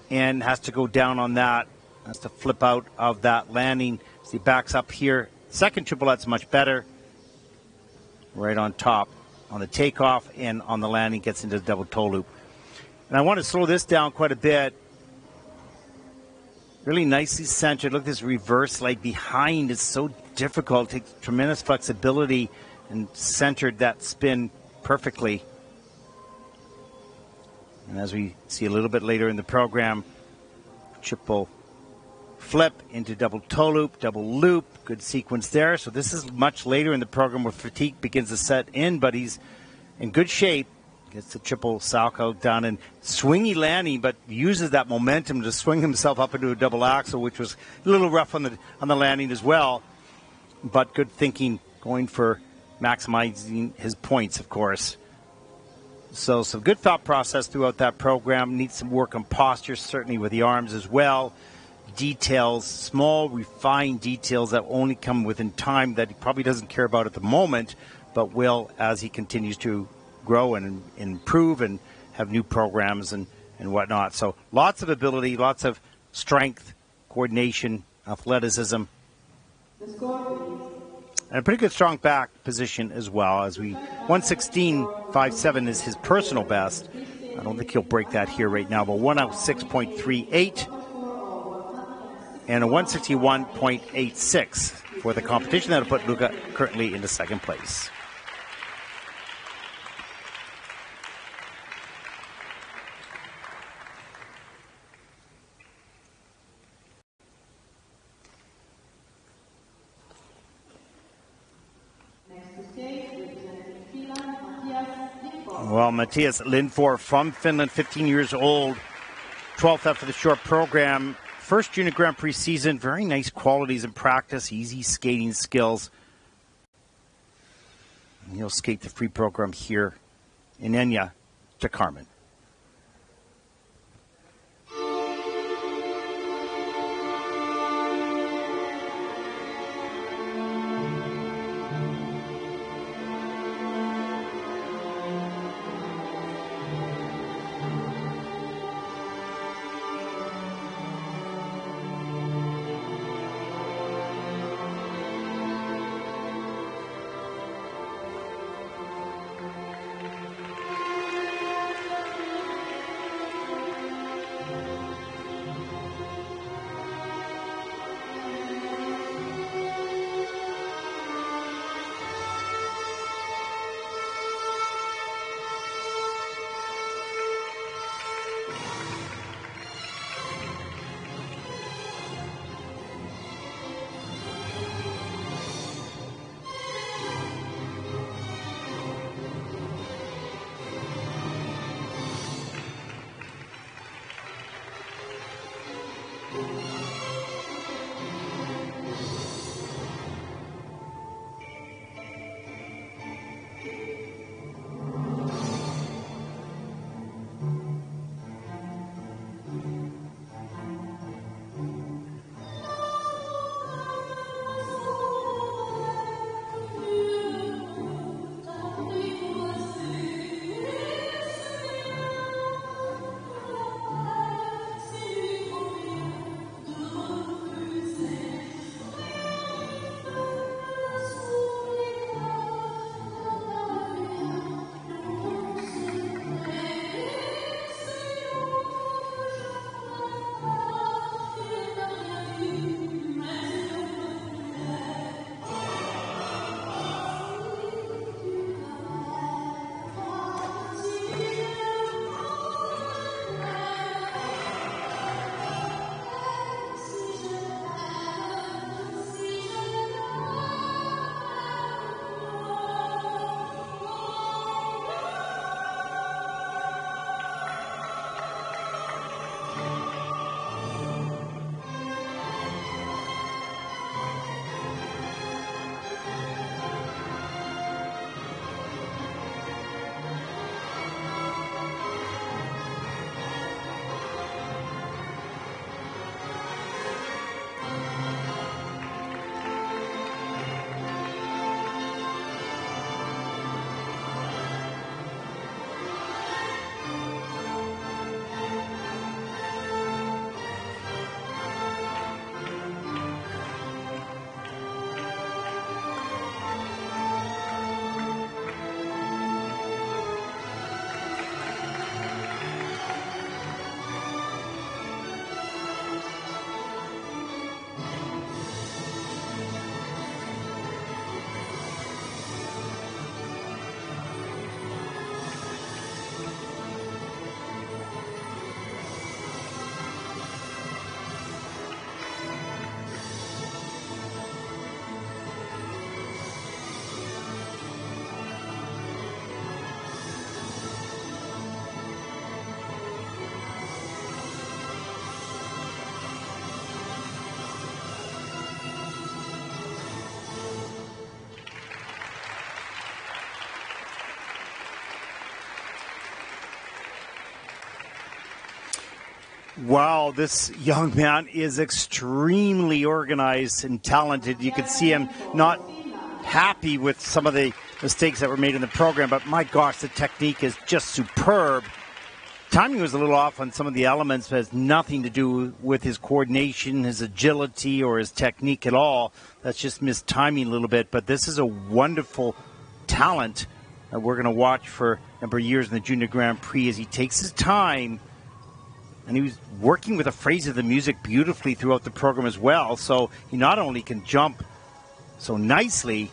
and has to go down on that. Has to flip out of that landing. As he backs up here, second triple Let's much better. Right on top on the takeoff and on the landing gets into the double toe loop. And I want to slow this down quite a bit. Really nicely centered. Look at this reverse leg behind. It's so difficult. Takes tremendous flexibility and centered that spin perfectly. And as we see a little bit later in the program, triple flip into double toe loop, double loop. Good sequence there. So this is much later in the program where fatigue begins to set in, but he's in good shape. Gets the triple Salchow down and swingy landing, but uses that momentum to swing himself up into a double axel, which was a little rough on the landing as well. But good thinking, going for maximizing his points, of course. So some good thought process throughout that program. Needs some work on posture, certainly with the arms as well. Details, small, refined details that only come within time that he probably doesn't care about at the moment, but will as he continues to grow and improve and have new programs and whatnot. So lots of ability, lots of strength, coordination, athleticism, and a pretty good strong back position as well. As we 116.57 is his personal best. I don't think he'll break that here right now, but 106.38 and a 161.86 for the competition. That'll put Luca currently into second place. Well, Matthias Lindfors from Finland, 15 years old, 12th after the short program. First Junior Grand Prix season, very nice qualities in practice, easy skating skills. And he'll skate the free program here in Egna to Carmen. Wow, this young man is extremely organized and talented. You can see him not happy with some of the mistakes that were made in the program, but my gosh, the technique is just superb. Timing was a little off on some of the elements, but has nothing to do with his coordination, his agility, or his technique at all. That's just missed timing a little bit, but this is a wonderful talent that we're going to watch for a number of years in the Junior Grand Prix as he takes his time. And he was working with the phrase of the music beautifully throughout the program as well. So he not only can jump so nicely,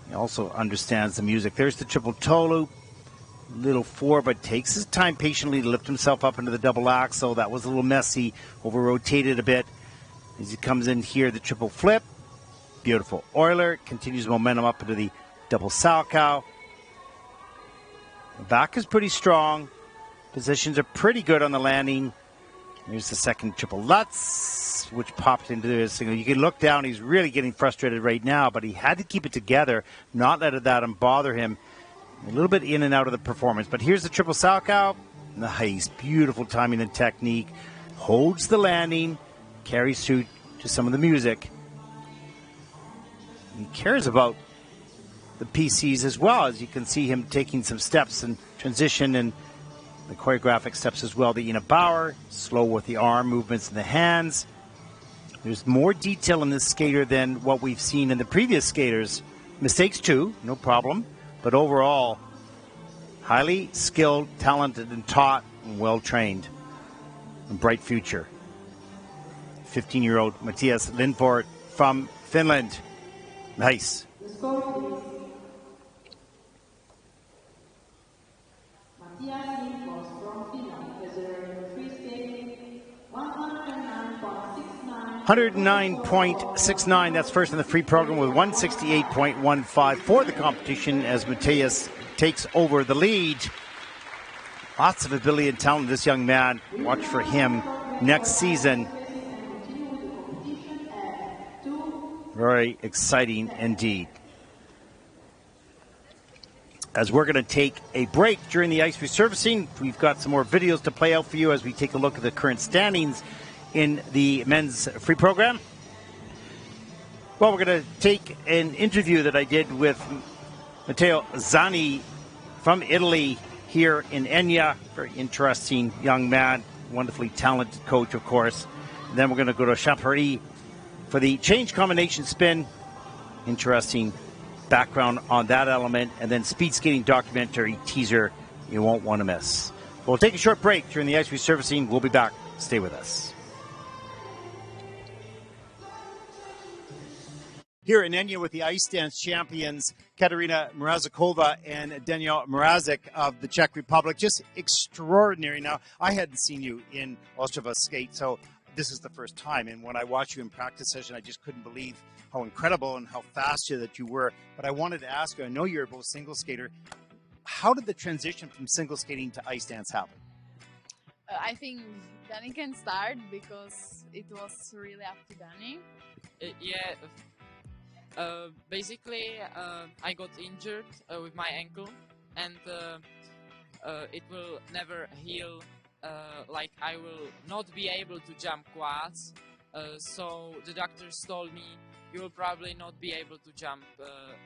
he also understands the music. There's the triple toe loop, little four, but takes his time patiently to lift himself up into the double axel. That was a little messy, over-rotated a bit. As he comes in here, the triple flip, beautiful Euler, continues momentum up into the double Salchow. The back is pretty strong. Positions are pretty good on the landing. There's the second triple Lutz, which popped into his single. You can look down, he's really getting frustrated right now, but he had to keep it together, not let that bother him. A little bit in and out of the performance. But here's the triple Salchow. Nice, beautiful timing and technique. Holds the landing, carries through to some of the music. He cares about the PCs as well, as you can see him taking some steps and transition and the choreographic steps as well. The Ina Bauer, slow with the arm movements and the hands. There's more detail in this skater than what we've seen in the previous skaters. Mistakes too, no problem. But overall, highly skilled, talented, and taught, and well-trained. And bright future. 15-year-old Mattias Lindfors from Finland. Nice. Mattias Lindfors from Finland has a free skating 109.69. 109.69. That's first in the free program with 168.15 for the competition as Mattias takes over the lead. Lots of ability and talent, this young man. Watch for him next season. Very exciting indeed. As we're going to take a break during the ice resurfacing, we've got some more videos to play out for you as we take a look at the current standings in the men's free program. Well, we're going to take an interview that I did with Matteo Zani from Italy here in Egna. Very interesting young man, wonderfully talented coach, of course. And then we're going to go to Champéry for the change combination spin. Interesting background on that element, and then speed skating documentary teaser you won't want to miss. We'll take a short break during the ice resurfacing. We'll be back. Stay with us. Here in Egna with the ice dance champions, Katarina Mrazikova and Daniel Mrazek of the Czech Republic. Just extraordinary. Now, I hadn't seen you in Ostrava skate, so this is the first time. And when I watched you in practice session, I just couldn't believe how incredible and how fast that you were. But I wanted to ask you, I know you're both single skater. How did the transition from single skating to ice dance happen? I think Danny can start because it was really up to Danny. Basically, I got injured with my ankle, and it will never heal. Like I will not be able to jump quads. So the doctors told me you will probably not be able to jump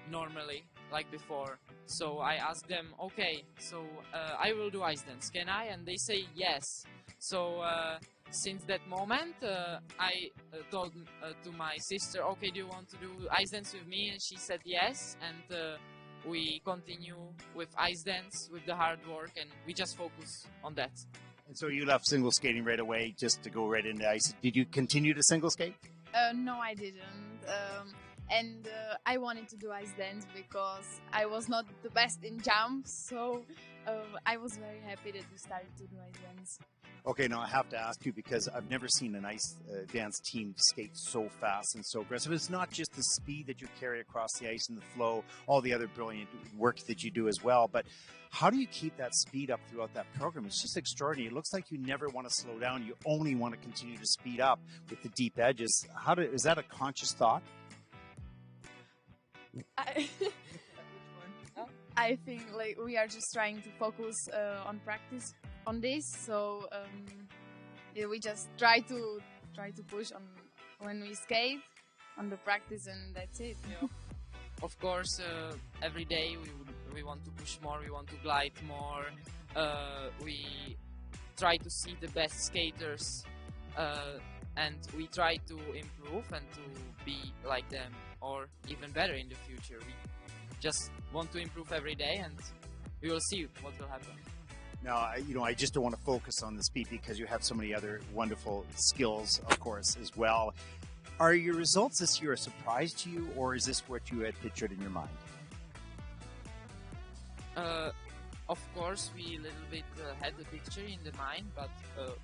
normally like before. So I asked them, okay, so I will do ice dance, can I? And they say yes. So since that moment, I told to my sister, okay, do you want to do ice dance with me? And she said yes, and we continue with ice dance, with the hard work, and we just focus on that. And so you left single skating right away just to go right into ice. Did you continue to single skate? No, I didn't. And I wanted to do ice dance because I was not the best in jumps, so I was very happy that we started to do ice dance. Okay, now I have to ask you because I've never seen an ice dance team skate so fast and so aggressive. It's not just the speed that you carry across the ice and the flow, all the other brilliant work that you do as well, but how do you keep that speed up throughout that program? It's just extraordinary. It looks like you never want to slow down. You only want to continue to speed up with the deep edges. Is that a conscious thought? I think like we are just trying to focus on practice on this, so yeah, we just try to push on when we skate on the practice, and that's it. Yeah. Of course, every day we want to push more, we want to glide more, we try to see the best skaters, and we try to improve and to be like them, or even better in the future. We just want to improve every day, and we will see what will happen. Now, I just don't want to focus on the speed because you have so many other wonderful skills, of course, as well. Are your results this year a surprise to you, or is this what you had pictured in your mind? Of course, we a little bit had the picture in the mind, but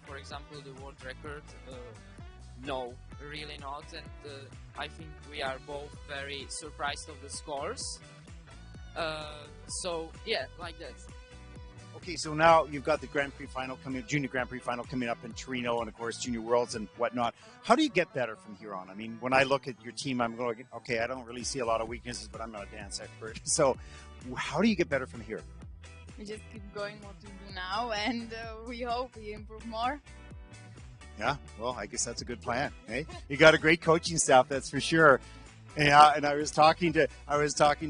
for example, the world record, no, really not. And I think we are both very surprised of the scores. So yeah, like that. Okay, so now you've got the Grand Prix final coming, Junior Grand Prix final coming up in Torino, and of course Junior Worlds and whatnot. How do you get better from here on? I mean, when I look at your team, I'm going, okay, I don't really see a lot of weaknesses, but I'm not a dance expert. So how do you get better from here? We just keep going what we do now, and we hope we improve more. Yeah, well, I guess that's a good plan. Hey, you got a great coaching staff, that's for sure. Yeah, and I was talking to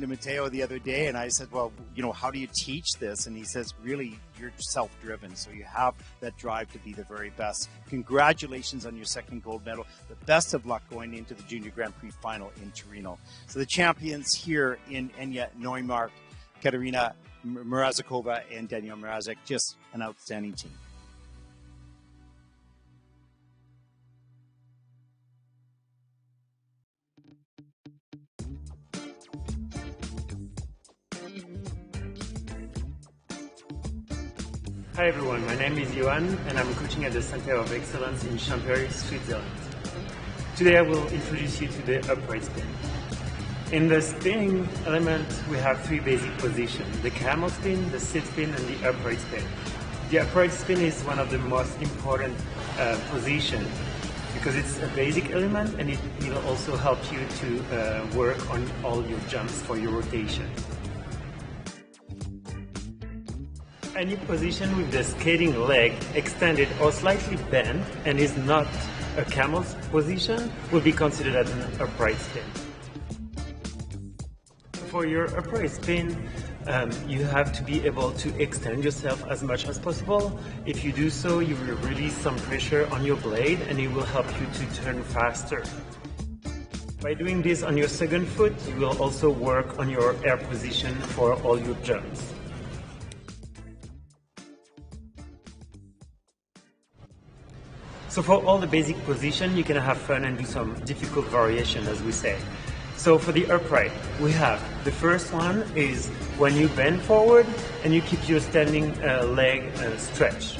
Mateo the other day, and I said, well, how do you teach this? And he says, really, you're self-driven, so you have that drive to be the very best. Congratulations on your second gold medal. The best of luck going into the Junior Grand Prix final in Torino. So the champions here in Egna, Neumark, Katerina Mrazikova and Daniel Mrazek, just an outstanding team. Hi everyone, my name is Yerevan and I'm coaching at the Center of Excellence in Chambéry, Switzerland. Today I will introduce you to the upright spin. In the spinning element we have three basic positions: the camel spin, the sit spin and the upright spin. The upright spin is one of the most important positions because it's a basic element and it will also help you to work on all your jumps for your rotation. Any position with the skating leg extended or slightly bent and is not a camel's position will be considered as an upright spin. For your upright spin, you have to be able to extend yourself as much as possible. If you do so, you will release some pressure on your blade and it will help you to turn faster. By doing this on your second foot, you will also work on your air position for all your jumps. So for all the basic position, you can have fun and do some difficult variation, as we say. So for the upright, we have the first one is when you bend forward and you keep your standing leg stretched.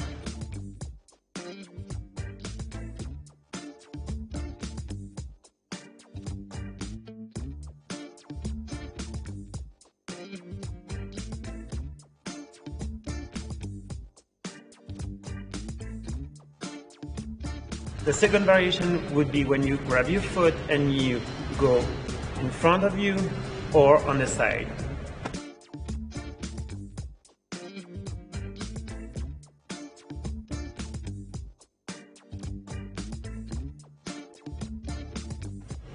The second variation would be when you grab your foot and you go in front of you or on the side.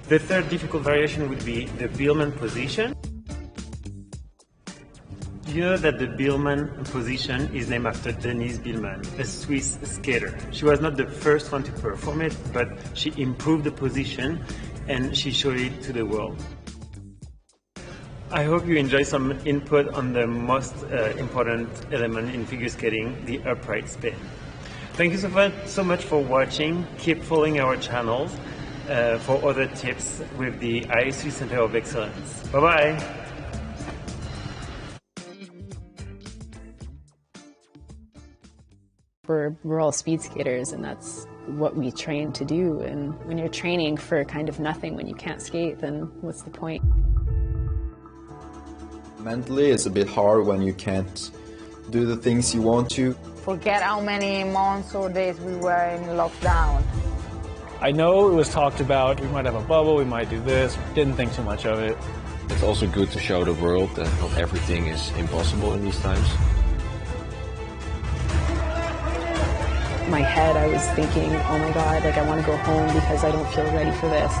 The third difficult variation would be the Biellmann position. You know that the Biellmann position is named after Denise Biellmann, a Swiss skater. She was not the first one to perform it, but she improved the position and she showed it to the world. I hope you enjoy some input on the most important element in figure skating, the upright spin. Thank you so much for watching. Keep following our channels for other tips with the ISU Center of Excellence. Bye-bye! We're all speed skaters and that's what we train to do, and when you're training for kind of nothing when you can't skate, then what's the point? Mentally it's a bit hard when you can't do the things you want to. Forget how many months or days we were in lockdown. I know it was talked about, we might have a bubble, we might do this, didn't think too much of it. It's also good to show the world that not everything is impossible in these times. my head, I was thinking, oh my God, like I want to go home because I don't feel ready for this.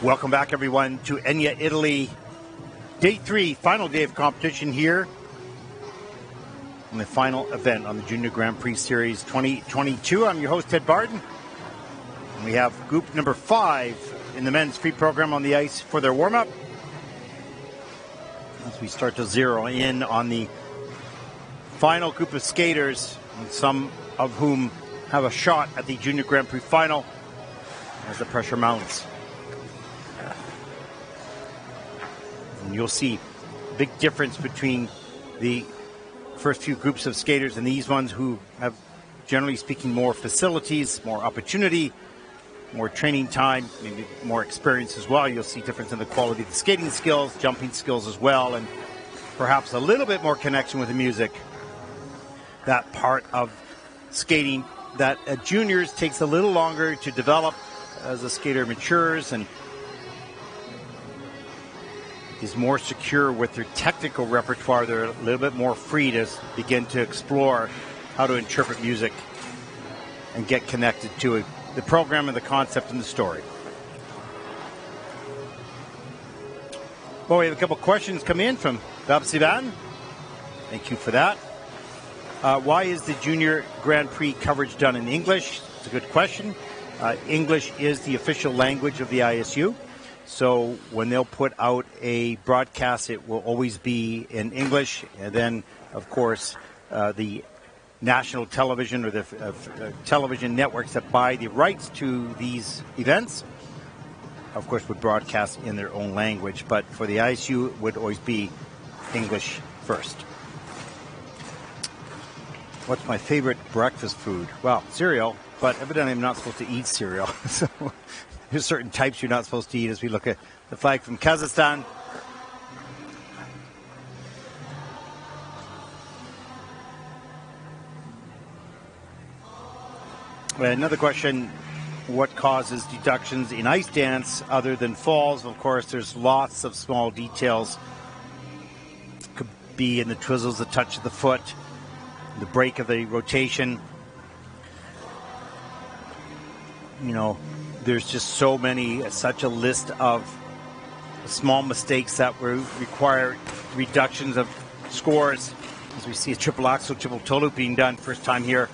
Welcome back, everyone, to Egna, Italy. Day 3, final day of competition here. And the final event on the Junior Grand Prix Series 2022. I'm your host, Ted Barden. And we have group number 5 in the men's free program on the ice for their warm-up. As we start to zero in on the final group of skaters, and some of whom have a shot at the Junior Grand Prix final as the pressure mounts. And you'll see a big difference between the first few groups of skaters and these ones who have, generally speaking, more facilities, more opportunity, more training time, maybe more experience as well. You'll see difference in the quality of the skating skills, jumping skills as well, and perhaps a little bit more connection with the music. That part of skating that at juniors takes a little longer to develop as a skater matures and is more secure with their technical repertoire. They're a little bit more free to begin to explore how to interpret music and get connected to it, the program and the concept and the story. Well, we have a couple questions come in from Babsivan. Thank you for that. Why is the Junior Grand Prix coverage done in English? It's a good question. English is the official language of the ISU. So when they'll put out a broadcast, it will always be in English. And then, of course, the national television or the television networks that buy the rights to these events, of course, would broadcast in their own language. But for the ISU, it would always be English first. What's my favorite breakfast food? Well, cereal, but evidently I'm not supposed to eat cereal. So there's certain types you're not supposed to eat as we look at the flag from Kazakhstan. Another question, what causes deductions in ice dance other than falls? Of course, there's lots of small details. Could be in the twizzles, the touch of the foot, the break of the rotation. You know, there's just so many, such a list of small mistakes that will require reductions of scores. As we see a triple axel, triple toe loop being done first time here.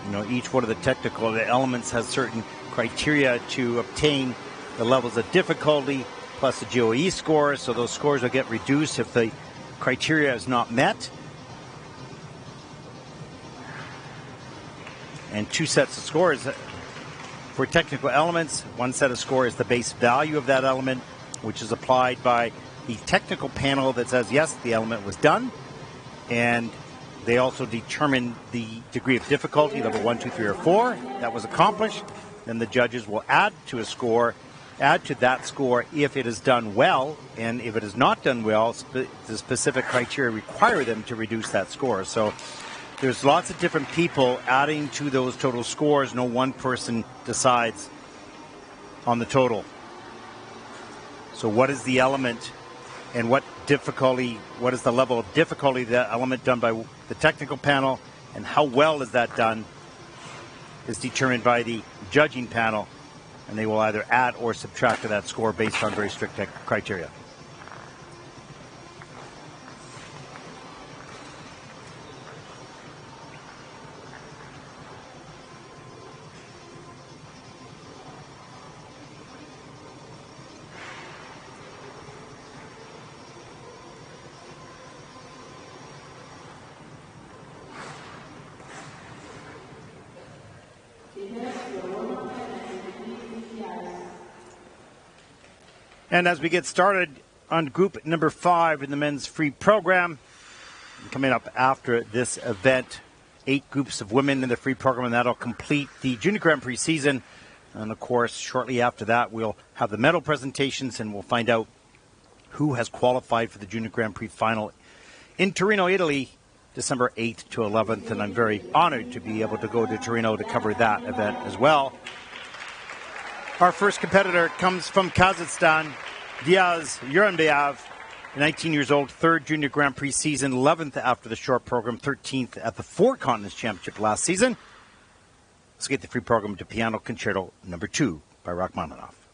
You know, each one of the technical elements has certain criteria to obtain the levels of difficulty, plus the GOE scores. So those scores will get reduced if the criteria is not met. And two sets of scores for technical elements. One set of score is the base value of that element, which is applied by the technical panel that says, yes, the element was done. And they also determine the degree of difficulty, level 1, 2, 3, or 4, that was accomplished. Then the judges will add to a score, add to that score if it is done well, and if it is not done well, the specific criteria require them to reduce that score. So there's lots of different people adding to those total scores. No one person decides on the total. So what is the element and what difficulty, what is the level of difficulty of that element done by the technical panel, and how well is that done is determined by the judging panel, and they will either add or subtract to that score based on very strict criteria. And as we get started on group number 5 in the men's free program, coming up after this event, 8 groups of women in the free program, and that'll complete the Junior Grand Prix season. And of course, shortly after that, we'll have the medal presentations, and we'll find out who has qualified for the Junior Grand Prix final in Torino, Italy, December 8th to 11th. And I'm very honored to be able to go to Torino to cover that event as well. Our first competitor comes from Kazakhstan, Diaz Yuranbayev, 19 years old, third Junior Grand Prix season, 11th after the short program, 13th at the Four Continents Championship last season. Let's get the free program to Piano Concerto number 2 by Rachmaninoff.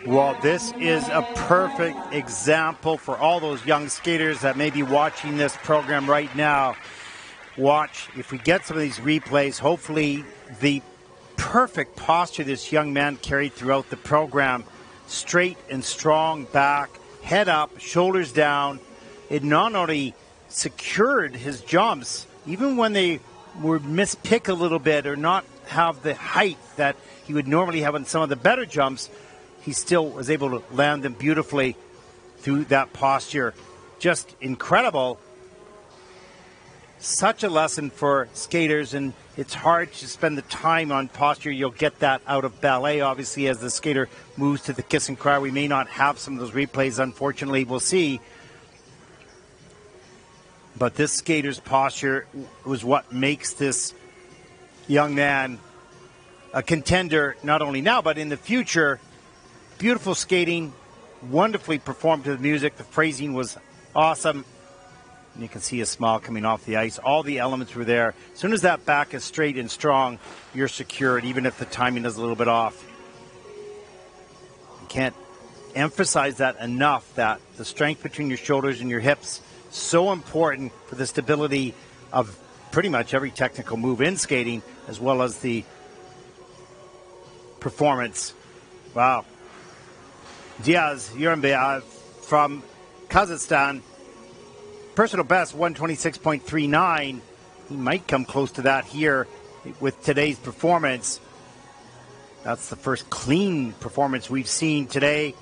Well, this is a perfect example for all those young skaters that may be watching this program right now. Watch, if we get some of these replays, hopefully the perfect posture this young man carried throughout the program. Straight and strong back, head up, shoulders down. It not only secured his jumps, even when they were mispick a little bit or not have the height that he would normally have on some of the better jumps, he still was able to land them beautifully through that posture. Just incredible. Such a lesson for skaters, and it's hard to spend the time on posture. You'll get that out of ballet, obviously, as the skater moves to the kiss and cry. We may not have some of those replays, unfortunately. We'll see. But this skater's posture was what makes this young man a contender not only now but in the future. Beautiful skating, wonderfully performed to the music. The phrasing was awesome. And you can see a smile coming off the ice. All the elements were there. As soon as that back is straight and strong, you're secured, even if the timing is a little bit off. You can't emphasize that enough, that the strength between your shoulders and your hips, so important for the stability of pretty much every technical move in skating, as well as the performance. Wow. Diaz Yerevan from Kazakhstan. Personal best, 126.39. He might come close to that here with today's performance. That's the first clean performance we've seen today.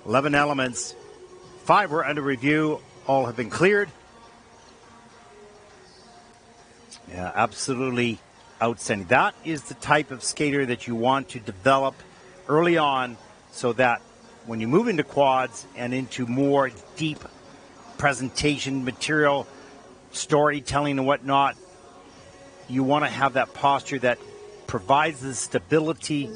11 elements. 5 were under review. All have been cleared. Yeah, absolutely outstanding. That is the type of skater that you want to develop early on, so that when you move into quads and into more deep presentation material, storytelling and whatnot, you want to have that posture that provides the stability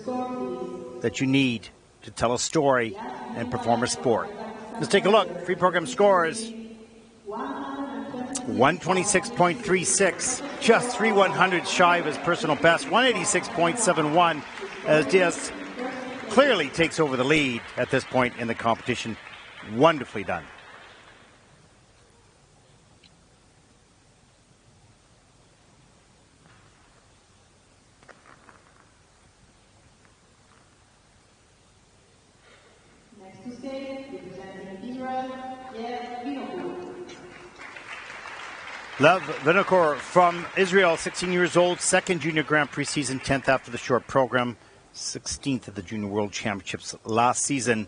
that you need to tell a story and perform a sport. Let's take a look. Free program scores. 126.36, just 3/100 shy of his personal best. 186.71 as Diaz clearly takes over the lead at this point in the competition. Wonderfully done. Next to skate, representing Israel, Lev Vinokur from Israel, 16 years old, second Junior Grand Prix season, 10th after the short program, 16th at the Junior World Championships last season.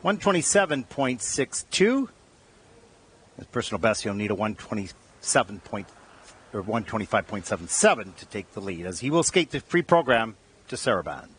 127.62. His personal best, he'll need a 125.77 to take the lead, as he will skate the free program to Yerevan.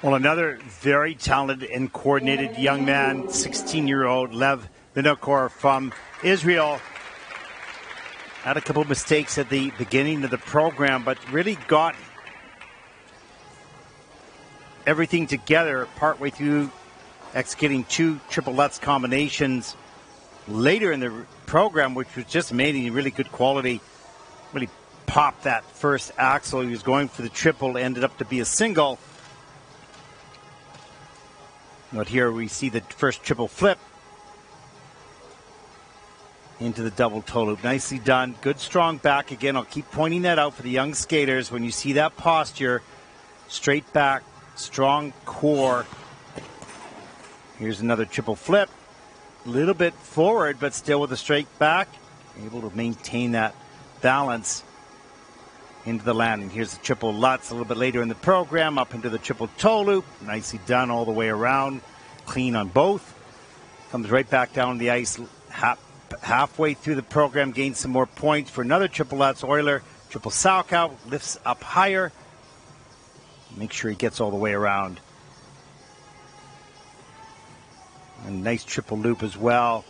Well, another very talented and coordinated young man, 16-year-old Lev Vinokor from Israel. Had a couple of mistakes at the beginning of the program, but really got everything together partway through, executing 2 triple Lutz combinations later in the program, which was just amazing, really good quality. Really popped that first Axel. He was going for the triple, ended up to be a single. But here we see the first triple flip into the double toe loop. Nicely done. Good strong back again. I'll keep pointing that out for the young skaters. When you see that posture, straight back, strong core. Here's another triple flip. A little bit forward, but still with a straight back. Able to maintain that balance into the landing. Here's the triple Lutz a little bit later in the program, up into the triple toe loop. Nicely done all the way around. Clean on both. Comes right back down the ice halfway through the program. Gains some more points for another triple Lutz. Euler, triple Salchow, lifts up higher. Make sure he gets all the way around. And nice triple loop as well.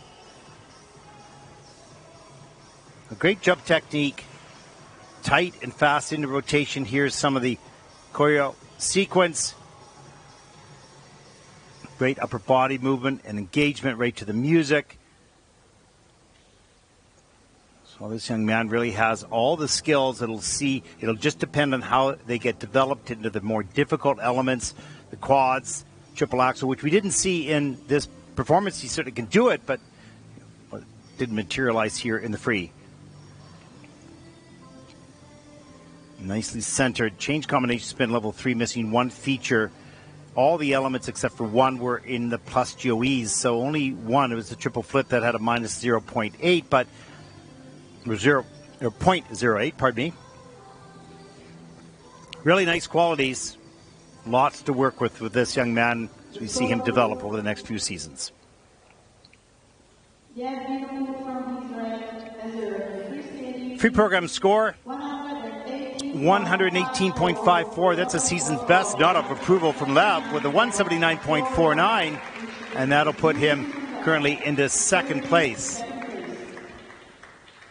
A great jump technique. Tight and fast into rotation. Here's some of the choreo sequence. Great upper body movement and engagement right to the music. So this young man really has all the skills. It'll just depend on how they get developed into the more difficult elements, the quads, triple axel, which we didn't see in this performance. He certainly can do it, but didn't materialize here in the free. Nicely centered. Change combination spin level 3, missing one feature. All the elements except for one were in the plus GOEs, so only one. It was the triple flip that had a minus 0.8, but or 0.08, pardon me. Really nice qualities. Lots to work with this young man as we see him develop over the next few seasons. Free program score 118.54. That's a season's best. Not of approval from Lev with a 179.49, and that'll put him currently into second place.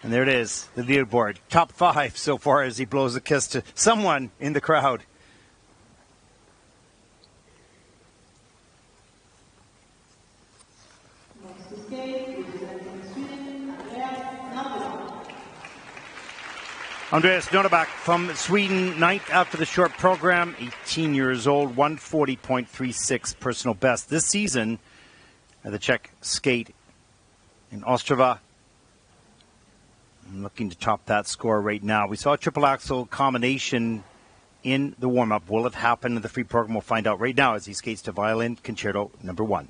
And there it is, the leaderboard. Top 5 so far as he blows a kiss to someone in the crowd. Andreas Nordebach from Sweden, 9th after the short program, 18 years old, 140.36 personal best this season at the Czech skate in Ostrava. I'm looking to top that score right now. We saw a triple axel combination in the warm-up. Will it happen in the free program? We'll find out right now as he skates to violin concerto number 1.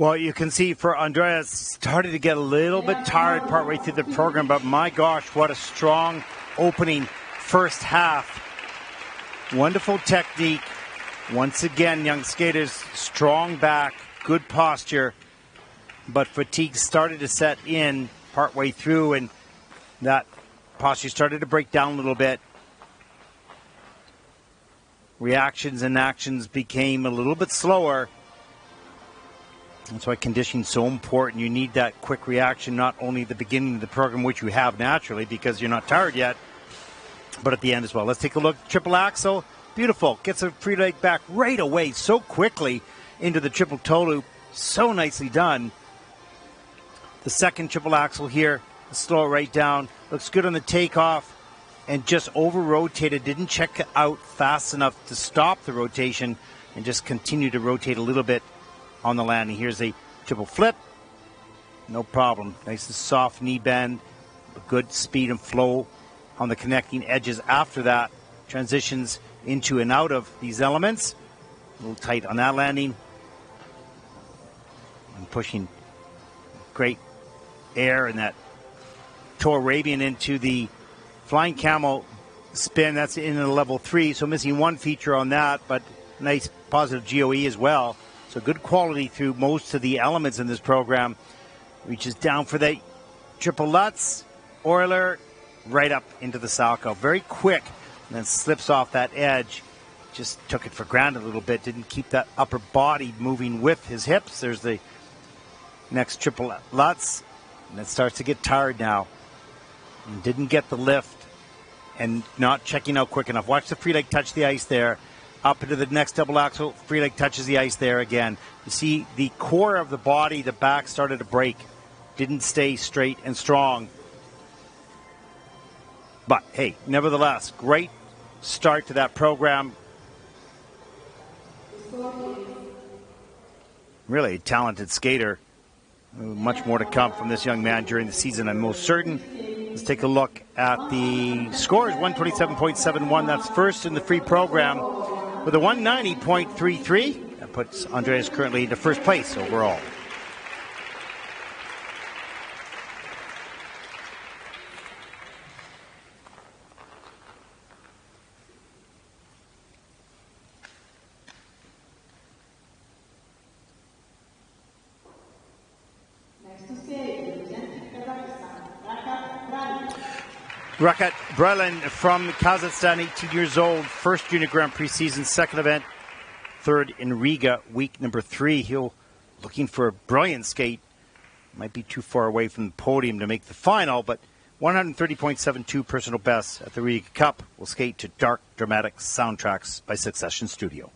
Well, you can see for Andreas, started to get a little bit tired partway through the program, but my gosh, what a strong opening first half. Wonderful technique. Once again, young skaters, strong back, good posture, but fatigue started to set in partway through, and that posture started to break down a little bit. Reactions and actions became a little bit slower. That's why conditioning is so important. You need that quick reaction, not only at the beginning of the program, which you have naturally because you're not tired yet, but at the end as well. Let's take a look. Triple Axel, beautiful. Gets a free leg back right away so quickly into the triple toe loop. So nicely done. The second triple axel here, slow it right down. Looks good on the takeoff and just over-rotated. Didn't check out fast enough to stop the rotation and just continue to rotate a little bit on the landing. Here's a triple flip. No problem. Nice and soft knee bend. Good speed and flow on the connecting edges after that. Transitions into and out of these elements. A little tight on that landing. And pushing great air and that toe Arabian into the flying camel spin. That's in a level 3, so missing one feature on that, but nice positive GOE as well. So good quality through most of the elements in this program. Reaches down for the triple Lutz. Euler right up into the Salchow. Very quick, and then slips off that edge. Just took it for granted a little bit. Didn't keep that upper body moving with his hips. There's the next triple Lutz. And it starts to get tired now. And didn't get the lift. And not checking out quick enough. Watch the free leg touch the ice there. Up into the next double axel, free leg touches the ice there again. You see the core of the body, the back started to break. Didn't stay straight and strong. But hey, nevertheless, great start to that program. Really a talented skater. Much more to come from this young man during the season, I'm most certain. Let's take a look at the scores. 127.71, that's first in the free program with a 190.33. That puts Andreas currently into first place overall. Rakat Brelin from Kazakhstan, 18 years old, first Junior Grand Prix season, second event, third in Riga, week number 3. He'll looking for a brilliant skate. Might be too far away from the podium to make the final, but 130.72 personal best at the Riga Cup. Will skate to Dark Dramatic Soundtracks by Succession Studio.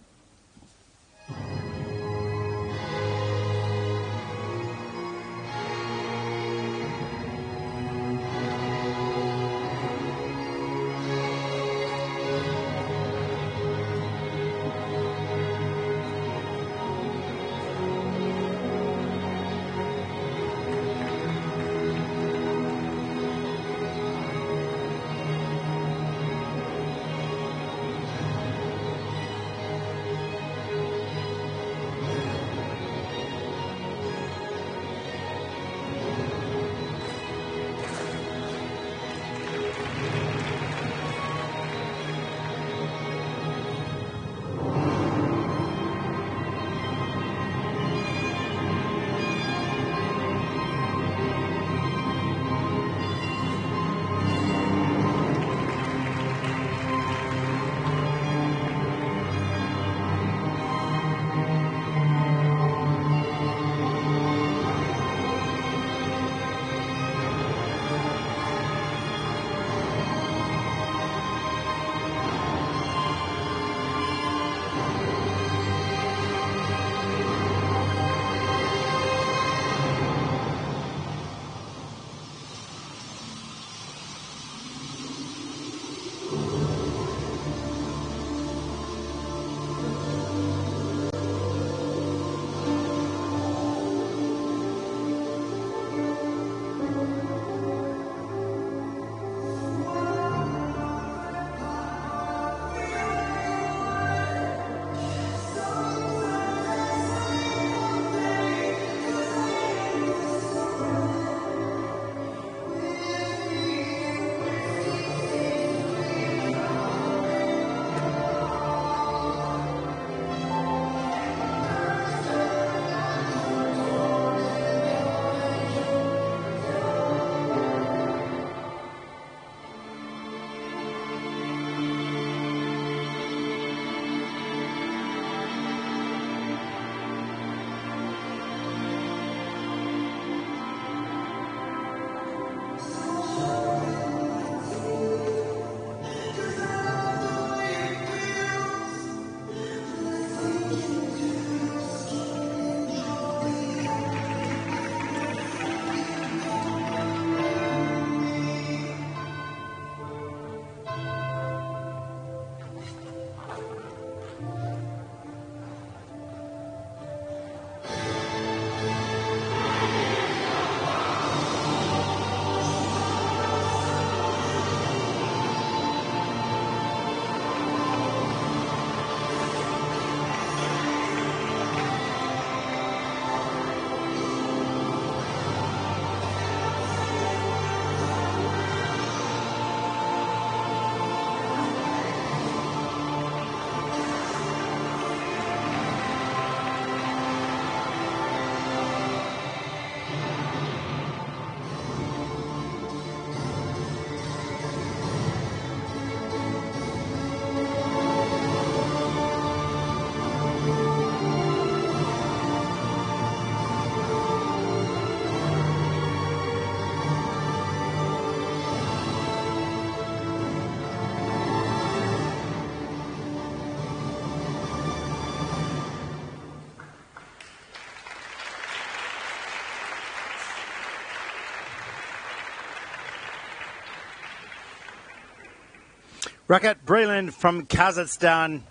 Rakat Brayland from Kazakhstan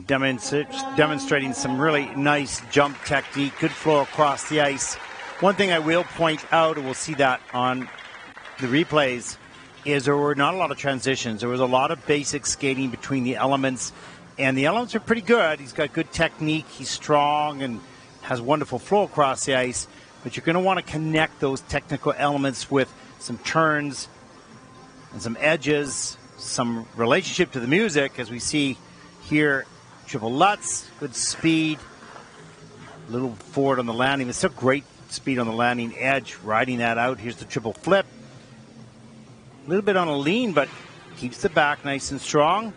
demonstrating some really nice jump technique, good flow across the ice. One thing I will point out, and we'll see that on the replays, is there were not a lot of transitions. There was a lot of basic skating between the elements, and the elements are pretty good. He's got good technique, he's strong, and has wonderful flow across the ice, but you're going to want to connect those technical elements with some turns and some edges, some relationship to the music, as we see here. Triple Lutz, good speed, a little forward on the landing. It's still great speed on the landing edge, riding that out. Here's the triple flip. A little bit on a lean, but keeps the back nice and strong.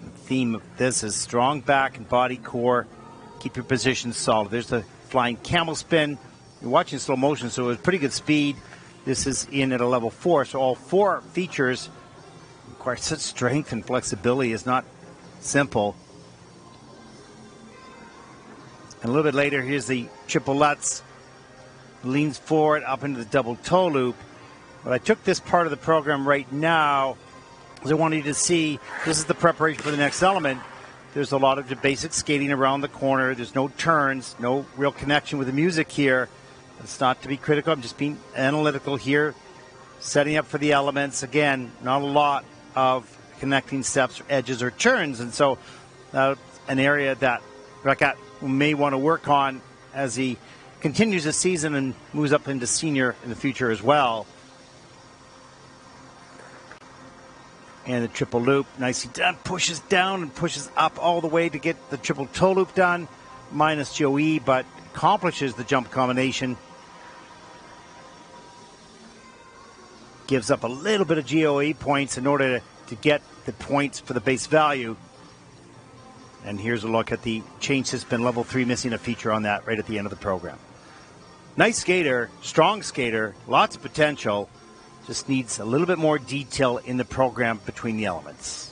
The theme of this is strong back and body core. Keep your position solid. There's the flying camel spin. You're watching slow motion, so it was pretty good speed. This is in at a level 4, so all 4 features require such strength and flexibility. It's not simple. And a little bit later, here's the triple Lutz. Leans forward up into the double toe loop. But I took this part of the program right now because I wanted you to see this is the preparation for the next element. There's a lot of the basic skating around the corner. There's no turns, no real connection with the music here. It's not to be critical. I'm just being analytical here. Setting up for the elements. Again, not a lot of connecting steps, edges, or turns. And so an area that Rakat may want to work on as he continues the season and moves up into senior in the future as well. And the triple loop, nicely done. Pushes down and pushes up all the way to get the triple toe loop done. Minus GOE, but accomplishes the jump combination. Gives up a little bit of GOE points in order to get the points for the base value. And here's a look at the change spin level 3, missing a feature on that right at the end of the program. Nice skater, strong skater, lots of potential. Just needs a little bit more detail in the program between the elements.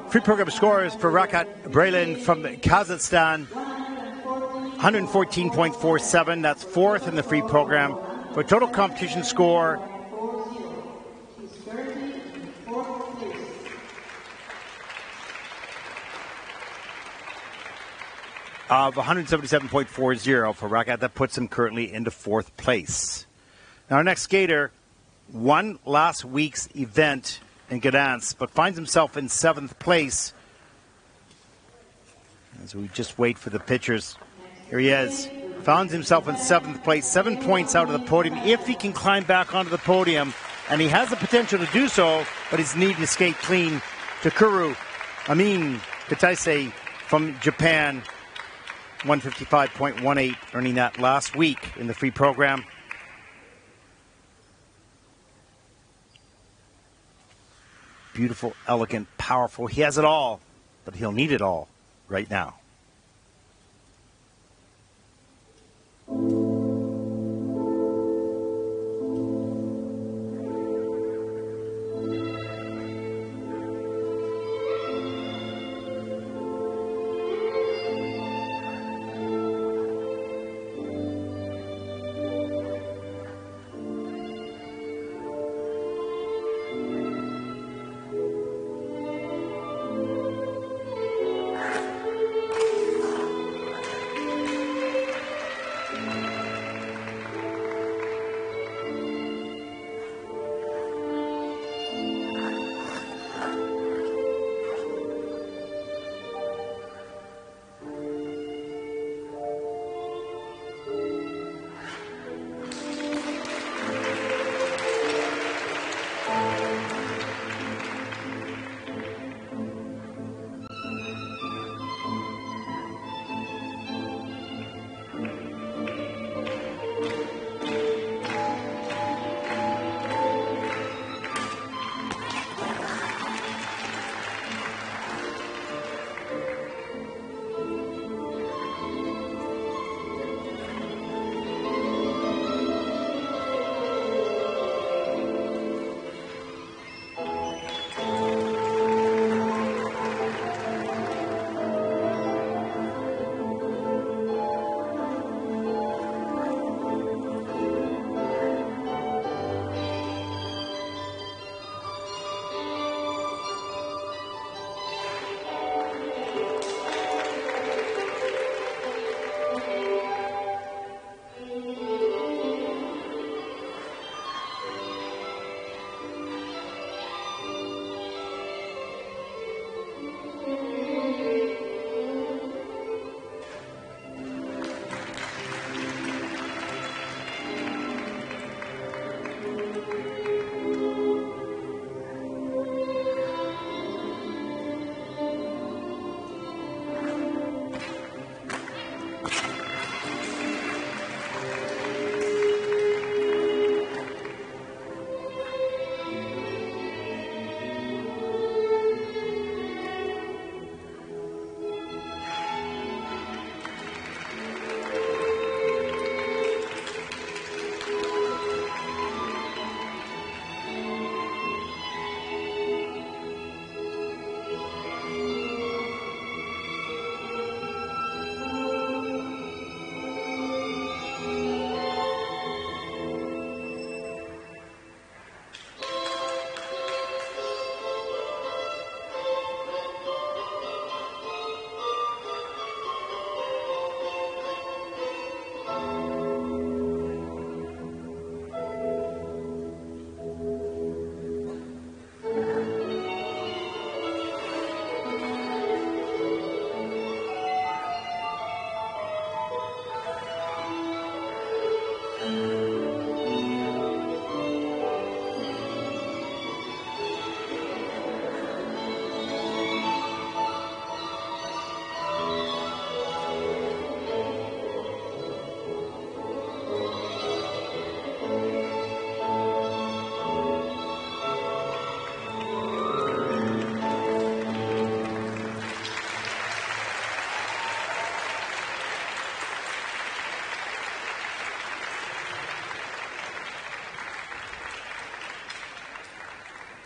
Free program scores for Rakat Brayland from Kazakhstan. 114.47. That's 4th in the free program. For a total competition score of 177.40 for Rakat. That puts him currently into 4th place. Now our next skater won last week's event in Gdansk, but finds himself in 7th place. As we just wait for the pictures. Here he is. Found himself in 7th place, 7 points out of the podium. If he can climb back onto the podium, and he has the potential to do so, but he's needing to skate clean. Takuru Amin Kataise from Japan, 155.18, earning that last week in the free program. Beautiful, elegant, powerful. He has it all, but he'll need it all right now.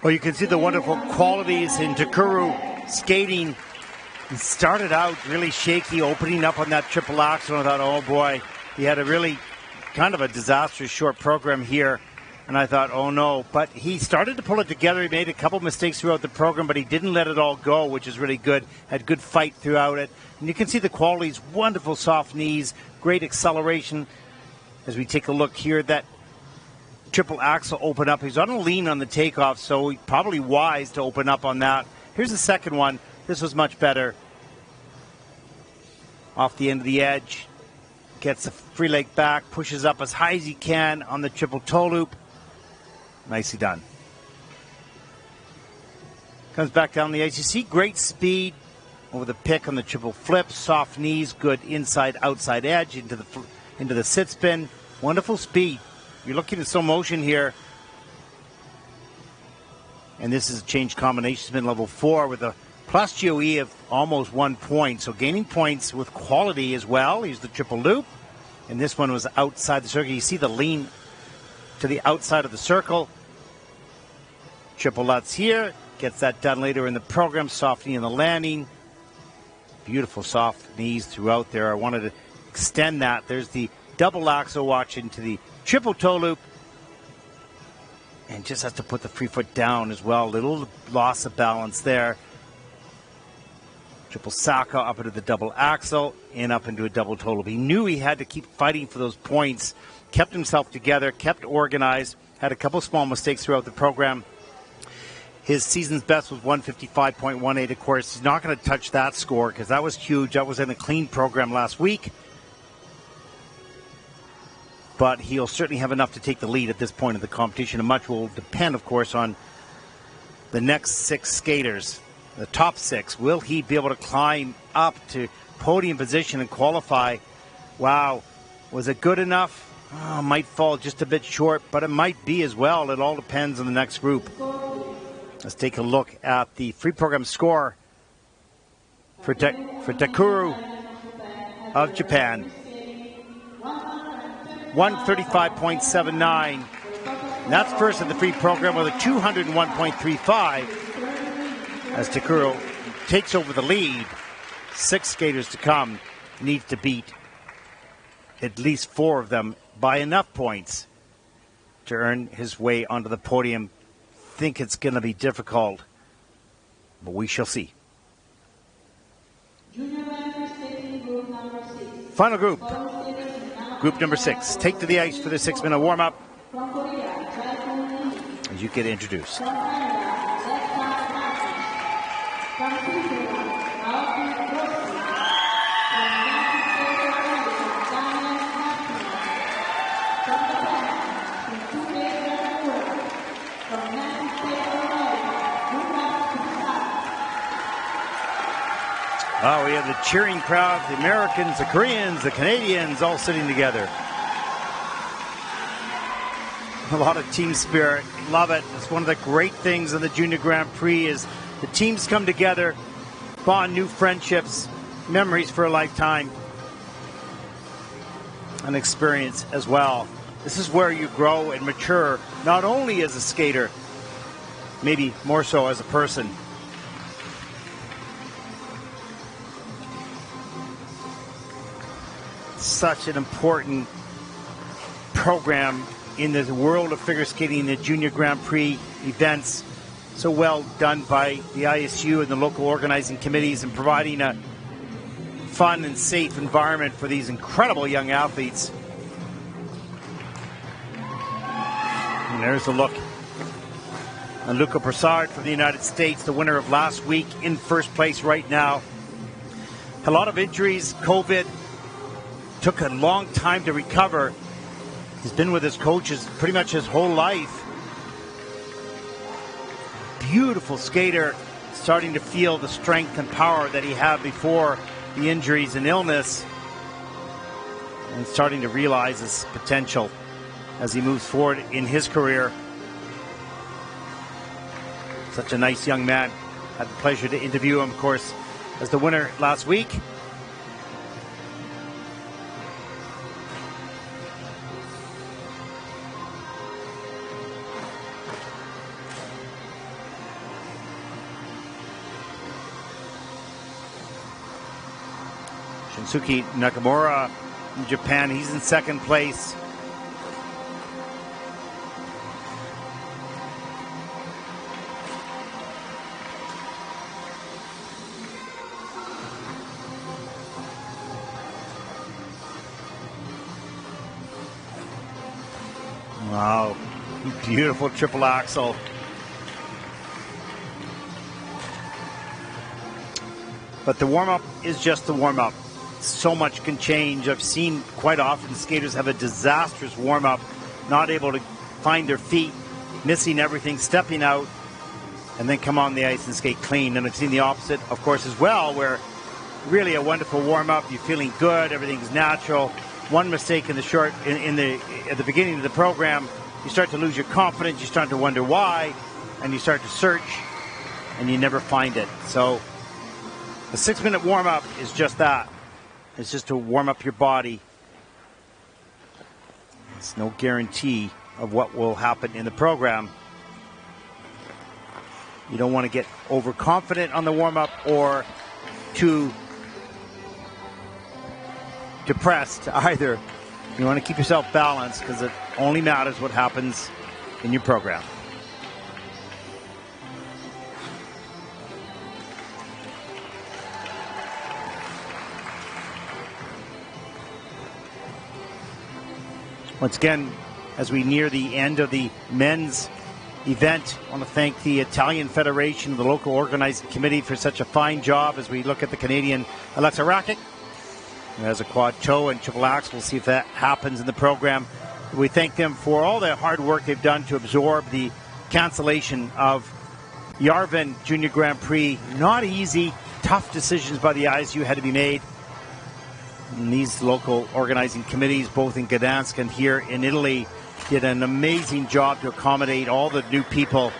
Well, you can see the wonderful qualities in Takuru skating. He started out really shaky, opening up on that triple axel. And I thought, oh boy, he had a really kind of a disastrous short program here. And I thought, oh no. But he started to pull it together. He made a couple mistakes throughout the program, but he didn't let it all go, which is really good. Had good fight throughout it. And you can see the qualities, wonderful soft knees, great acceleration. As we take a look here, that triple axel open up. He's on a lean on the takeoff, so probably wise to open up on that. Here's the second one. This was much better. Off the end of the edge. Gets the free leg back, pushes up as high as he can on the triple toe loop. Nicely done. Comes back down the ice. You see great speed over the pick on the triple flip. Soft knees, good inside, outside edge into the sit spin. Wonderful speed. You're looking at slow motion here. And this is a change combination spin level 4 with a plus GOE of almost 1 point. So gaining points with quality as well. Here's the triple loop. And this one was outside the circle. You see the lean to the outside of the circle. Triple Lutz here. Gets that done later in the program. Soft knee in the landing. Beautiful soft knees throughout there. I wanted to extend that. There's the double axel watch into the triple toe loop. And just has to put the free foot down as well. Little loss of balance there. Triple Saka up into the double axel and up into a double toe loop. He knew he had to keep fighting for those points. Kept himself together, kept organized. Had a couple small mistakes throughout the program. His season's best was 155.18. Of course, he's not going to touch that score because that was huge. That was in a clean program last week. But he'll certainly have enough to take the lead at this point of the competition. And much will depend, of course, on the next 6 skaters. The top 6. Will he be able to climb up to podium position and qualify? Wow. Was it good enough? Oh, might fall just a bit short, but it might be as well. It all depends on the next group. Let's take a look at the free program score for Takuru of Japan. 135.79. That's first in the free program with a 201.35. As Takuru takes over the lead, 6 skaters to come. Needs to beat at least 4 of them by enough points to earn his way onto the podium. Think it's going to be difficult, but we shall see. Final group. Group number 6. Take to the ice for the 6-minute warm-up as you get introduced. Oh, we have the cheering crowd, the Americans, the Koreans, the Canadians all sitting together. A lot of team spirit. Love it. It's one of the great things of the Junior Grand Prix is the teams come together, bond new friendships, memories for a lifetime, and experience as well. This is where you grow and mature, not only as a skater, maybe more so as a person. Such an important program in the world of figure skating, the Junior Grand Prix events. So well done by the ISU and the local organizing committees in providing a fun and safe environment for these incredible young athletes. And there's a look on Luca Prasad from the United States, the winner of last week, in first place right now. A lot of injuries, COVID. Took a long time to recover. He's been with his coaches pretty much his whole life. Beautiful skater, starting to feel the strength and power that he had before the injuries and illness, and starting to realize his potential as he moves forward in his career. Such a nice young man. Had the pleasure to interview him, of course, as the winner last week. Shinsuke Nakamura from Japan, he's in second place. Wow, beautiful triple axel. But the warm-up is just the warm-up. So much can change. I've seen quite often skaters have a disastrous warm-up, not able to find their feet, missing everything, stepping out, and then come on the ice and skate clean. And I've seen the opposite, of course, as well, where really a wonderful warm-up, you're feeling good, everything's natural. One mistake in the short, at the beginning of the program, you start to lose your confidence, you start to wonder why, and you start to search, and you never find it. So the 6-minute warm-up is just that. It's just to warm up your body. It's no guarantee of what will happen in the program. You don't want to get overconfident on the warm-up or too depressed either. You want to keep yourself balanced because it only matters what happens in your program. Once again, as we near the end of the men's event, I want to thank the Italian Federation, the local organizing committee for such a fine job as we look at the Canadian Alexa Rakic, who has a quad toe and triple axel. We'll see if that happens in the program. We thank them for all the hard work they've done to absorb the cancellation of Yerevan Junior Grand Prix. Not easy, tough decisions by the ISU had to be made. And these local organizing committees, both in Gdansk and here in Italy, did an amazing job to accommodate all the new people.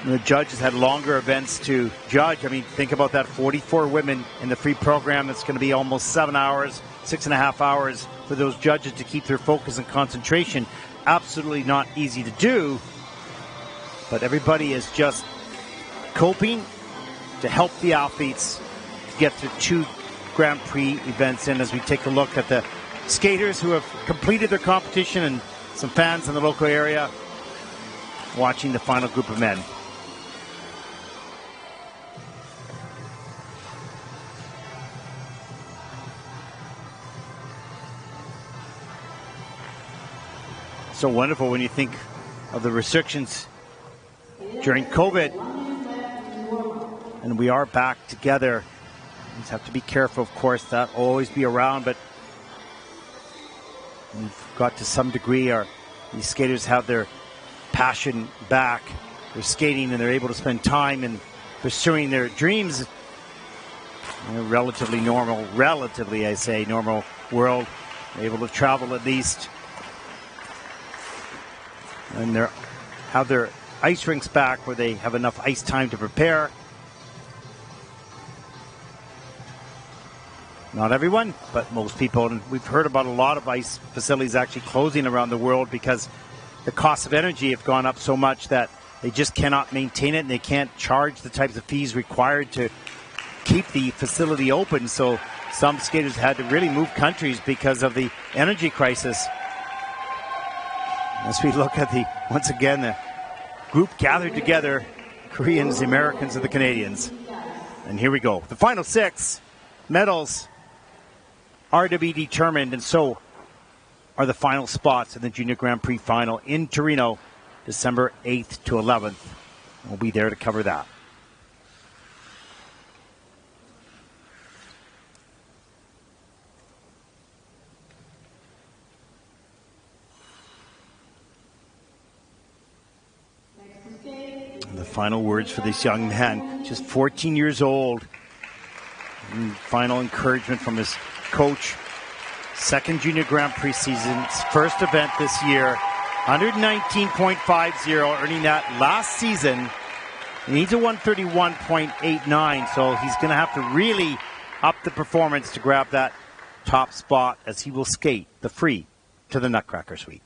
And the judges had longer events to judge. I mean, think about that, 44 women in the free program. That's going to be almost 7 hours, 6.5 hours for those judges to keep their focus and concentration. Absolutely not easy to do. But everybody is just coping to help the athletes to get to 2 Grand Prix events in, as we take a look at the skaters who have completed their competition and some fans in the local area watching the final group of men. So wonderful when you think of the restrictions during COVID and we are back together. You just have to be careful, of course, that will always be around, but we've got to some degree, these skaters have their passion back. They're skating and they're able to spend time in pursuing their dreams in a relatively normal world. They're able to travel at least. And they have their ice rinks back where they have enough ice time to prepare. Not everyone, but most people. And we've heard about a lot of ice facilities actually closing around the world because the costs of energy have gone up so much that they just cannot maintain it, and they can't charge the types of fees required to keep the facility open. So some skaters had to really move countries because of the energy crisis. As we look at once again, the group gathered together, Koreans, the Americans, and the Canadians. And here we go. The final 6 medals are to be determined, and so are the final spots in the Junior Grand Prix final in Torino, December 8th to 11th. We'll be there to cover that. And the final words for this young man, just 14 years old. And final encouragement from his coach. Second Junior Grand Prix season, his first event this year. 119.50, earning that last season. He needs a 131.89, so he's going to have to really up the performance to grab that top spot as he will skate the free to the Nutcracker Suite.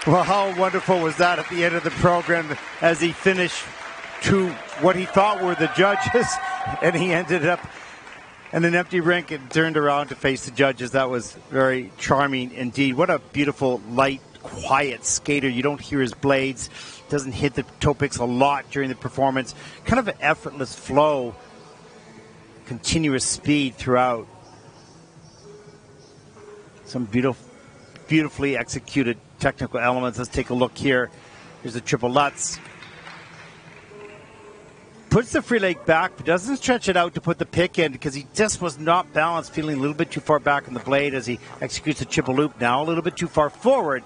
Well, how wonderful was that at the end of the program as he finished to what he thought were the judges, and he ended up in an empty rink and turned around to face the judges. That was very charming indeed. What a beautiful, light, quiet skater. You don't hear his blades. Doesn't hit the toe picks a lot during the performance. Kind of an effortless flow. Continuous speed throughout. Some beautifully executed technical elements. Let's take a look here. Here's the triple Lutz. Puts the free leg back, but doesn't stretch it out to put the pick in because he just was not balanced, feeling a little bit too far back in the blade as he executes the triple loop now, a little bit too far forward,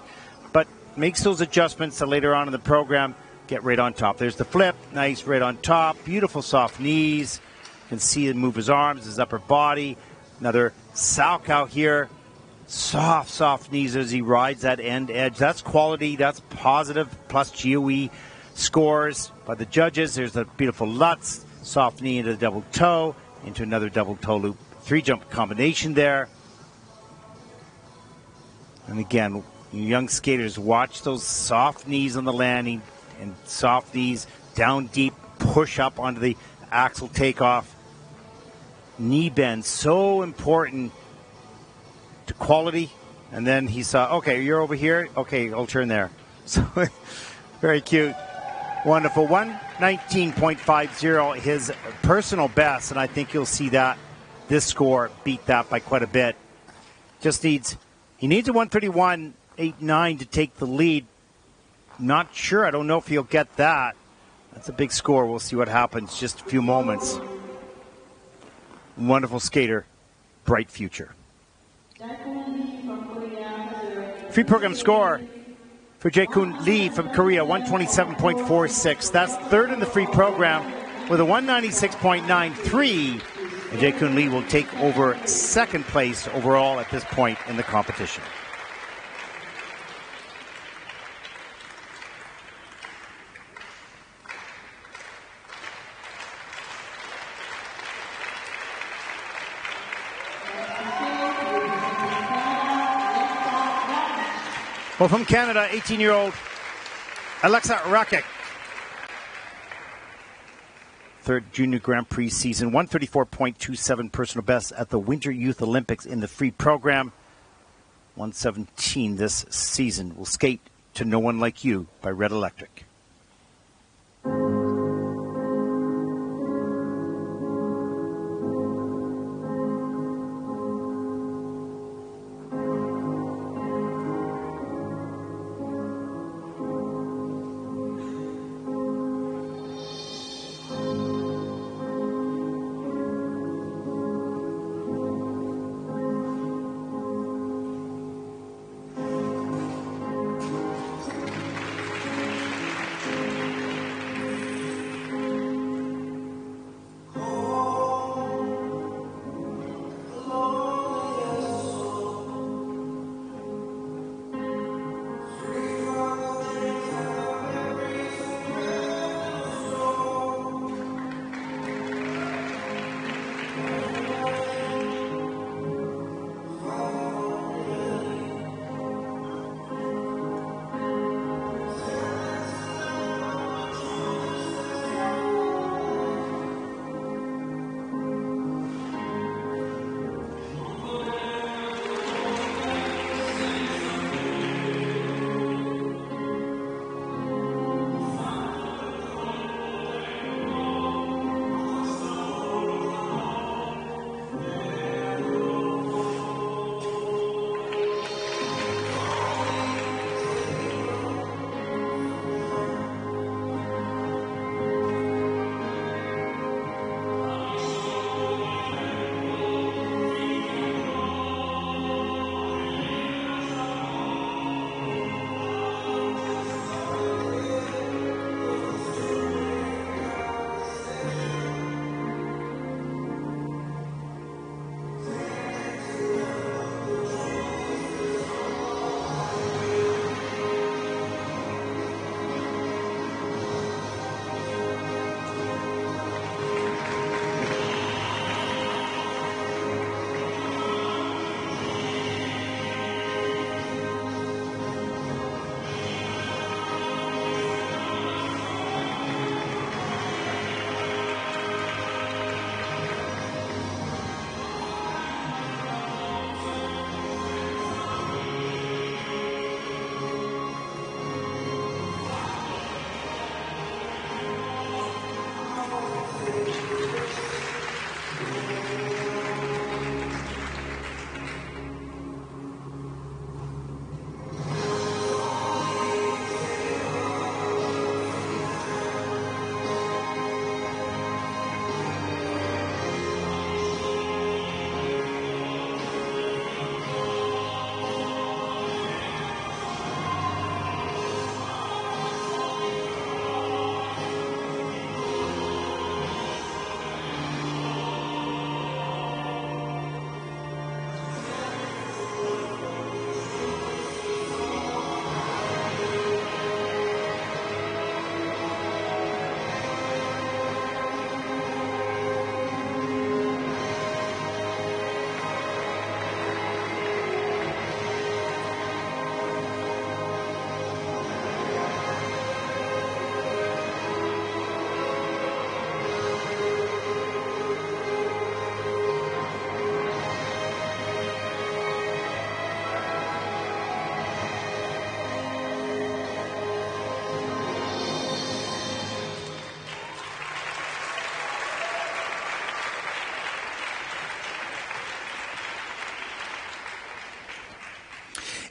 but makes those adjustments to later on in the program get right on top. There's the flip, nice right on top, beautiful soft knees. You can see him move his arms, his upper body. Another Salchow here. Soft knees as he rides that end edge. That's quality, that's positive, plus GOE scores by the judges. There's the beautiful Lutz, soft knee into the double toe, into another double toe loop. 3-jump combination there. And again, young skaters, watch those soft knees on the landing and soft knees down deep, push up onto the Axel takeoff. Knee bend, so important to quality. And then he saw, okay, you're over here. Okay, I'll turn there. So very cute. Wonderful. 119.50, his personal best, and I think you'll see that this score beat that by quite a bit. He needs a 131.89 to take the lead. Not sure. I don't know if he'll get that. That's a big score. We'll see what happens. Just a few moments. Wonderful skater. Bright future. Free program score for Jae-Kun Lee from Korea, 127.46. That's third in the free program with a 196.93. And Jae-Kun Lee will take over second place overall at this point in the competition. Well, from Canada, 18-year-old Alexa Rakic. Third Junior Grand Prix season, 134.27 personal best at the Winter Youth Olympics in the free program. 117 this season. Will skate to No One Like You by Red Electric.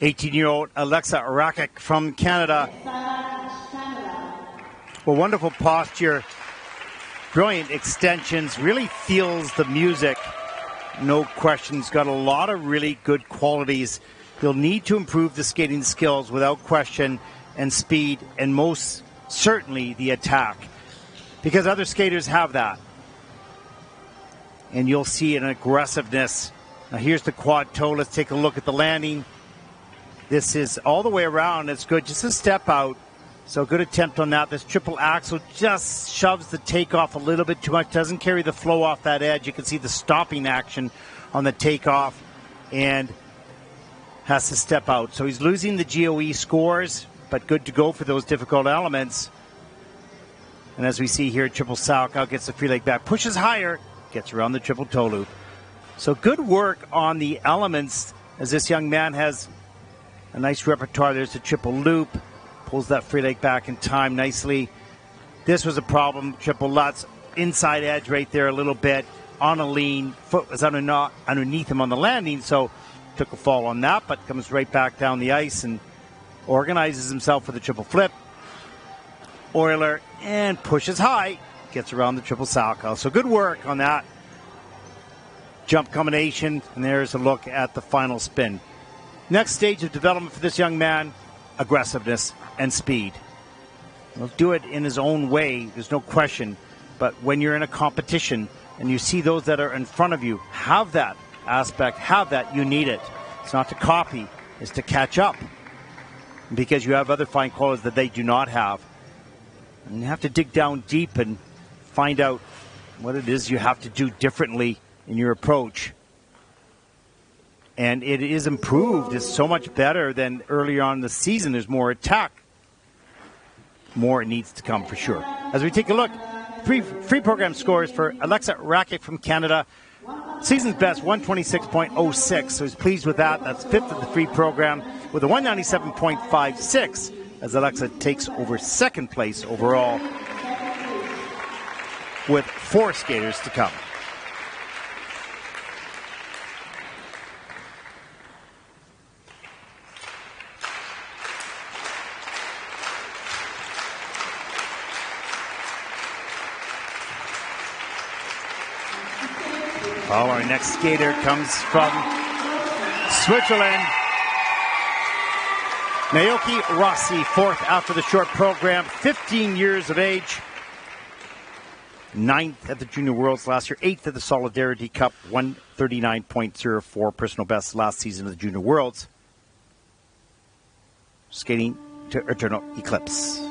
18-year-old Alexa Rakic from Canada. Well, wonderful posture, brilliant extensions, really feels the music. No question, he's got a lot of really good qualities. He'll need to improve the skating skills without question, and speed, and most certainly the attack, because other skaters have that. And you'll see an aggressiveness. Now here's the quad toe. Let's take a look at the landing. This is all the way around. It's good. Just a step out. So good attempt on that. This triple axel just shoves the takeoff a little bit too much. Doesn't carry the flow off that edge. You can see the stopping action on the takeoff. And has to step out. So he's losing the GOE scores, but good to go for those difficult elements. And as we see here, triple Salchow gets the free leg back. Pushes higher. Gets around the triple toe loop. So good work on the elements as this young man has a nice repertoire. There's the triple loop. Pulls that free leg back in time nicely. This was a problem. Triple Lutz. Inside edge right there a little bit. On a lean. Foot was underneath him on the landing, so took a fall on that, but comes right back down the ice and organizes himself for the triple flip. Euler and pushes high. Gets around the triple Salchow. So good work on that jump combination. And there's a look at the final spin. Next stage of development for this young man, aggressiveness and speed. He'll do it in his own way, there's no question. But when you're in a competition and you see those that are in front of you have that aspect, have that, you need it. It's not to copy, it's to catch up. Because you have other fine qualities that they do not have. And you have to dig down deep and find out what it is you have to do differently in your approach. And it is improved. It's so much better than earlier on in the season. There's more attack. More needs to come for sure. As we take a look, free program scores for Alexa Rakic from Canada. Season's best, 126.06. So he's pleased with that. That's fifth of the free program with a 197.56 as Alexa takes over second place overall, with 4 skaters to come. Well, our next skater comes from Switzerland. Naoki Rossi, 4th after the short program, 15 years of age. 9th at the Junior Worlds last year, 8th at the Solidarity Cup, 139.04 personal best last season of the Junior Worlds. Skating to Eternal Eclipse.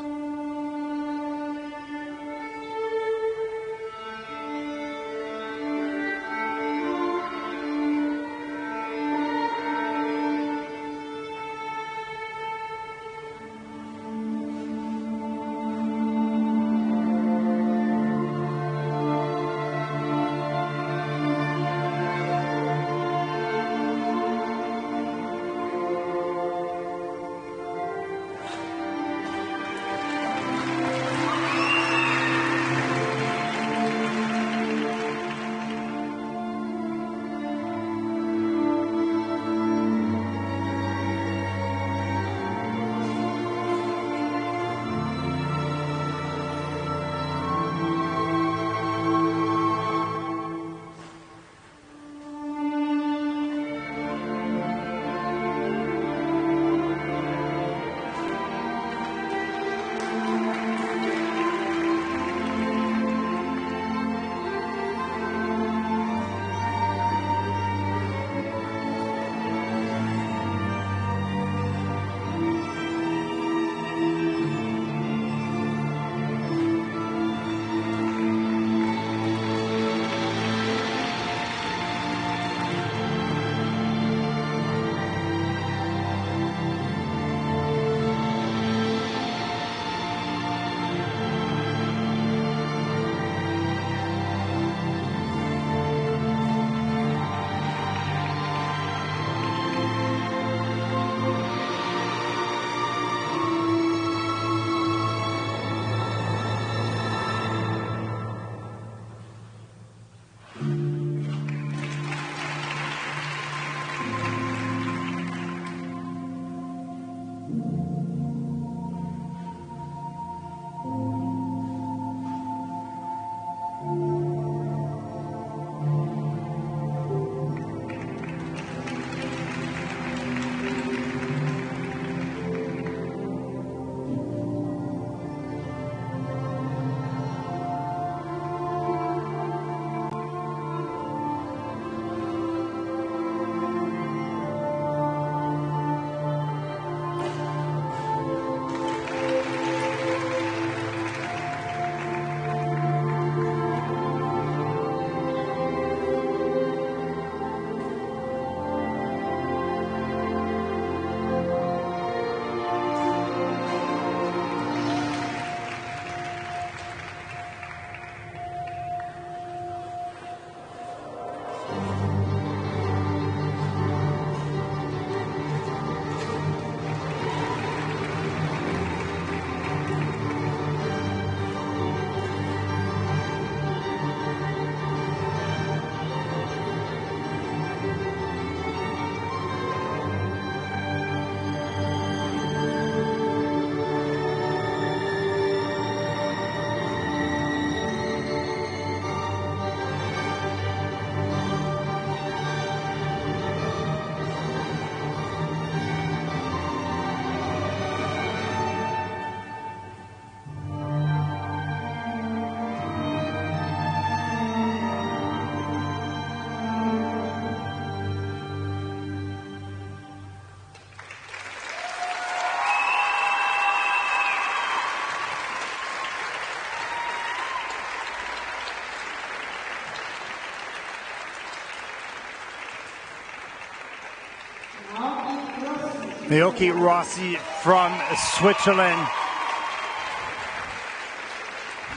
Naoki Rossi from Switzerland.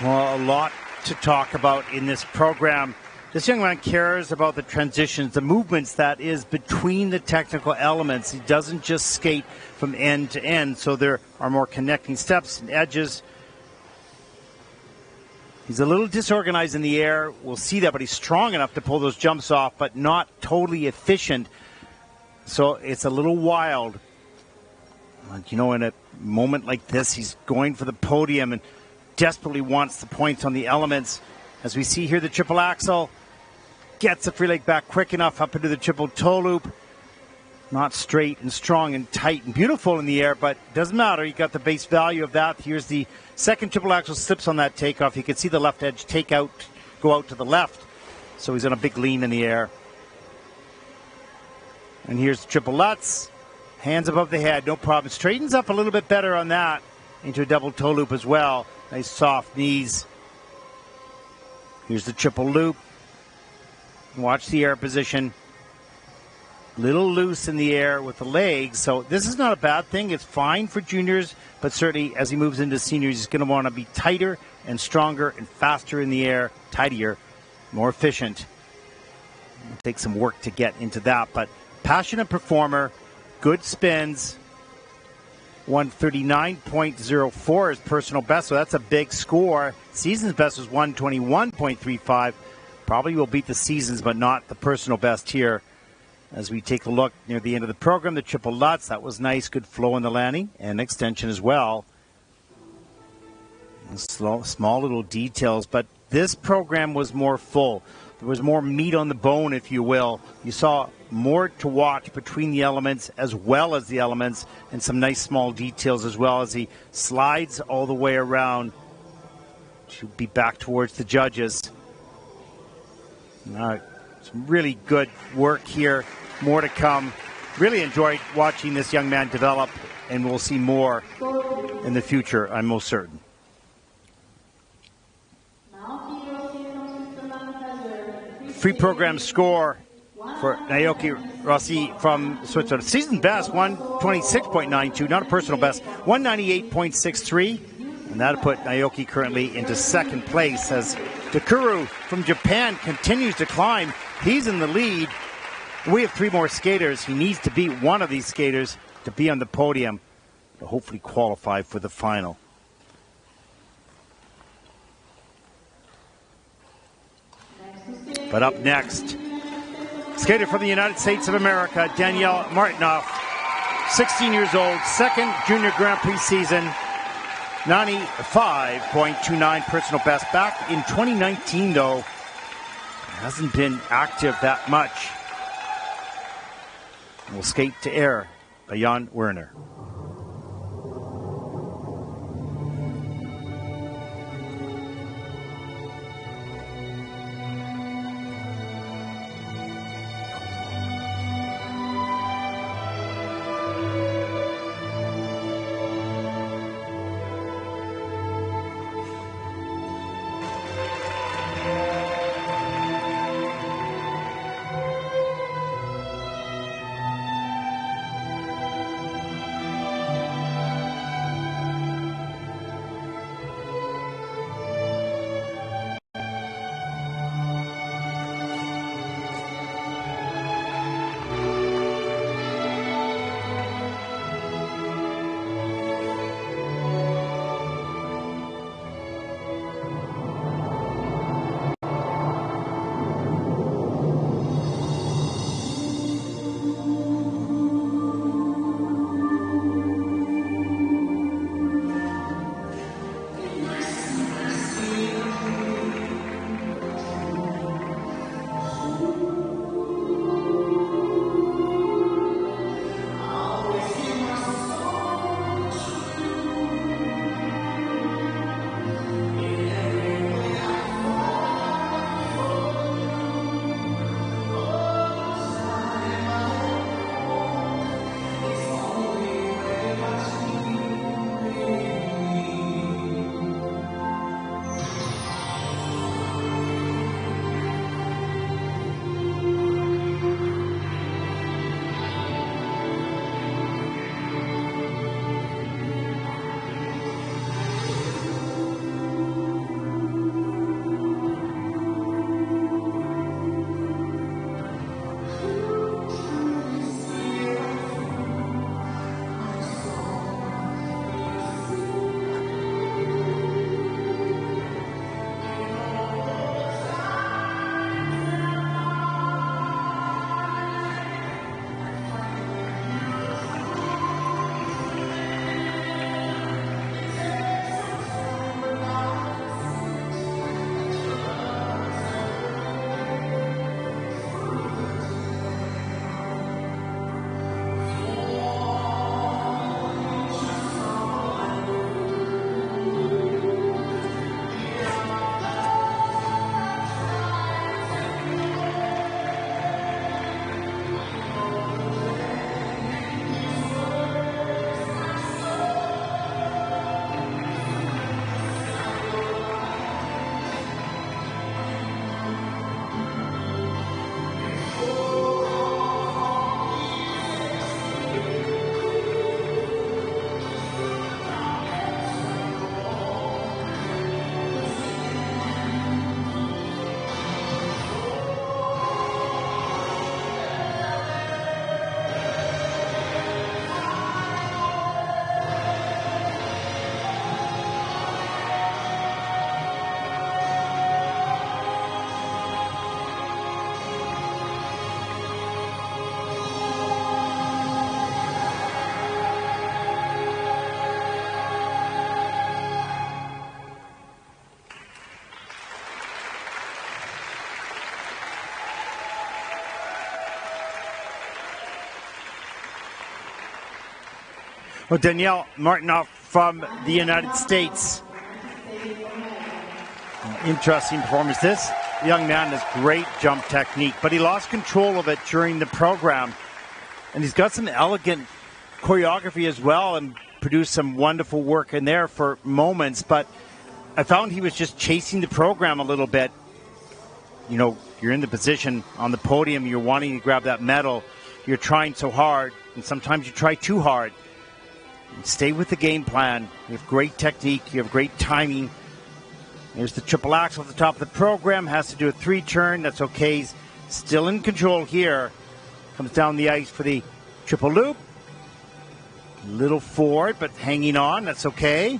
Well, a lot to talk about in this program. This young man cares about the transitions, the movements that is between the technical elements. He doesn't just skate from end to end, so there are more connecting steps and edges. He's a little disorganized in the air. We'll see that, but he's strong enough to pull those jumps off, but not totally efficient. So it's a little wild. You know, in a moment like this, he's going for the podium and desperately wants the points on the elements. As we see here, the triple axel gets the free leg back quick enough up into the triple toe loop. Not straight and strong and tight and beautiful in the air, but doesn't matter. You got the base value of that. Here's the second triple axel slips on that takeoff. You can see the left edge take out, go out to the left. So he's on a big lean in the air. And here's the triple Lutz. Hands above the head, no problem. Straightens up a little bit better on that into a double toe loop as well. Nice soft knees. Here's the triple loop. Watch the air position. Little loose in the air with the legs. So this is not a bad thing. It's fine for juniors, but certainly as he moves into seniors, he's going to want to be tighter and stronger and faster in the air, tidier, more efficient. It'll take some work to get into that, but passionate performer, good spins. 139.04 is personal best, so that's a big score. Season's best was 121.35. Probably will beat the seasons, but not the personal best here. As we take a look near the end of the program, the triple Lutz, that was nice, good flow in the landing and extension as well. Small little details, but this program was more full. There was more meat on the bone, if you will. You saw more to watch between the elements as well as the elements, and some nice small details as well as he slides all the way around to be back towards the judges. All right, some really good work here. More to come. Really enjoyed watching this young man develop, and we'll see more in the future, I'm most certain. Free program score for Naoki Rossi from Switzerland. Season best, 126.92, not a personal best, 198.63. And that'll put Naoki currently into second place as Takuru from Japan continues to climb. He's in the lead. We have three more skaters. He needs to beat one of these skaters to be on the podium to hopefully qualify for the final. But up next, skater from the United States of America, Danielle Martinoff, 16 years old, second junior Grand Prix season, 95.29 personal best. Back in 2019, though, hasn't been active that much. We'll skate to air by Jan Werner. Well, Danielle Martinoff from the United States. Interesting performance. This young man has great jump technique, but he lost control of it during the program. And he's got some elegant choreography as well and produced some wonderful work in there for moments. But I found he was just chasing the program a little bit. You know, you're in the position on the podium, you're wanting to grab that medal, you're trying so hard, and sometimes you try too hard. Stay with the game plan. You have great technique, you have great timing. There's the triple axel at the top of the program, has to do a 3-turn, that's okay. He's still in control here. Comes down the ice for the triple loop. Little forward, but hanging on, that's okay.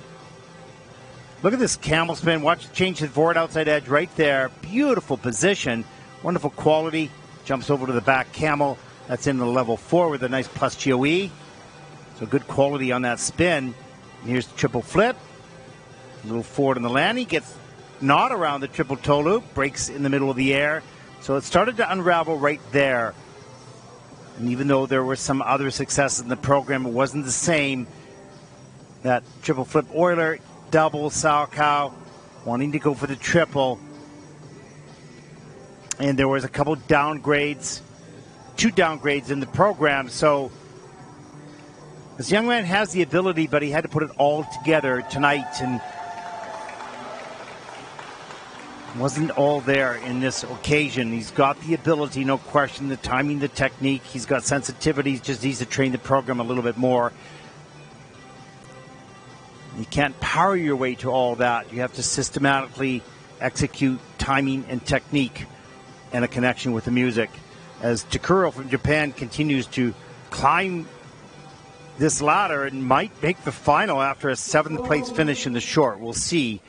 Look at this camel spin. Watch it change the forward outside edge right there. Beautiful position. Wonderful quality. Jumps over to the back camel. That's in the level 4 with a nice plus GOE. So good quality on that spin. Here's the triple flip. A little forward on the landing. Gets not around the triple toe loop. Breaks in the middle of the air. So it started to unravel right there. And even though there were some other successes in the program, it wasn't the same. That triple flip Euler, double Salchow, wanting to go for the triple. And there was a couple downgrades, 2 downgrades in the program. So this young man has the ability, but he had to put it all together tonight, and wasn't all there in this occasion. He's got the ability, no question, the timing, the technique. He's got sensitivity. He just needs to train the program a little bit more. You can't power your way to all that. You have to systematically execute timing and technique and a connection with the music. As Takuro from Japan continues to climb this ladder and might make the final after a 7th place finish in the short. We'll see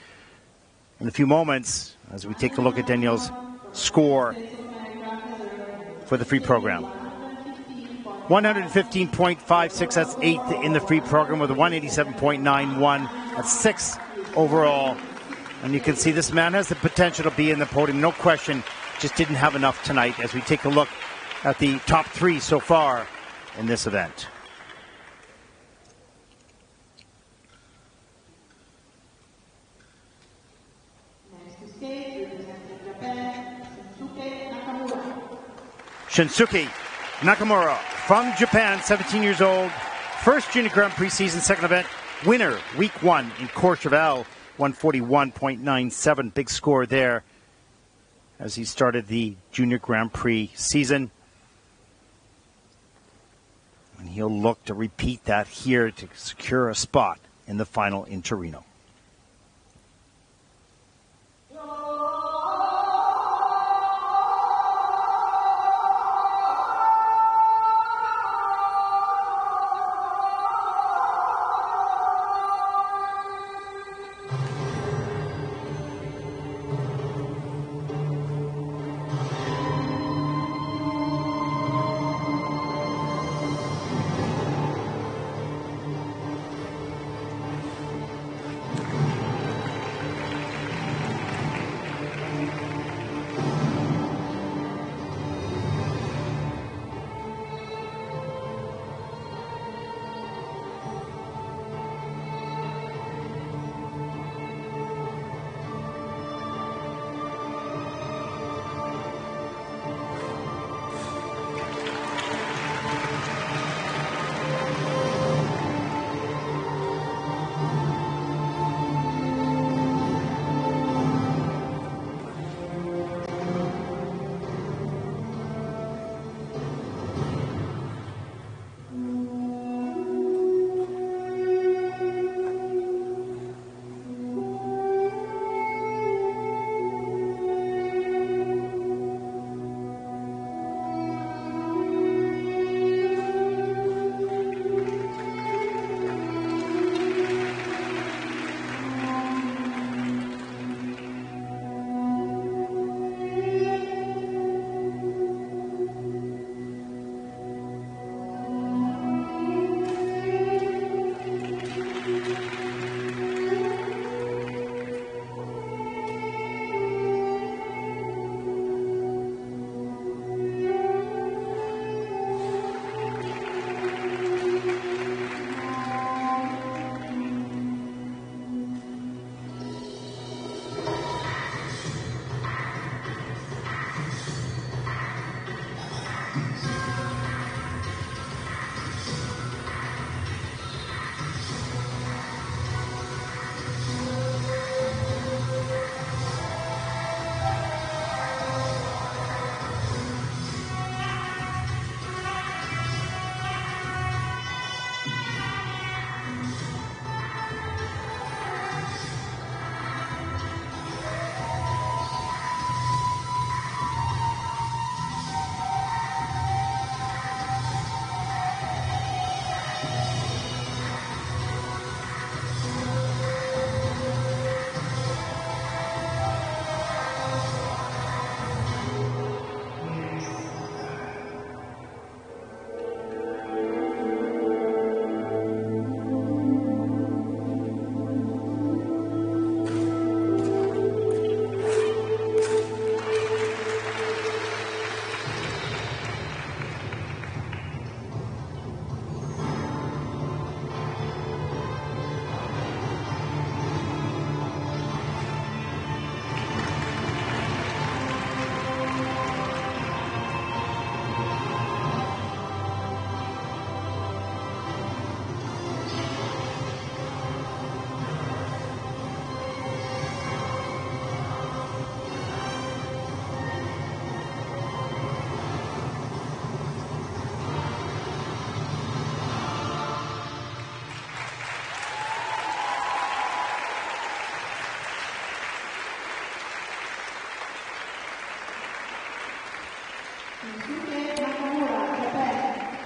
in a few moments as we take a look at Danielle's score for the free program. 115.56, that's 8th in the free program with a 187.91. That's 6th overall. And you can see this man has the potential to be in the podium, no question. Just didn't have enough tonight as we take a look at the top 3 so far in this event. Shinsuke Nakamura from Japan, 17 years old. First Junior Grand Prix season, second event. Winner, week 1 in Courchevel, 141.97. Big score there as he started the Junior Grand Prix season. And he'll look to repeat that here to secure a spot in the final in Torino.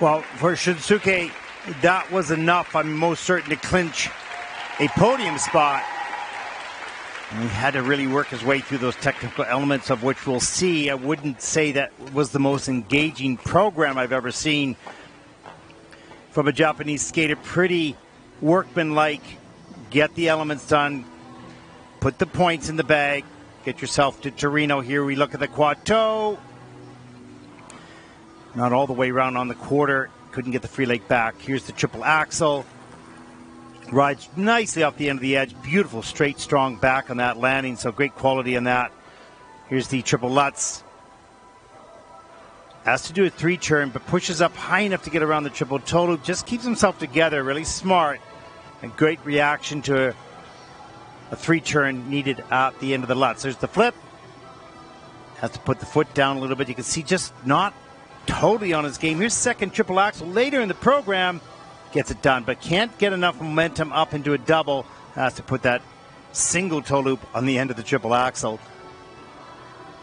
Well, for Shinsuke, that was enough. I'm most certain to clinch a podium spot. And he had to really work his way through those technical elements, of which we'll see. I wouldn't say that was the most engaging program I've ever seen from a Japanese skater. Pretty workmanlike. Get the elements done. Put the points in the bag. Get yourself to Torino. Here we look at the quad toe. Not all the way around on the quarter. Couldn't get the free leg back. Here's the triple Axel. Rides nicely off the end of the edge. Beautiful, straight, strong back on that landing. So great quality on that. Here's the triple Lutz. Has to do a 3-turn, but pushes up high enough to get around the triple toe loop. Just keeps himself together. Really smart. A great reaction to a 3-turn needed at the end of the Lutz. There's the flip. Has to put the foot down a little bit. You can see just not totally on his game. Here's second triple Axel later in the program. Gets it done, but can't get enough momentum up into a double. Has to put that single toe loop on the end of the triple Axel.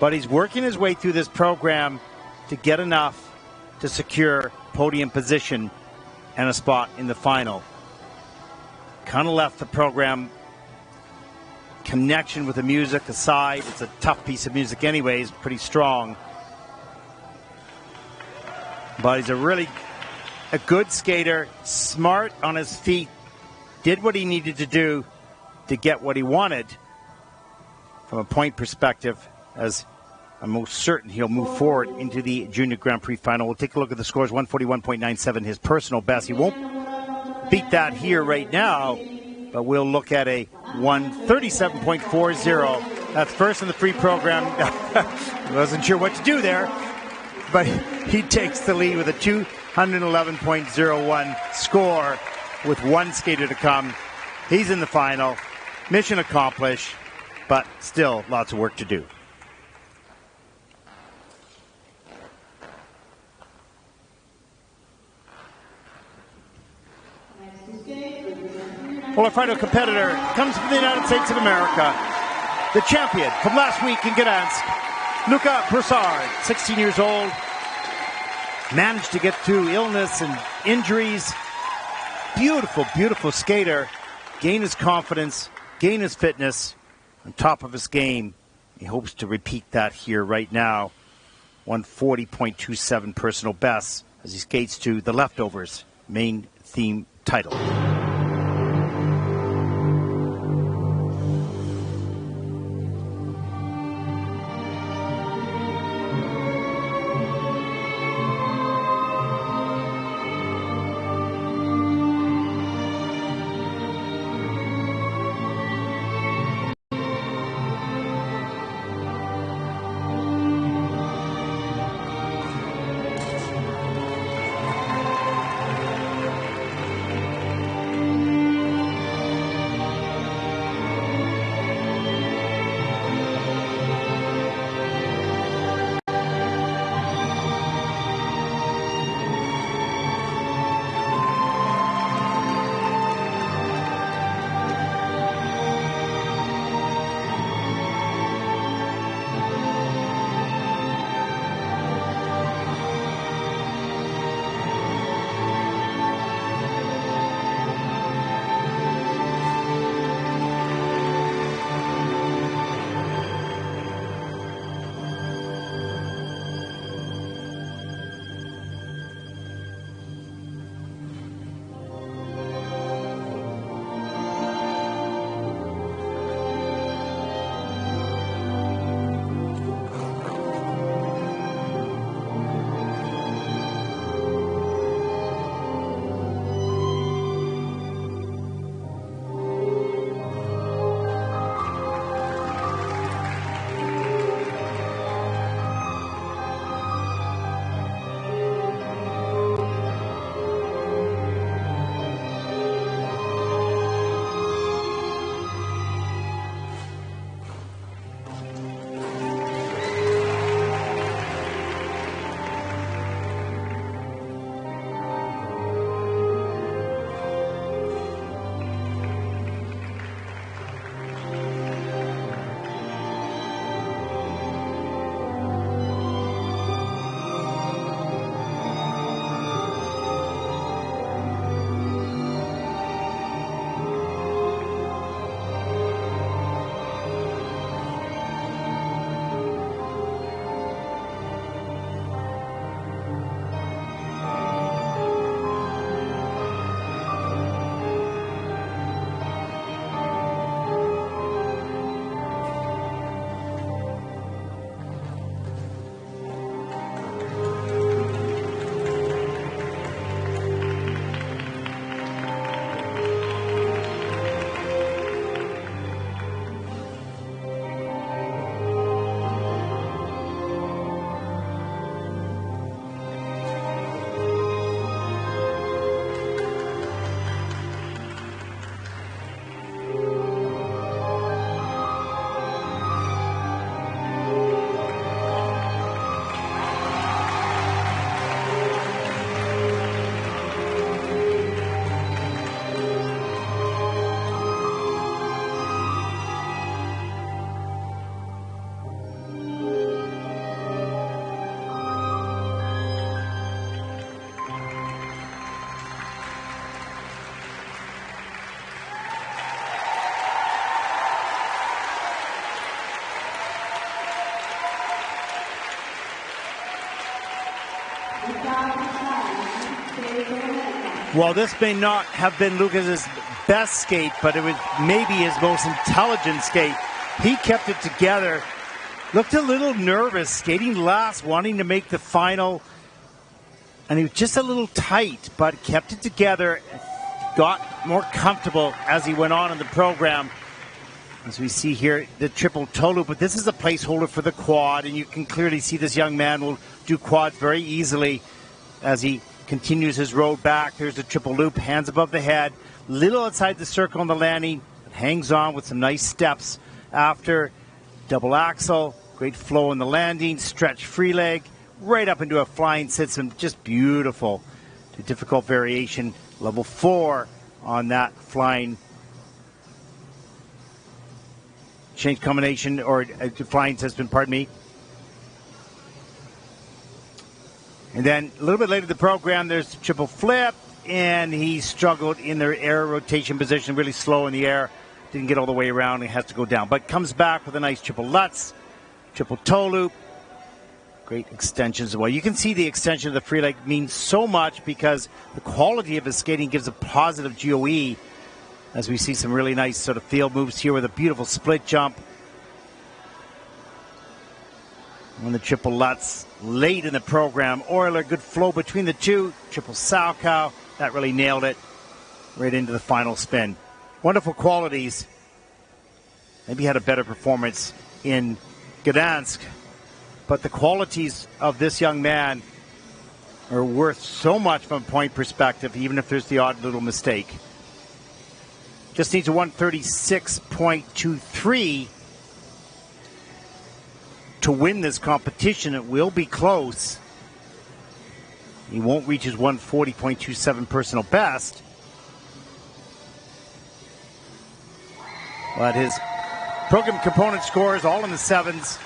But he's working his way through this program to get enough to secure podium position and a spot in the final. Kind of left the program connection with the music aside. It's a tough piece of music anyways, pretty strong. But he's a good skater, smart on his feet, did what he needed to do to get what he wanted from a point perspective, as I'm most certain he'll move forward into the Junior Grand Prix final. We'll take a look at the scores. 141.97, his personal best. He won't beat that here right now, but we'll look at a 137.40. That's first in the free program. Wasn't sure what to do there, but he takes the lead with a 211.01 score with one skater to come. He's in the final. Mission accomplished, but still lots of work to do. Well, our final competitor comes from the United States of America. The champion from last week in Gdansk, Luca Prasad, 16 years old. Managed to get through illness and injuries. Beautiful, beautiful skater. Gain his confidence, gain his fitness on top of his game. He hopes to repeat that here right now. 140.27 personal best as he skates to the Leftovers main theme title. Well, this may not have been Lucas's best skate, but it was maybe his most intelligent skate. He kept it together. Looked a little nervous, skating last, wanting to make the final. And he was just a little tight, but kept it together. Got more comfortable as he went on in the program. As we see here, the triple toe loop. But this is a placeholder for the quad. And you can clearly see this young man will do quads very easily as he continues his road back. There's the triple loop, hands above the head. Little outside the circle on the landing. Hangs on with some nice steps after. Double axel. Great flow in the landing. Stretch free leg. Right up into a flying system. Just beautiful. The difficult variation. Level 4 on that flying change combination or flying system, pardon me. And then a little bit later in the program, there's the triple flip, and he struggled in the air rotation position, really slow in the air. Didn't get all the way around, and has to go down. But comes back with a nice triple Lutz, triple toe loop. Great extensions as well. You can see the extension of the free leg means so much because the quality of his skating gives a positive GOE. As we see some really nice sort of field moves here with a beautiful split jump. On the triple Lutz late in the program. Euler, good flow between the two. Triple Salchow, that really nailed it. Right into the final spin. Wonderful qualities. Maybe had a better performance in Gdansk. But the qualities of this young man are worth so much from a point perspective, even if there's the odd little mistake. Just needs a 136.23 to win this competition. It will be close. He won't reach his 140.27 personal best. But his program component scores all in the 7s,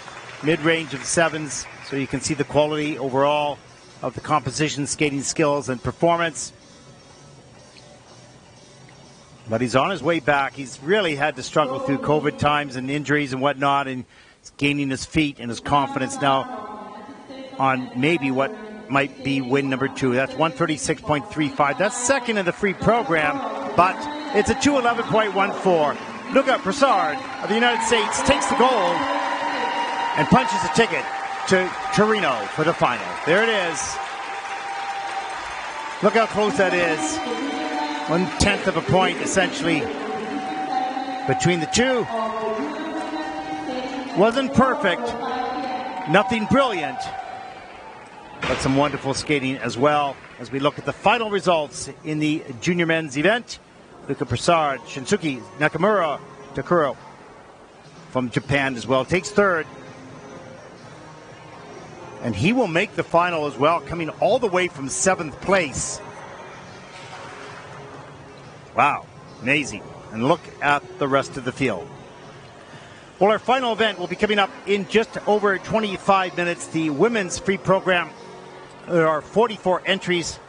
mid-range of the 7s. So you can see the quality overall of the composition, skating skills, and performance. But he's on his way back. He's really had to struggle through COVID times and injuries and whatnot, and he's gaining his feet and his confidence now on maybe what might be win number 2. That's 136.35. That's second in the free program, but it's a 211.14. Luca Prasad of the United States takes the gold and punches a ticket to Torino for the final. There it is. Look how close that is. 1/10 of a point, essentially, between the two. Wasn't perfect, nothing brilliant, but some wonderful skating as well. As we look at the final results in the junior men's event, Luca Prasad, Shinsuke Nakamura, Takuro from Japan as well, takes third. And he will make the final as well, coming all the way from 7th place. Wow, amazing. And look at the rest of the field. Well, our final event will be coming up in just over 25 minutes, the women's free program. There are 44 entries,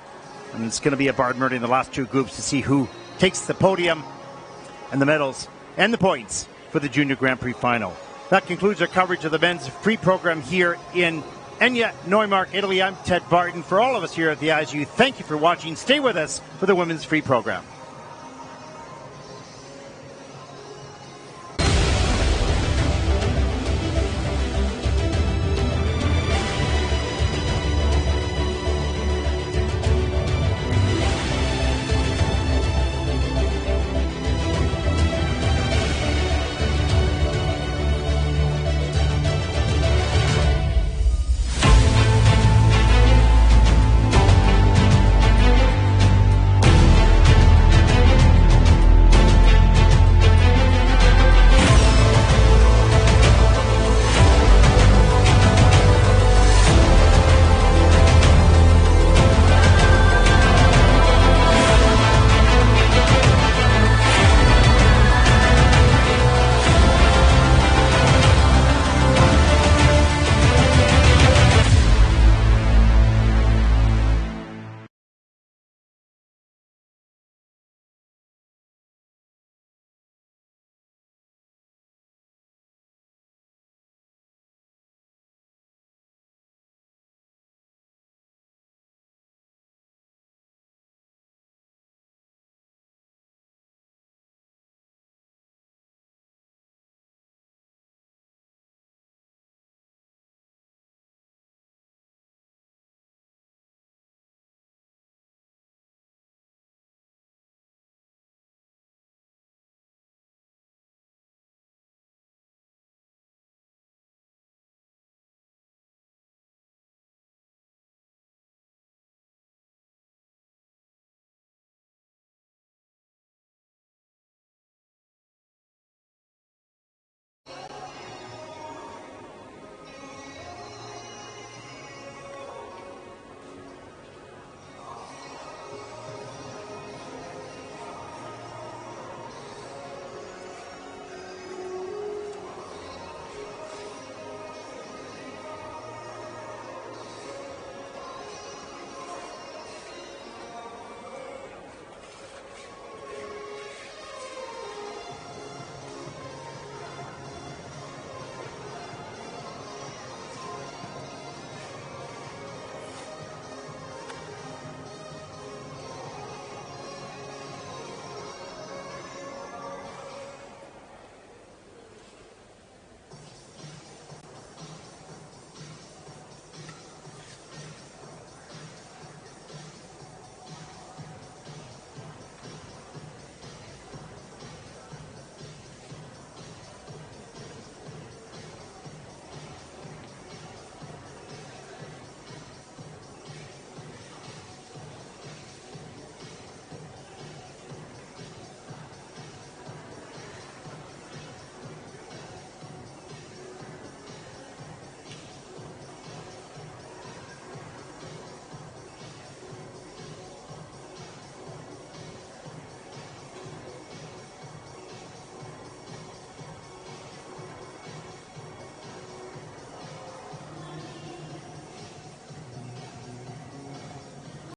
and it's going to be a Bard Murray in the last two groups to see who takes the podium and the medals and the points for the Junior Grand Prix final. That concludes our coverage of the men's free program here in Egna, Neumark, Italy. I'm Ted Barton. For all of us here at the ISU, thank you for watching. Stay with us for the women's free program.